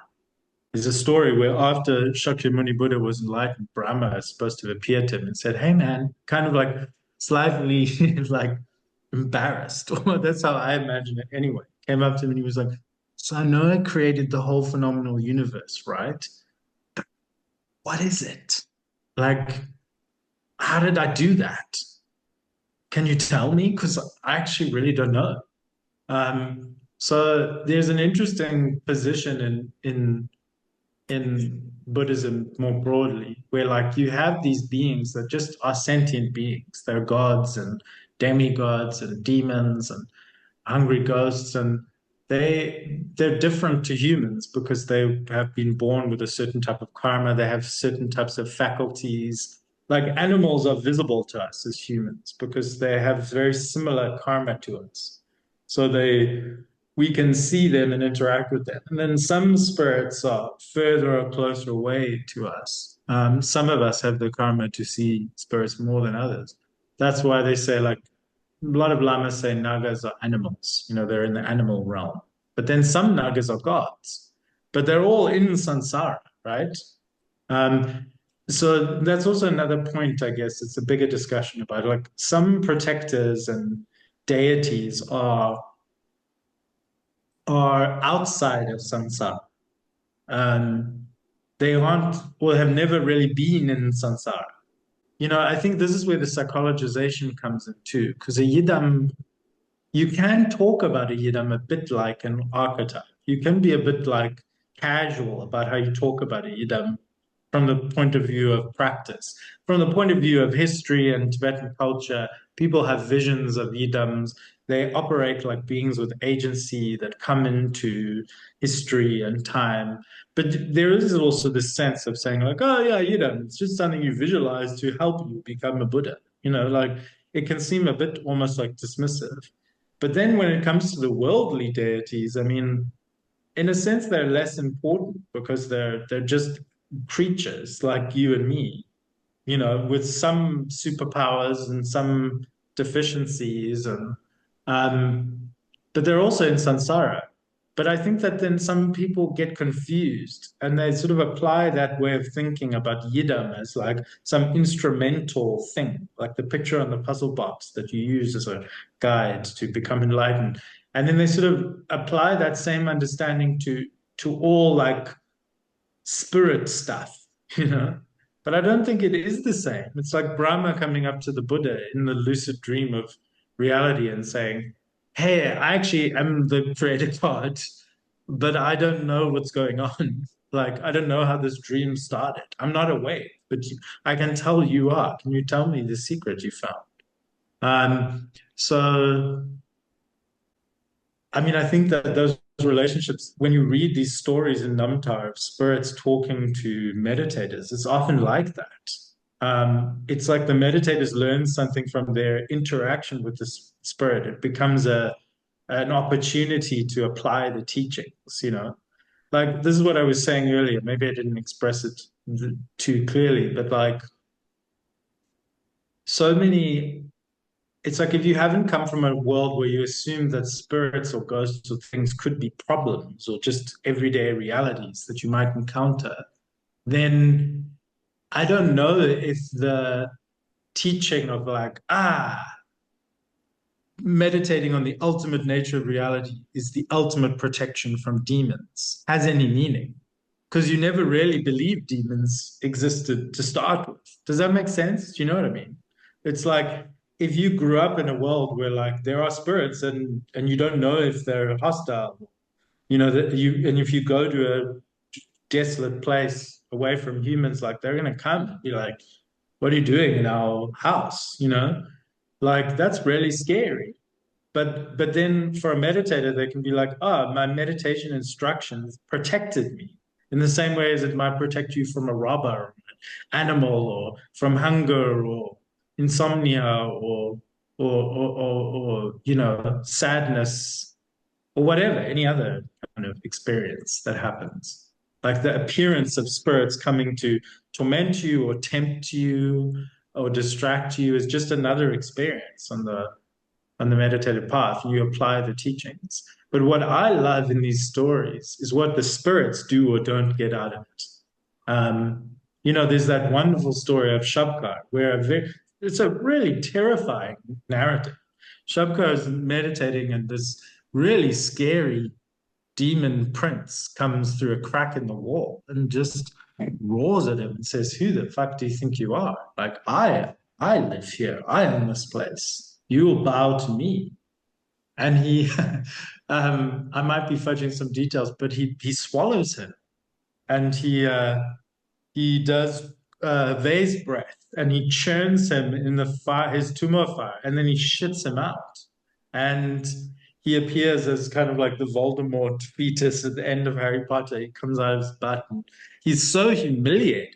There's a story where after Shakyamuni Buddha was enlightened, Brahma is supposed to have appeared to him and said, "Hey man," kind of like slightly like embarrassed. That's how I imagine it anyway. came up to him and he was like, so I know I created the whole phenomenal universe, right? What is it? Like, how did I do that? Can you tell me? Because I actually really don't know. So there's an interesting position in Buddhism more broadly, where like you have these beings that just are sentient beings. They're gods and demigods and demons and hungry ghosts, and they're different to humans because they have been born with a certain type of karma. They have certain types of faculties. Like animals are visible to us as humans because they have very similar karma to us. So we can see them and interact with them. And then some spirits are further or closer away to us. Some of us have the karma to see spirits more than others. That's why they say like a lot of lamas say nagas are animals. They're in the animal realm. But then some nagas are gods. But they're all in samsara, right? Um, so that's also another point, I guess. It's a bigger discussion about like some protectors and deities are outside of samsara. Um, they aren't or have never really been in samsara. I think this is where the psychologization comes in too, because a yidam, you can talk about a yidam a bit like an archetype. You can be a bit like casual about how you talk about a yidam from the point of view of practice. From the point of view of history and Tibetan culture, people have visions of yidams. They operate like beings with agency that come into history and time. But there is also this sense of saying, like, oh, yeah, yidam, it's just something you visualize to help you become a Buddha. Like it can seem a bit almost like dismissive. But then when it comes to the worldly deities, I mean, in a sense, they're less important because they're just creatures like you and me, with some superpowers and some deficiencies, and um, but they're also in samsara. But I think that then some people get confused and they sort of apply that way of thinking about yidam as like some instrumental thing, like the picture on the puzzle box that you use as a guide to become enlightened. And then they sort of apply that same understanding to all like spirit stuff, you know. But I don't think it is the same. It's like Brahma coming up to the Buddha in the lucid dream of reality and saying, hey, I actually am the creator God, but I don't know what's going on. Like, I don't know how this dream started. I'm not awake, but I can tell you are. Can you tell me the secret you found? So I mean, I think that those relationships, when you read these stories in Namtar of spirits talking to meditators, it's often like that. It's like the meditators learn something from their interaction with the spirit. It becomes an opportunity to apply the teachings. Like this is what I was saying earlier. Maybe I didn't express it too clearly, but like so many it's like if you haven't come from a world where you assume that spirits or ghosts or things could be problems or just everyday realities that you might encounter, then I don't know if the teaching of like, meditating on the ultimate nature of reality is the ultimate protection from demons has any meaning. Because you never really believed demons existed to start with. Does that make sense? Do you know what I mean? It's like if you grew up in a world where like there are spirits and you don't know if they're hostile, that and if you go to a desolate place away from humans, like they're gonna come and be like, what are you doing in our house? Like that's really scary. But then for a meditator, they can be like, oh, my meditation instructions protected me in the same way as it might protect you from a robber or an animal or from hunger or insomnia or sadness or whatever, any other kind of experience that happens. Like the appearance of spirits coming to torment you or tempt you or distract you is just another experience on the meditative path. You apply the teachings. But what I love in these stories is what the spirits do or don't get out of it. There's that wonderful story of Shabkar where it's a really terrifying narrative. Shabkar is meditating in this really scary demon prince comes through a crack in the wall and just roars at him and says, "Who the fuck do you think you are? Like, I live here. I own this place. You will bow to me." And he, I might be fudging some details, but he swallows him, and he does vase breath, and he churns him in the fire, his tumor fire, and then he shits him out. And he appears as kind of like the Voldemort fetus at the end of Harry Potter. He comes out of his butt, and he's so humiliated.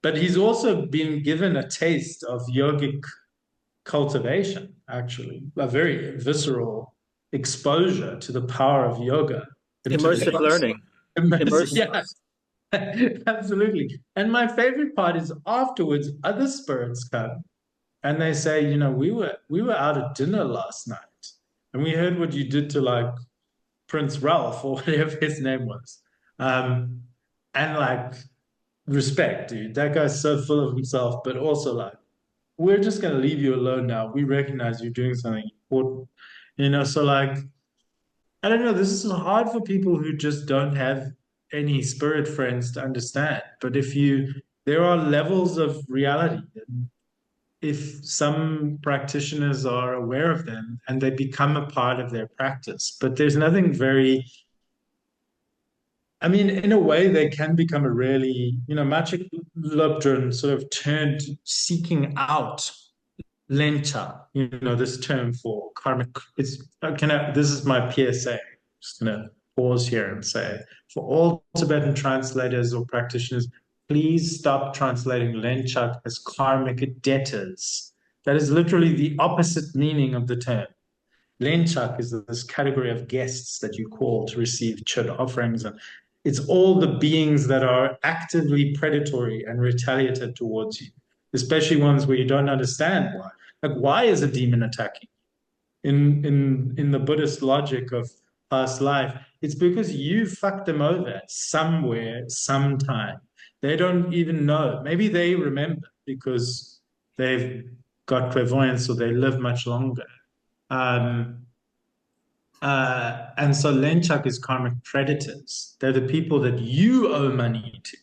But he's also been given a taste of yogic cultivation, actually, a very visceral exposure to the power of yoga. Immersive learning. Immersive, yeah. Absolutely. And my favorite part is afterwards, other spirits come and they say, we were out at dinner last night and we heard what you did to like Prince Ralph or whatever his name was. And like respect, dude. That guy's so full of himself, but also like, we're just gonna leave you alone now. We recognize you're doing something important. So like I don't know, this is hard for people who just don't have any spirit friends to understand. But there are levels of reality. If some practitioners are aware of them and they become a part of their practice, but there's nothing I mean, in a way, they can become a really, magic Lobdron sort of turned seeking out Lenta, this term for karmic. This is my PSA. Just gonna pause here and say, for all Tibetan translators or practitioners, please stop translating Lenchak as karmic debtors. That is literally the opposite meaning of the term. Lenchak is this category of guests that you call to receive Chod offerings, and it's all the beings that are actively predatory and retaliative towards you, especially ones where you don't understand why. Like, why is a demon attacking? In the Buddhist logic of past life, it's because you fucked them over somewhere, sometime. They don't even know. Maybe they remember because they've got clairvoyance or they live much longer. And so Lenchak is karmic predators. They're the people that you owe money to,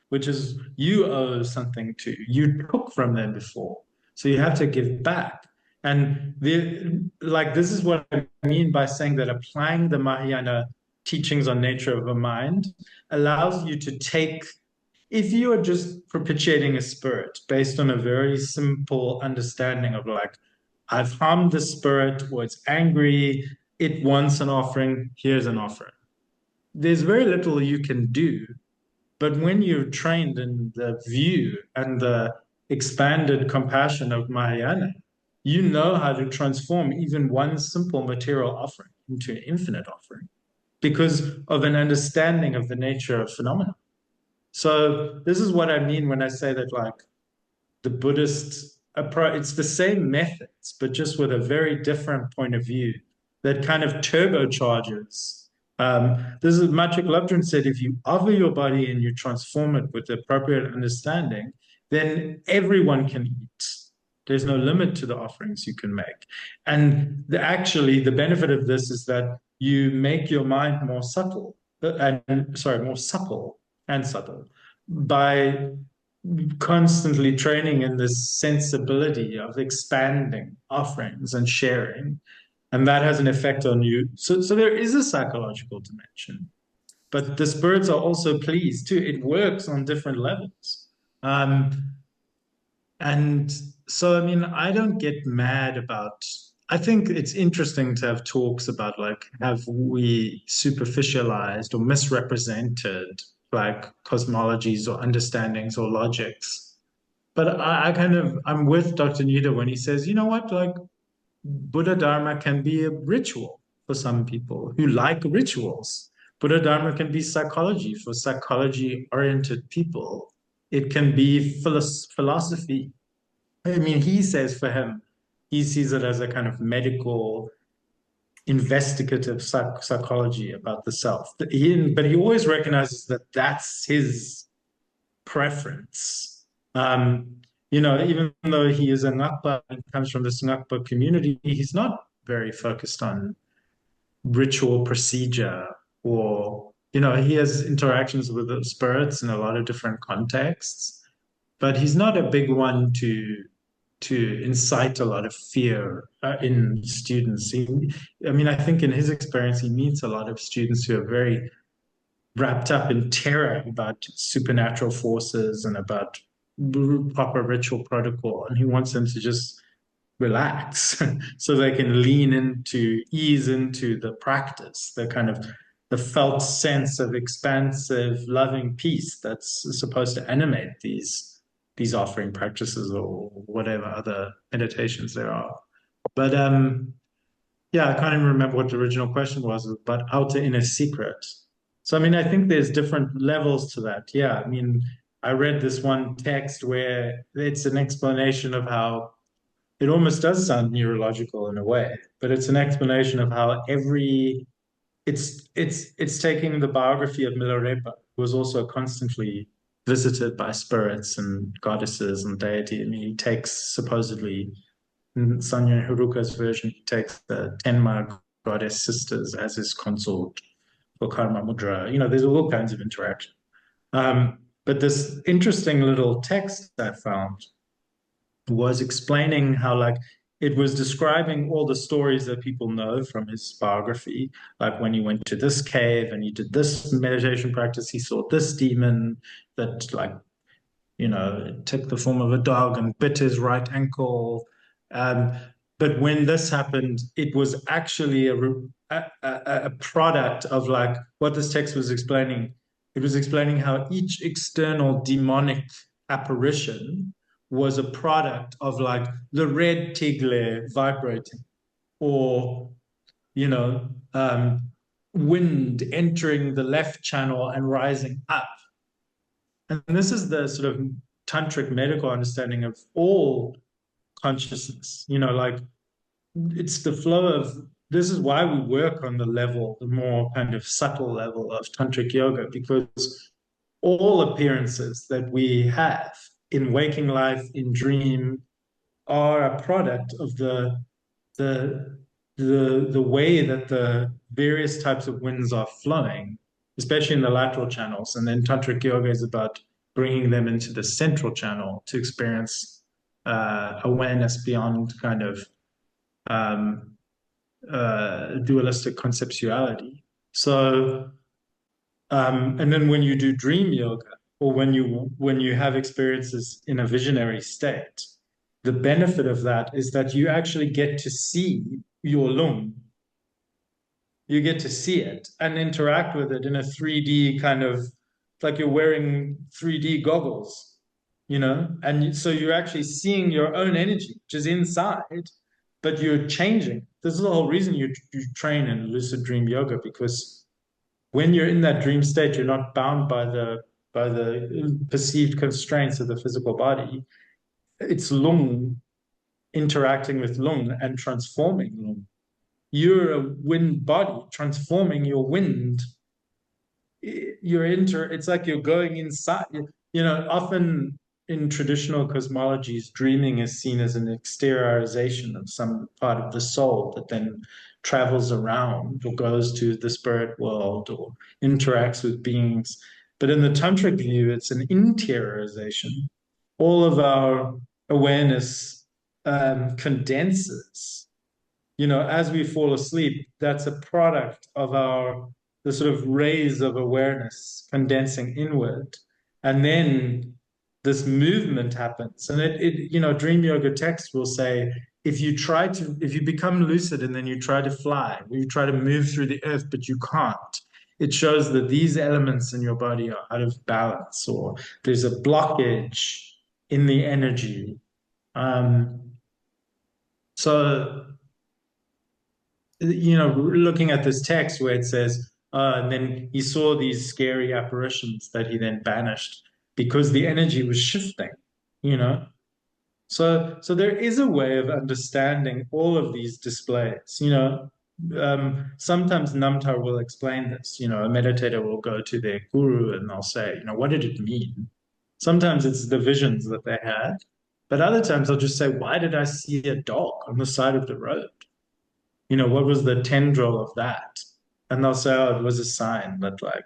which is you owe something to. You took from them before. So you have to give back. And this is what I mean by saying that applying the Mahayana teachings on nature of a mind allows you to take, if you are just propitiating a spirit based on a very simple understanding of like, I've harmed the spirit or it's angry, it wants an offering, here's an offering. There's very little you can do. But when you're trained in the view and the expanded compassion of Mahayana, you know how to transform even one simple material offering into an infinite offering because of an understanding of the nature of phenomena. So this is what I mean when I say that like the Buddhist approach, it's the same methods, but just with a very different point of view that kind of turbocharges. This is Matrick Lupton said, if you offer your body and you transform it with appropriate understanding, then everyone can eat. There's no limit to the offerings you can make. And actually, the benefit of this is that you make your mind more subtle, more supple and subtle by constantly training in this sensibility of expanding offerings and sharing. And that has an effect on you. So there is a psychological dimension. But the spirits are also pleased too. It works on different levels. And so, I mean, I don't get mad about, I think it's interesting to have talks about like, have we superficialized or misrepresented like cosmologies or understandings or logics? But I'm with Dr. Nida when he says, you know what, like Buddha Dharma can be a ritual for some people who like rituals. Buddha Dharma can be psychology for psychology-oriented people. It can be philosophy. I mean, he says for him, he sees it as a kind of medical, investigative psychology about the self. But he always recognizes that that's his preference. Even though he is a Ngakpa and comes from this Ngakpa community, he's not very focused on ritual procedure, or, he has interactions with the spirits in a lot of different contexts, but he's not a big one to incite a lot of fear in students. I mean, I think in his experience, he meets a lot of students who are very wrapped up in terror about supernatural forces and about proper ritual protocol, and he wants them to just relax so they can ease into the practice, the kind of the felt sense of expansive, loving peace that's supposed to animate these offering practices or whatever other meditations there are. But yeah, I can't even remember what the original question was, but outer inner secret. So I mean, I think there's different levels to that. Yeah, I mean, I read this one text where it's an explanation of how it almost does sound neurological in a way, but it's an explanation of how it's taking the biography of Milarepa, who was also constantly visited by spirits and goddesses and deity. I mean, he takes supposedly in Sanya Haruka's version, he takes the Tenma goddess sisters as his consort for Karma Mudra. There's all kinds of interaction. But this interesting little text I found was explaining how, like, it was describing all the stories that people know from his biography. Like when he went to this cave and he did this meditation practice, he saw this demon that, like, it took the form of a dog and bit his right ankle. Um, but when this happened, it was actually a product of, like, what this text was explaining. It was explaining how each external demonic apparition was a product of, like, the red tigle vibrating, or, you know, wind entering the left channel and rising up. And this is the sort of tantric medical understanding of all consciousness. Like, it's the flow of, this is why we work on the more kind of subtle level of tantric yoga, because all appearances that we have in waking life, in dream, are a product of the the way that the various types of winds are flowing, especially in the lateral channels. And then tantric yoga is about bringing them into the central channel to experience awareness beyond kind of um, dualistic conceptuality. So, and then when you do dream yoga, or when you have experiences in a visionary state, the benefit of that is that you actually get to see your lung. You get to see it and interact with it in a 3D kind of, like you're wearing 3D goggles, and so you're actually seeing your own energy, which is inside, but you're changing. This is the whole reason you train in lucid dream yoga, because when you're in that dream state, you're not bound by the perceived constraints of the physical body. It's lung interacting with lung and transforming lung. You're a wind body transforming your wind. It's like you're going inside. Often in traditional cosmologies, dreaming is seen as an exteriorization of some part of the soul that then travels around or goes to the spirit world or interacts with beings. But in the tantric view, it's an interiorization. All of our awareness condenses. As we fall asleep, that's a product of the sort of rays of awareness condensing inward. And then this movement happens. And dream yoga text will say, if you become lucid and then you try to fly, or you try to move through the earth, but you can't, it shows that these elements in your body are out of balance, or there's a blockage in the energy. So, looking at this text where it says, and then he saw these scary apparitions that he then banished because the energy was shifting, you know. So there is a way of understanding all of these displays, Sometimes Namtar will explain this, a meditator will go to their guru and they'll say, what did it mean? Sometimes it's the visions that they had, but other times they'll just say, why did I see a dog on the side of the road? what was the tendril of that? And they'll say, oh, it was a sign that like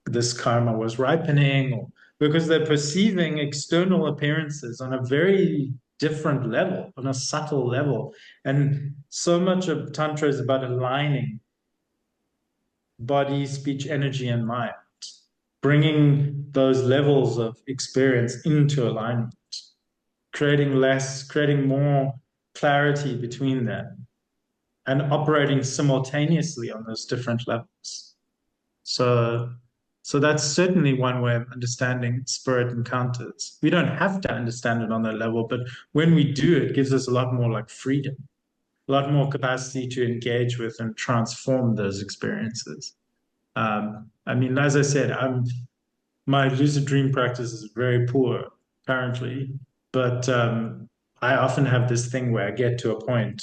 this karma was ripening, or because they're perceiving external appearances on a very different level, on a subtle level. And so much of Tantra is about aligning body, speech, energy, and mind, bringing those levels of experience into alignment, creating more clarity between them, and operating simultaneously on those different levels. So that's certainly one way of understanding spirit encounters. We don't have to understand it on that level, but when we do, it gives us a lot more like freedom, a lot more capacity to engage with and transform those experiences. I mean, as I said, my lucid dream practice is very poor currently, but I often have this thing where I get to a point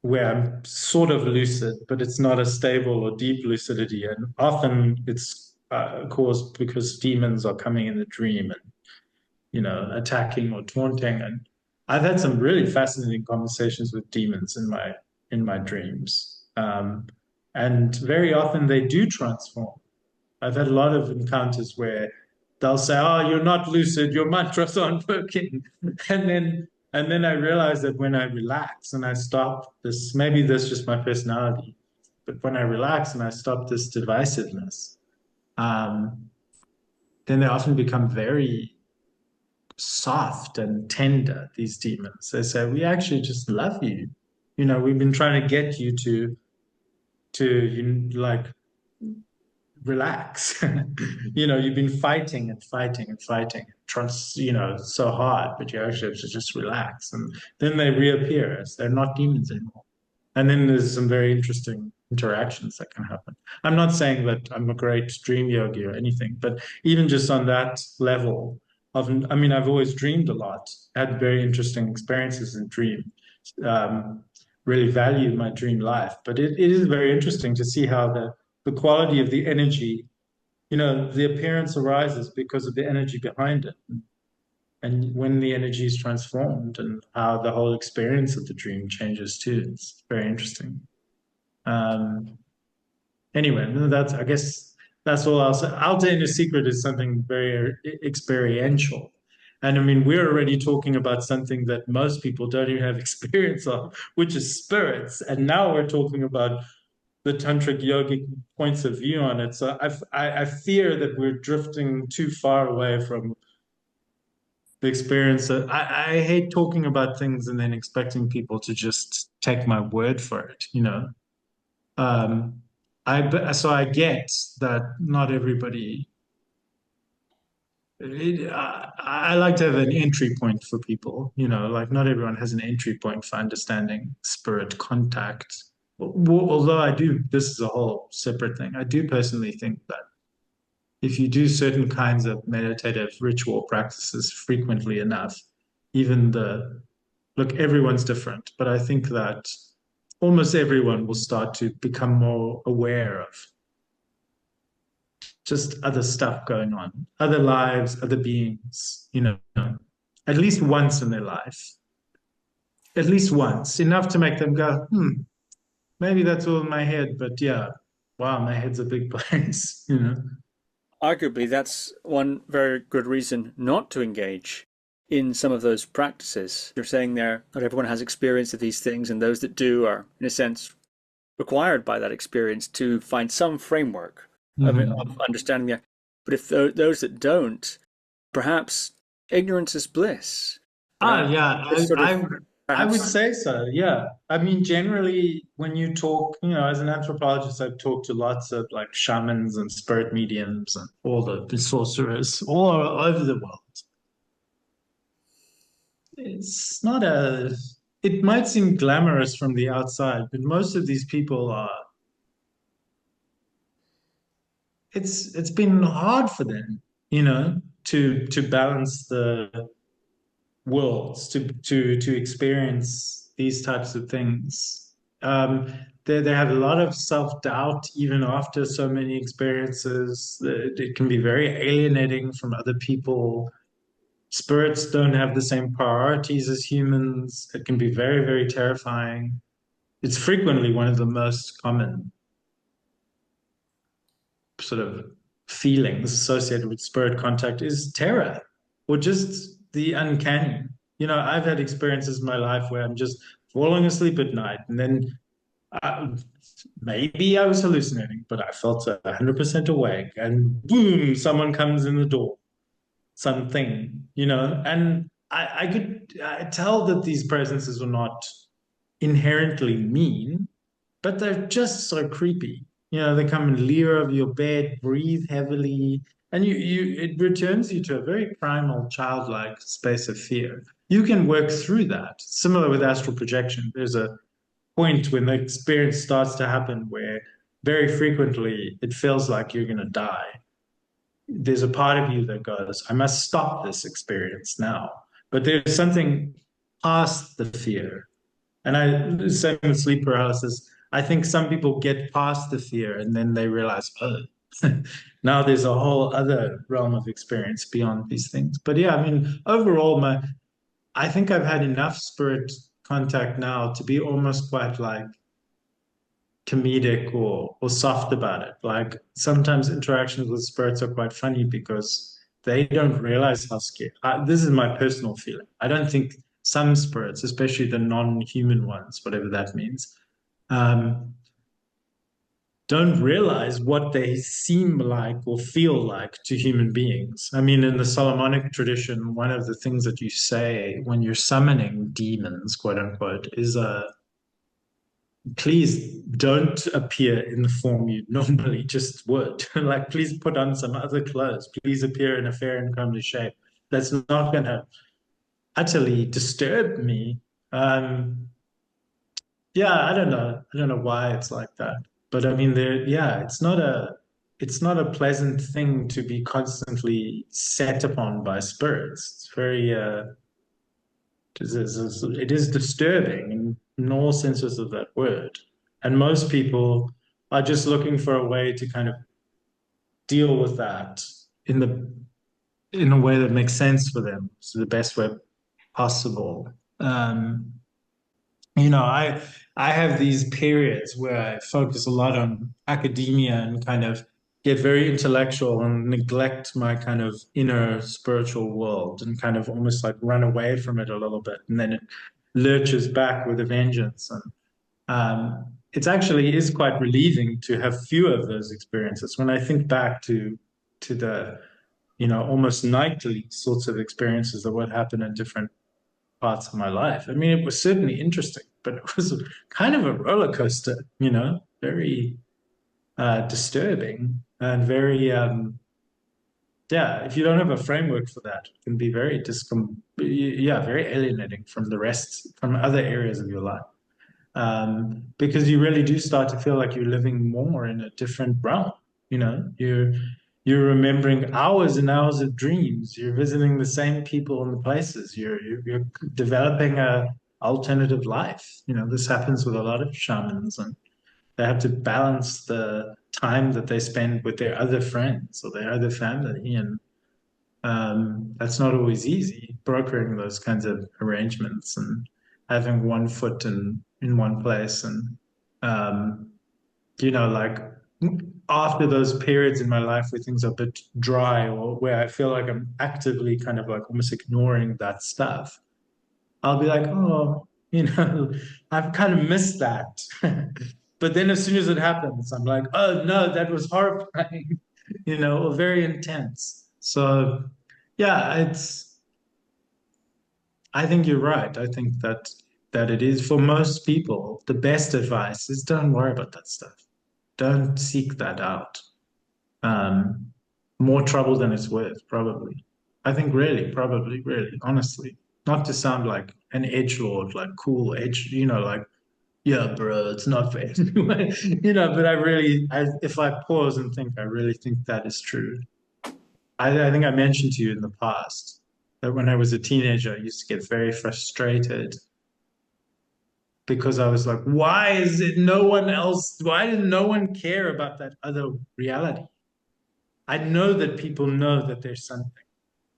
where I'm sort of lucid, but it's not a stable or deep lucidity. And often it's caused because demons are coming in the dream and, attacking or taunting. And I've had some really fascinating conversations with demons in my dreams. And very often they do transform. I've had a lot of encounters where they'll say, "Oh, you're not lucid. Your mantras aren't working," and then I realize that when I relax and I stop this, maybe that's just my personality, but when I relax and I stop this divisiveness, um, then they often become very soft and tender. These demons, they say, "We actually just love you. We've been trying to get you to like." Relax. You've been fighting and fighting and fighting, so hard, but you actually have to just relax. And then they reappear as they're not demons anymore. And then there's some very interesting interactions that can happen. I'm not saying that I'm a great dream yogi or anything, but even just on that level I mean, I've always dreamed a lot, had very interesting experiences in dream, really valued my dream life. But it is very interesting to see how the quality of the energy, the appearance arises because of the energy behind it. And when the energy is transformed and how the whole experience of the dream changes too. It's very interesting. Um, anyway, I guess that's all I'll say. Out in the secret is something very experiential. And I mean, we're already talking about something that most people don't even have experience of, which is spirits. And now we're talking about the tantric yogic points of view on it. So I fear that we're drifting too far away from the experience. I hate talking about things and then expecting people to just take my word for it. Um, so I get that not everybody. I like to have an entry point for people. Like not everyone has an entry point for understanding spirit contact. Although I do, this is a whole separate thing. I do personally think that if you do certain kinds of meditative ritual practices frequently enough, even look, everyone's different, but I think that almost everyone will start to become more aware of just other stuff going on, other lives, other beings, at least once in their life, at least once, enough to make them go, maybe that's all in my head, but yeah, wow, my head's a big place. Arguably, that's one very good reason not to engage in some of those practices. You're saying there, not everyone has experience of these things, and those that do are, in a sense, required by that experience to find some framework of understanding there. But if those that don't, perhaps ignorance is bliss. Yeah, I would Perhaps say so. Yeah. I mean, generally, when you talk, as an anthropologist, I've talked to lots of like shamans and spirit mediums and all the sorcerers all over the world. It's not it might seem glamorous from the outside, but most of these people it's been hard for them, to balance the worlds, to experience these types of things. They have a lot of self-doubt even after so many experiences. It can be very alienating from other people. Spirits don't have the same priorities as humans. It can be very, very terrifying. It's frequently one of the most common sort of feelings associated with spirit contact is terror or just the uncanny. I've had experiences in my life where I'm just falling asleep at night and then uh, maybe I was hallucinating, but I felt 100% awake and boom, someone comes in the door, something, and I tell that these presences are not inherently mean, but they're just so creepy. They come and leer over your bed, breathe heavily, and it returns you to a very primal, childlike space of fear. You can work through that. Similar with astral projection, there's a point when the experience starts to happen where very frequently it feels like you're going to die. There's a part of you that goes, I must stop this experience now. But there's something past the fear, and same with sleep paralysis. I think some people get past the fear and then they realize, oh, now there's a whole other realm of experience beyond these things. But yeah, I mean, overall, I think I've had enough spirit contact now to be almost quite like comedic or soft about it. Like sometimes interactions with spirits are quite funny because they don't realize how scary. This is my personal feeling. I don't think some spirits, especially the non-human ones, whatever that means, um, don't realize what they seem like or feel like to human beings. I mean, in the Solomonic tradition, one of the things that you say when you're summoning demons, quote unquote, is please don't appear in the form you normally just would. Like, please put on some other clothes. Please appear in a fair and comely shape. That's not going to utterly disturb me. Yeah, I don't know. I don't know why it's like that. But I mean, yeah, it's not a pleasant thing to be constantly set upon by spirits. It's very, it is disturbing in all senses of that word. And most people are just looking for a way to kind of deal with that in the in a way that makes sense for them, so the best way possible. Um, I have these periods where I focus a lot on academia and kind of get very intellectual and neglect my kind of inner spiritual world and kind of almost like run away from it a little bit, and then it lurches back with a vengeance. And it's actually is quite relieving to have fewer of those experiences. When I think back to the almost nightly sorts of experiences that would happen in different parts of my life. I mean, it was certainly interesting, but it was kind of a roller coaster, very disturbing and very, yeah, if you don't have a framework for that, it can be very very alienating from from other areas of your life. Because you really do start to feel like you're living more in a different realm. You're remembering hours and hours of dreams. You're visiting the same people and the places. You're developing a alternative life. This happens with a lot of shamans, and they have to balance the time that they spend with their other friends or their other family, and that's not always easy. Brokering those kinds of arrangements and having one foot in one place, and like after those periods in my life where things are a bit dry or where I feel like I'm actively kind of like almost ignoring that stuff, I'll be like, oh, I've kind of missed that. But then as soon as it happens, I'm like, oh no, that was horrifying, or very intense. So yeah, I think you're right. I think that it is for most people, the best advice is don't worry about that stuff. Don't seek that out. Um, More trouble than it's worth, probably. I think really, probably, really, honestly. Not to sound like an edgelord, like cool edge, like, yeah, bro, it's not fair. But if I pause and think, I really think that is true. I think I mentioned to you in the past that when I was a teenager, I used to get very frustrated because I was like, why is it no one else? Why did no one care about that other reality? I know that people know that there's something.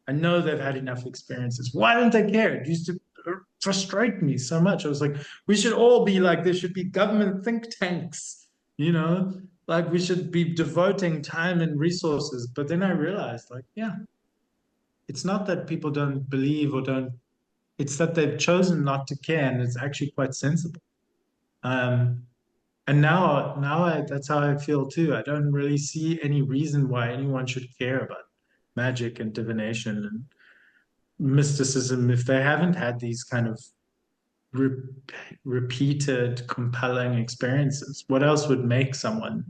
I know they've had enough experiences. Why don't they care? It used to frustrate me so much. I was like, we should all be like, there should be government think tanks, you know, like we should be devoting time and resources. But then I realized, like, yeah, it's not that people don't believe or don't, it's that they've chosen not to care, and it's actually quite sensible. Um, and that's how I feel too. I don't really see any reason why anyone should care about magic and divination and mysticism if they haven't had these kind of re repeated, compelling experiences. What else would make someone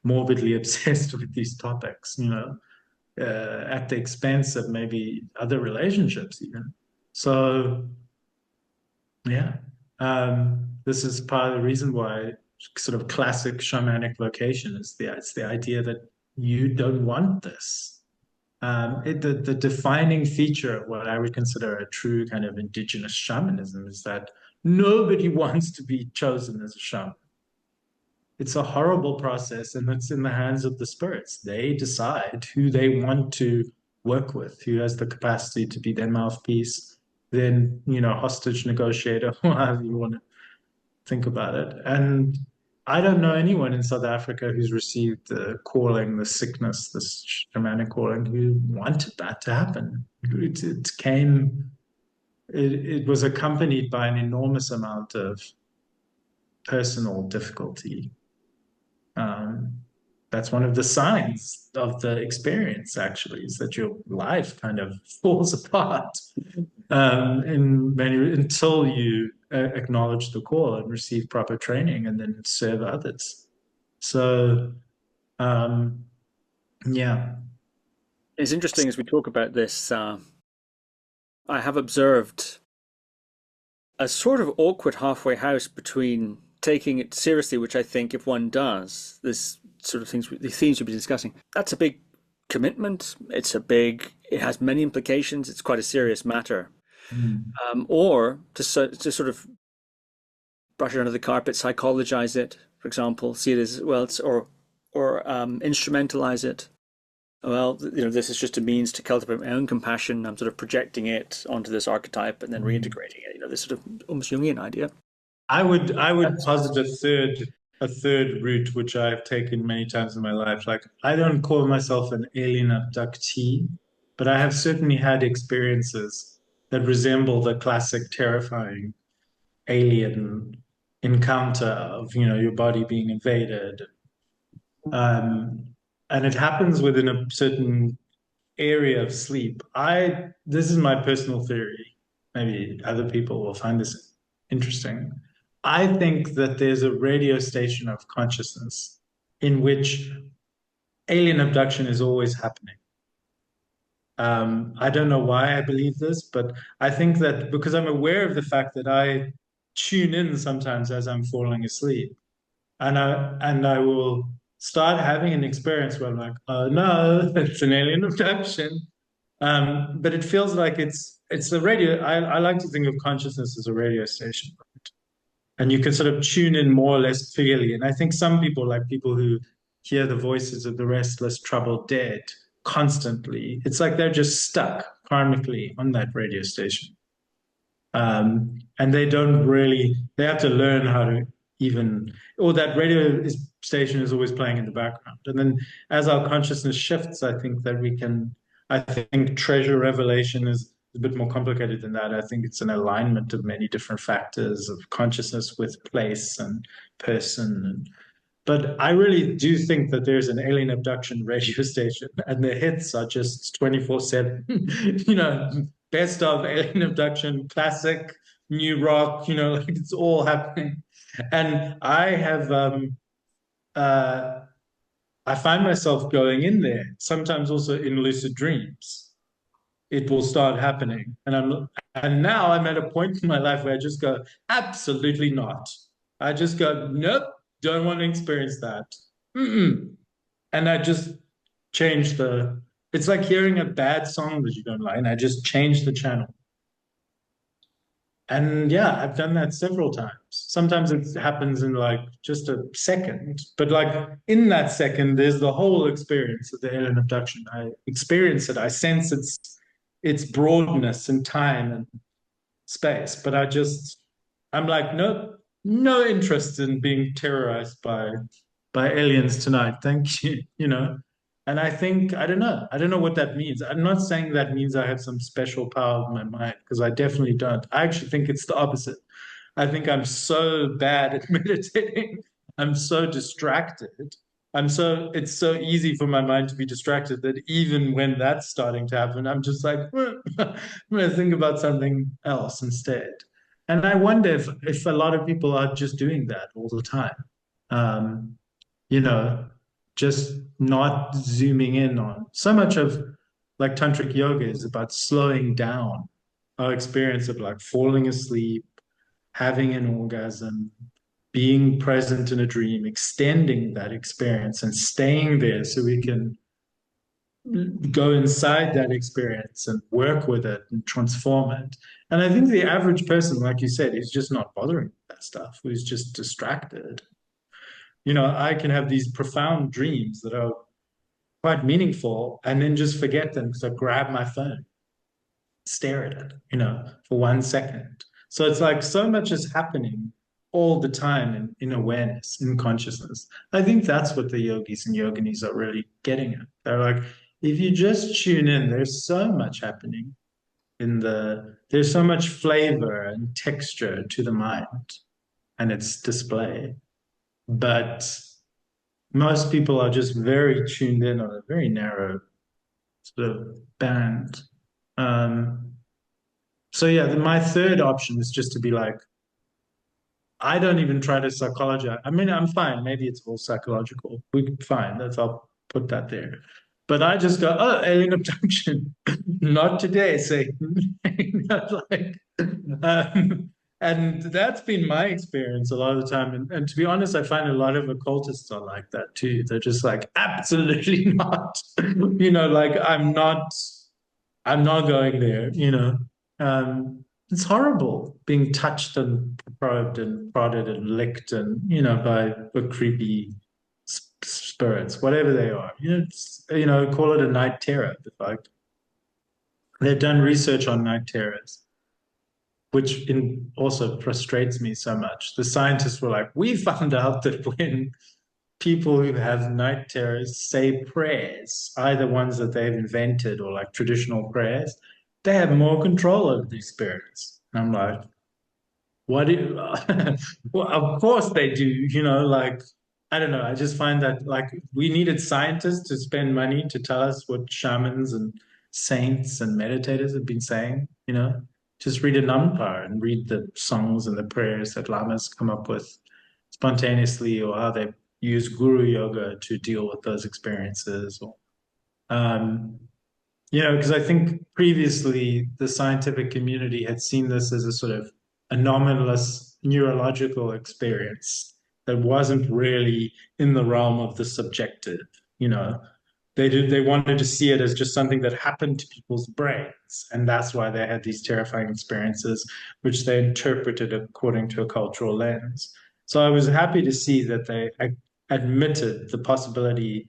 morbidly obsessed with these topics, at the expense of maybe other relationships, even? So, yeah, this is part of the reason why sort of classic shamanic vocation is it's the idea that you don't want this. The defining feature of what I would consider a true kind of indigenous shamanism is that nobody wants to be chosen as a shaman. It's a horrible process, and it's in the hands of the spirits. They decide who they want to work with, who has the capacity to be their mouthpiece, then, hostage negotiator, however you want to think about it. And I don't know anyone in South Africa who's received the calling, the sickness, this shamanic calling, who wanted that to happen. It was accompanied by an enormous amount of personal difficulty. That's one of the signs of the experience, actually, is that your life kind of falls apart until you acknowledge the call and receive proper training and then serve others. So, yeah. It's interesting as we talk about this. I have observed a sort of awkward halfway house between taking it seriously, which I think if one does, this sort of things, the themes we've been discussing, that's a big commitment. It has many implications. It's quite a serious matter. Or to sort of brush it under the carpet, psychologize it, for example, see it as, well, or instrumentalize it. Well, this is just a means to cultivate my own compassion. I'm sort of projecting it onto this archetype and then reintegrating it. This sort of almost Jungian idea. I would posit a third route, which I've taken many times in my life. Like, I don't call myself an alien abductee, but I have certainly had experiences that resemble the classic terrifying alien encounter of, your body being invaded. And it happens within a certain area of sleep. This is my personal theory. Maybe other people will find this interesting. I think that there's a radio station of consciousness in which alien abduction is always happening. I don't know why I believe this, but I think that because I'm aware of the fact that I tune in sometimes as I'm falling asleep, and I will start having an experience where I'm like, oh no, it's an alien abduction. But it feels like it's a radio. I like to think of consciousness as a radio station, and you can sort of tune in more or less clearly. And I think some people, like people who hear the voices of the restless, troubled dead constantly, it's like they're just stuck karmically on that radio station. And they don't really, they have to learn how to or that radio station is always playing in the background. And then as our consciousness shifts, I think treasure revelation is a bit more complicated than that. I think it's an alignment of many different factors of consciousness with place and person. But I really do think that there's an alien abduction radio station, and the hits are just 24/7. Best of alien abduction, classic, new rock. Like it's all happening. And I find myself going in there sometimes also in lucid dreams. It will start happening, and now I'm at a point in my life where I just go, absolutely not. I just go, nope, don't want to experience that. And I just change it's like hearing a bad song that you don't like, and I just change the channel. And yeah, I've done that several times. Sometimes it happens in like just a second, but like in that second, there's the whole experience of the alien abduction. I experience it. I sense its broadness and time and space. But I'm like, no interest in being terrorized by aliens tonight. Thank you. And I think, I don't know what that means. I'm not saying that means I have some special power in my mind, because I definitely don't. I actually think it's the opposite. I think I'm so bad at meditating. I'm so distracted. It's so easy for my mind to be distracted that even when that's starting to happen, I'm just like, I'm going to think about something else instead. And I wonder if a lot of people are just doing that all the time. Um, you know, just not zooming in on so much of like tantric yoga is about slowing down our experience of like falling asleep, having an orgasm, being present in a dream, extending that experience and staying there so we can go inside that experience and work with it and transform it. And I think the average person, like you said, is just not bothering with that stuff, who's just distracted. I can have these profound dreams that are quite meaningful and then just forget them because I grab my phone, stare at it, for 1 second. So it's like so much is happening all the time in awareness, in consciousness. I think that's what the yogis and yoginis are really getting at. They're like, if you just tune in, there's so much happening there's so much flavor and texture to the mind and its display. But most people are just very tuned in on a very narrow sort of band. So yeah, my third option is just to be like, I don't even try to psychologize. I mean, I'm fine. Maybe it's all psychological. Fine. I'll put that there. But I just go, oh, alien abduction. Not today, Satan. like, and that's been my experience a lot of the time. And to be honest, I find a lot of occultists are like that too. They're just like, absolutely not. Like I'm not going there. It's horrible being touched and probed and prodded and licked and by the creepy spirits, whatever they are. Call it a night terror. Like they've done research on night terrors, which also frustrates me so much. The scientists were like, we found out that when people who have night terrors say prayers, either ones that they've invented or like traditional prayers, they have more control over these spirits. And I'm like, what do you, well, of course they do, like, I don't know. I just find that like we needed scientists to spend money to tell us what shamans and saints and meditators have been saying, just read a Nampa and read the songs and the prayers that lamas come up with spontaneously, or how they use guru yoga to deal with those experiences, or because I think previously the scientific community had seen this as a sort of anomalous neurological experience that wasn't really in the realm of the subjective. They wanted to see it as just something that happened to people's brains, and that's why they had these terrifying experiences, which they interpreted according to a cultural lens. So I was happy to see that they admitted the possibility.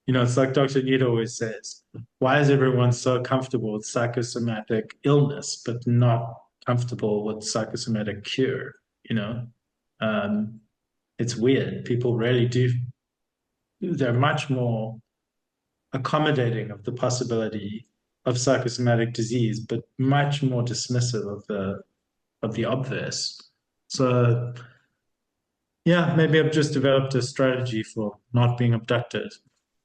It's like Dr. Nito always says, why is everyone so comfortable with psychosomatic illness, but not comfortable with psychosomatic cure? It's weird. People really do. They're much more accommodating of the possibility of psychosomatic disease, but much more dismissive of the obvious. So yeah, maybe I've just developed a strategy for not being abducted.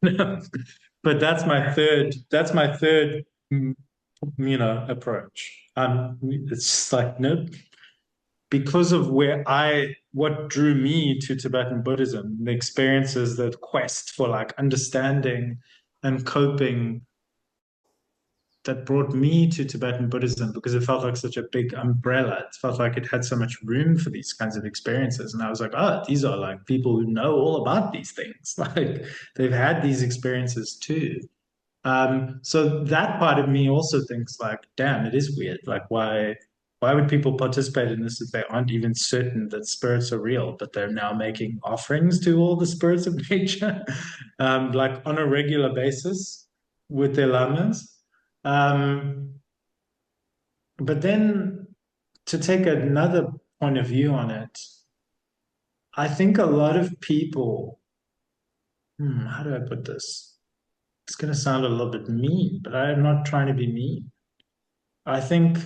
But that's my third approach. It's just like, no, because of what drew me to Tibetan Buddhism, the experiences, that quest for like understanding and coping that brought me to Tibetan Buddhism, because it felt like such a big umbrella. It felt like it had so much room for these kinds of experiences. And I was like, oh, these are like people who know all about these things. Like they've had these experiences too. So that part of me also thinks like, damn, it is weird. Like why would people participate in this if they aren't even certain that spirits are real, but they're now making offerings to all the spirits of nature, like on a regular basis with their lamas? But then to take another point of view on it, I think a lot of people, how do I put this? It's going to sound a little bit mean, but I'm not trying to be mean. I think,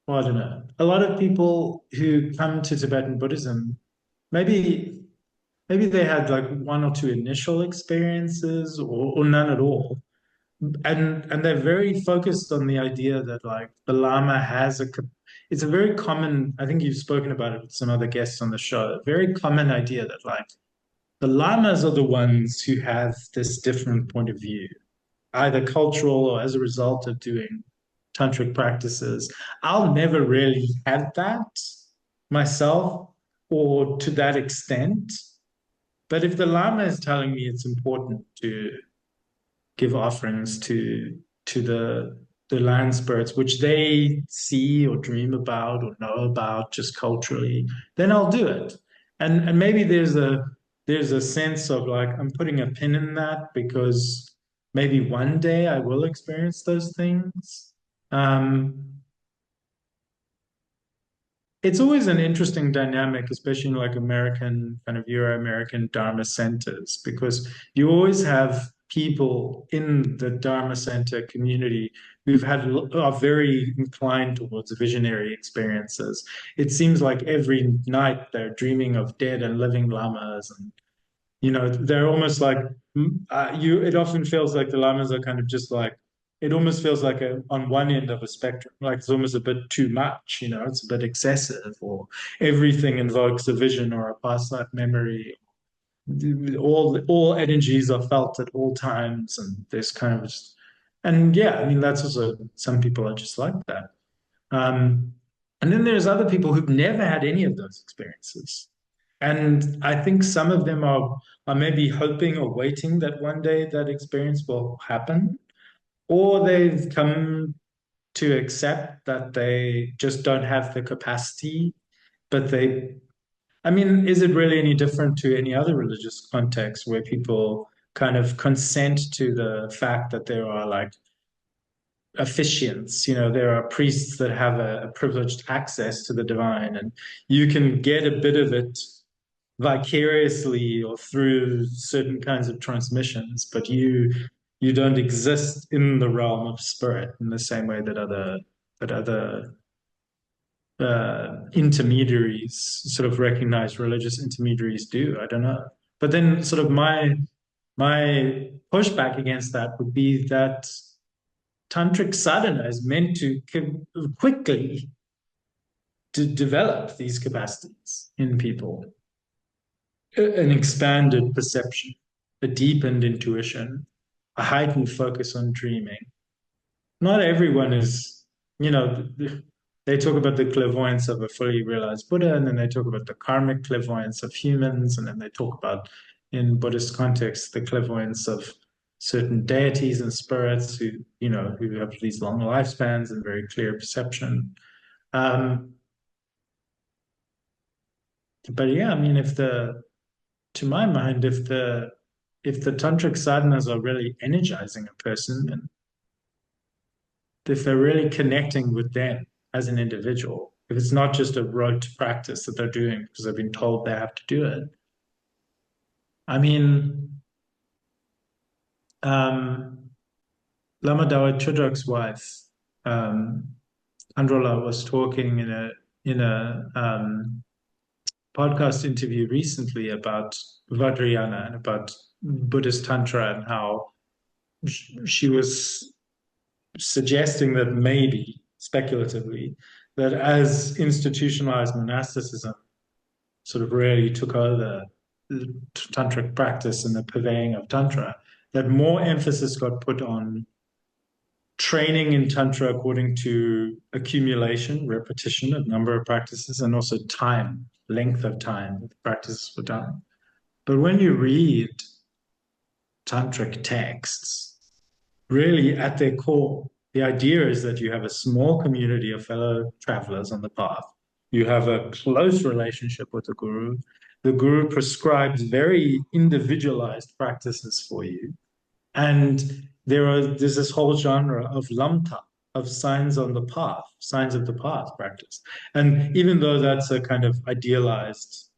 well, I don't know. A lot of people who come to Tibetan Buddhism, maybe they had like one or two initial experiences or none at all. And they're very focused on the idea that like the Lama has it's a very common, I think you've spoken about it with some other guests on the show, a very common idea that like the Lamas are the ones who have this different point of view, either cultural or as a result of doing tantric practices. I'll never really have that myself or to that extent. But if the Lama is telling me it's important to give offerings to the land spirits, which they see or dream about or know about just culturally, then I'll do it. And maybe there's a sense of like I'm putting a pin in that because maybe one day I will experience those things. Um, it's always an interesting dynamic, especially in like American, kind of Euro-American Dharma centers, because you always have people in the Dharma center community who've are very inclined towards visionary experiences. It seems like every night they're dreaming of dead and living lamas, and they're almost like you. It often feels like the lamas are kind of just like it almost feels like on one end of a spectrum, like it's almost a bit too much, it's a bit excessive, or everything invokes a vision or a past life memory. All energies are felt at all times, and there's kind of and yeah, I mean that's also some people are just like that. Um, and then there's other people who've never had any of those experiences. And I think some of them are maybe hoping or waiting that one day that experience will happen, or they've come to accept that they just don't have the capacity, but I mean, is it really any different to any other religious context where people kind of consent to the fact that there are like officiants, there are priests that have a privileged access to the divine, and you can get a bit of it vicariously or through certain kinds of transmissions, but you don't exist in the realm of spirit in the same way that other intermediaries, sort of recognized religious intermediaries do. I don't know. But then sort of my pushback against that would be that tantric sadhana is meant to quickly to develop these capacities in people, an expanded perception, a deepened intuition, a heightened focus on dreaming. Not everyone is, they talk about the clairvoyance of a fully realized Buddha, and then they talk about the karmic clairvoyance of humans, and then they talk about, in Buddhist context, the clairvoyance of certain deities and spirits who have these long lifespans and very clear perception. But yeah, I mean, to my mind, if the tantric sadhanas are really energizing a person, and if they're really connecting with them as an individual, if it's not just a rote practice that they're doing because they've been told they have to do it. I mean, Lama Dawa Chodok's wife, Androla, was talking in a podcast interview recently about Vajrayana and about Buddhist Tantra, and how she was suggesting that maybe, speculatively, that as institutionalized monasticism sort of really took over the tantric practice and the purveying of Tantra, that more emphasis got put on training in Tantra according to accumulation, repetition of number of practices, and also time, length of time that the practices were done. But when you read tantric texts, really at their core, the idea is that you have a small community of fellow travelers on the path. You have a close relationship with the guru. The guru prescribes very individualized practices for you. And there's this whole genre of lamta, of signs on the path, signs of the path practice. And even though that's a kind of idealized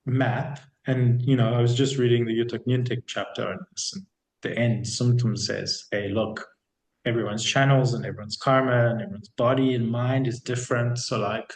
map, and I was just reading the Yutak chapter, and the end sometimes says, hey, look, everyone's channels and everyone's karma and everyone's body and mind is different. So like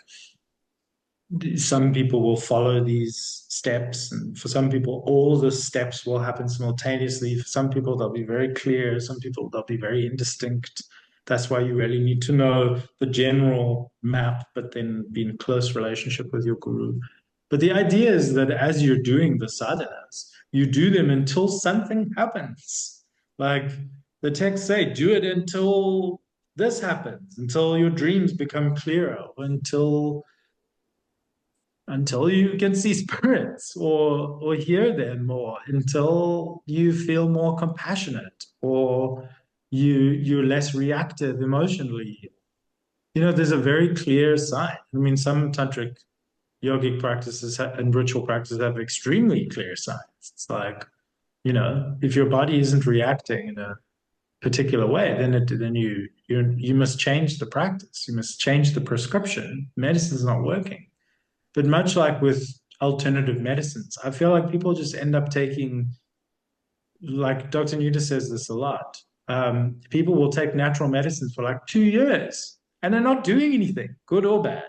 some people will follow these steps, and for some people all the steps will happen simultaneously. For some people they'll be very clear, some people they'll be very indistinct. That's why you really need to know the general map, but then be in close relationship with your guru. But the idea is that as you're doing the sadhanas, you do them until something happens. Like the texts say, do it until this happens, until your dreams become clearer, until you can see spirits or hear them more, until you feel more compassionate or you're less reactive emotionally. There's a very clear sign. I mean, some tantric yogic practices and ritual practices have extremely clear signs. It's like, if your body isn't reacting in a particular way, then you must change the practice. You must change the prescription. Medicine's not working. But much like with alternative medicines, I feel like people just end up taking, like Dr. Nuda says this a lot. People will take natural medicines for like 2 years and they're not doing anything, good or bad.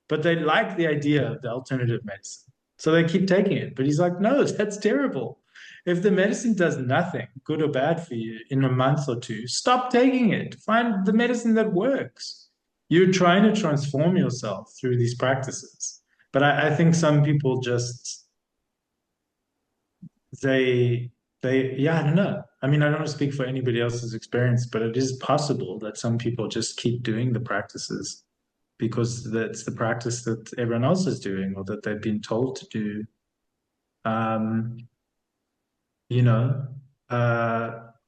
But they like the idea of the alternative medicine. So they keep taking it. But he's like, no, that's terrible. If the medicine does nothing, good or bad for you, in a month or two, stop taking it. Find the medicine that works. You're trying to transform yourself through these practices. But I think some people just, yeah, I don't know. I mean, I don't want to speak for anybody else's experience, but it is possible that some people just keep doing the practices because that's the practice that everyone else is doing or that they've been told to do. You know,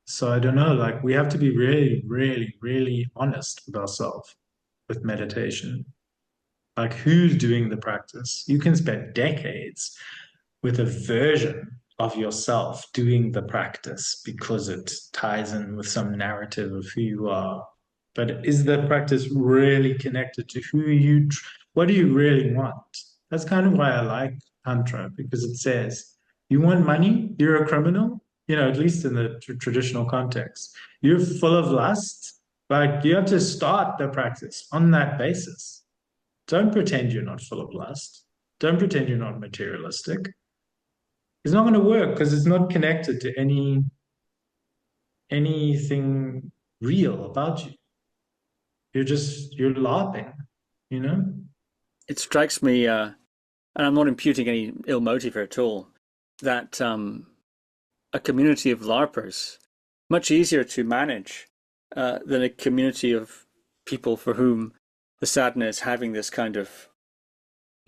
so I don't know, like we have to be really, really, really honest with ourselves with meditation. Like who's doing the practice? You can spend decades with a version of yourself doing the practice because it ties in with some narrative of who you are. But is the practice really connected to what do you really want? That's kind of why I like Tantra, because it says, you want money? You're a criminal? At least in the traditional context. You're full of lust? Like you have to start the practice on that basis. Don't pretend you're not full of lust. Don't pretend you're not materialistic. It's not going to work because it's not connected to anything real about you. You're LARPing, you know? It strikes me, and I'm not imputing any ill motive here at all, that a community of LARPers much easier to manage than a community of people for whom the sadhana is having this kind of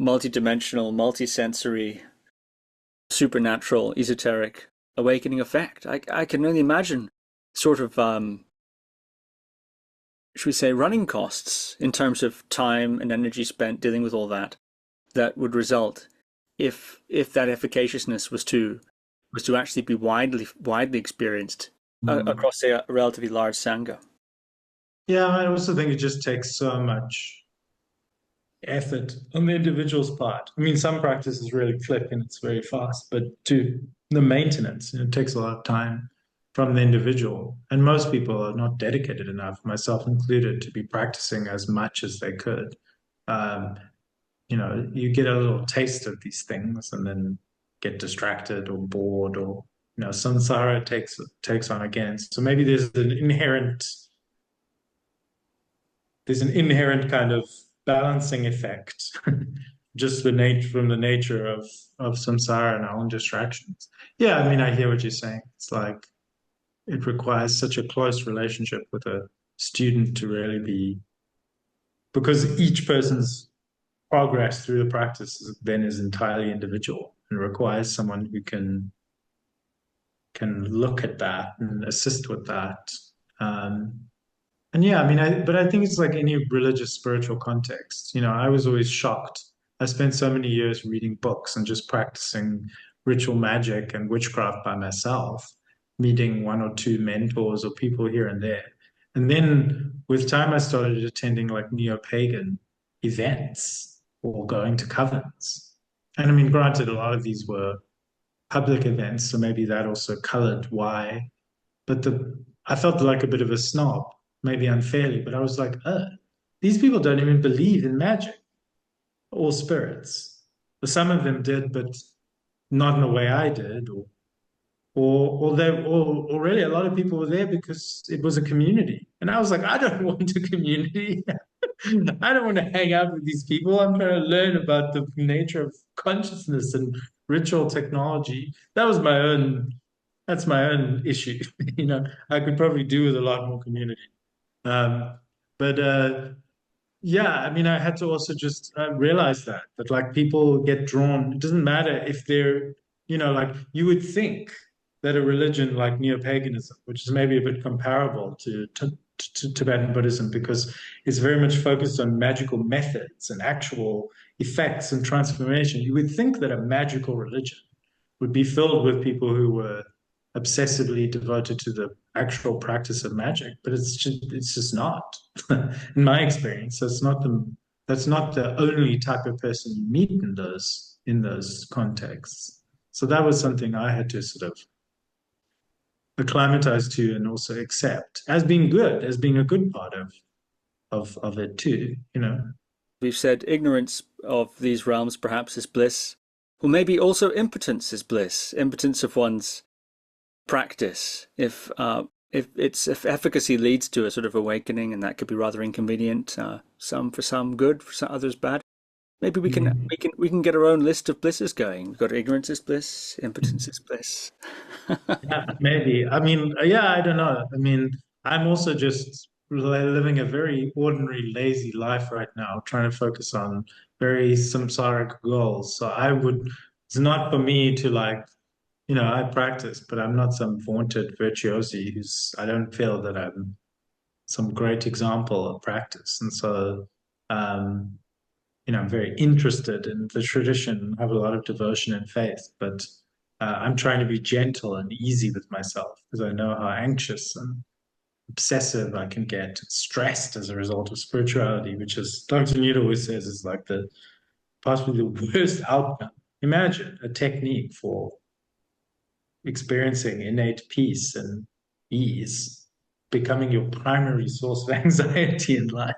multidimensional, multisensory, supernatural, esoteric awakening effect. I can only imagine sort of, should we say, running costs in terms of time and energy spent dealing with all that would result if that efficaciousness was to actually be widely experienced across, say, a relatively large sangha. Yeah, I also think it just takes so much effort on the individual's part. I mean, some practices really click and it's very fast, but to the maintenance, it takes a lot of time from the individual. And most people are not dedicated enough, myself included, to be practicing as much as they could. You get a little taste of these things and then get distracted or bored or, samsara takes on again. So maybe there's an inherent kind of balancing effect, just from the nature of samsara and our own distractions. Yeah, I mean, I hear what you're saying. It's like it requires such a close relationship with a student to really be, because each person's progress through the practice then is entirely individual and requires someone who can look at that and assist with that. And yeah, I mean, but I think it's like any religious, spiritual context. I was always shocked. I spent so many years reading books and just practicing ritual magic and witchcraft by myself, meeting one or two mentors or people here and there. And then with time, I started attending like neo-pagan events or going to covens. And I mean, granted, a lot of these were public events, so maybe that also colored why. But I felt like a bit of a snob, maybe unfairly, but I was like, these people don't even believe in magic or spirits. Well, some of them did, but not in the way I did, or really a lot of people were there because it was a community. And I was like, I don't want a community. I don't want to hang out with these people. I'm trying to learn about the nature of consciousness and ritual technology. That's my own issue. I could probably do with a lot more community. But yeah, I mean, I had to also just realize that like people get drawn. It doesn't matter if they're, like you would think that a religion like neo-paganism, which is maybe a bit comparable to Tibetan Buddhism, because it's very much focused on magical methods and actual effects and transformation. You would think that a magical religion would be filled with people who were obsessively devoted to the actual practice of magic, but it's just not, in my experience. That's not the only type of person you meet in those contexts. So that was something I had to sort of acclimatize to and also accept as being good, as being a good part of it too. We've said ignorance of these realms perhaps is bliss. Well, maybe also impotence is bliss, impotence of one's practice. If efficacy leads to a sort of awakening, and that could be rather inconvenient, some for some good, for some others bad. Maybe we can get our own list of blisses going. We've got ignorance is bliss, impotence is bliss. Yeah, maybe. I mean, yeah, I don't know. I mean, I'm also just living a very ordinary, lazy life right now, trying to focus on very samsaric goals. So it's not for me to like, I practice, but I'm not some vaunted virtuosi I don't feel that I'm some great example of practice. And so, I'm very interested in the tradition, have a lot of devotion and faith, but I'm trying to be gentle and easy with myself because I know how anxious and obsessive I can get, stressed as a result of spirituality, which, as Dr. Newt always says, is like possibly the worst outcome. Imagine a technique for experiencing innate peace and ease becoming your primary source of anxiety in life.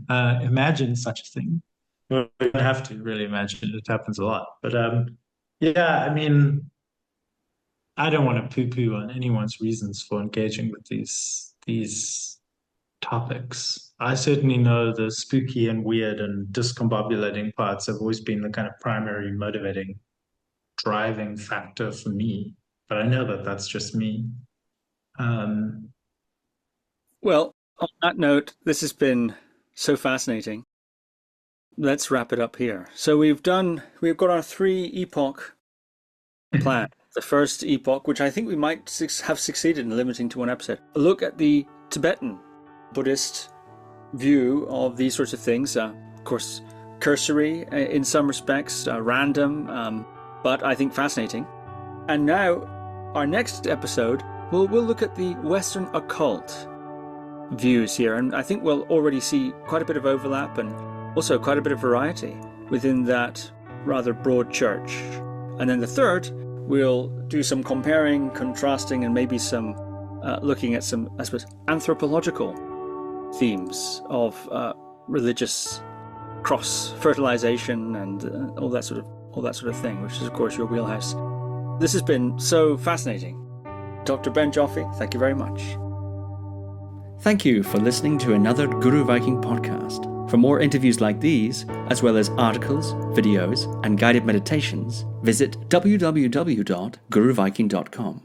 Imagine such a thing. Well, you don't have to really imagine. It happens a lot. But yeah, I mean, I don't want to poo-poo on anyone's reasons for engaging with these topics. I certainly know the spooky and weird and discombobulating parts have always been the kind of primary motivating, driving factor for me. But I know that that's just me. Well, on that note, this has been so fascinating. Let's wrap it up here. So we've got our 3-epoch plan. The first epoch, which I think we might have succeeded in limiting to one episode, a look at the Tibetan Buddhist view of these sorts of things. Of course, cursory in some respects, random, but I think fascinating. And now, our next episode, we'll look at the Western occult views here, and I think we'll already see quite a bit of overlap and also quite a bit of variety within that rather broad church. And then the third, we'll do some comparing, contrasting, and maybe some looking at some, I suppose, anthropological themes of religious cross-fertilization and all that sort of thing, which is, of course, your wheelhouse. This has been so fascinating. Dr. Ben Joffe, thank you very much. Thank you for listening to another Guru Viking podcast. For more interviews like these, as well as articles, videos, and guided meditations, visit www.guruviking.com.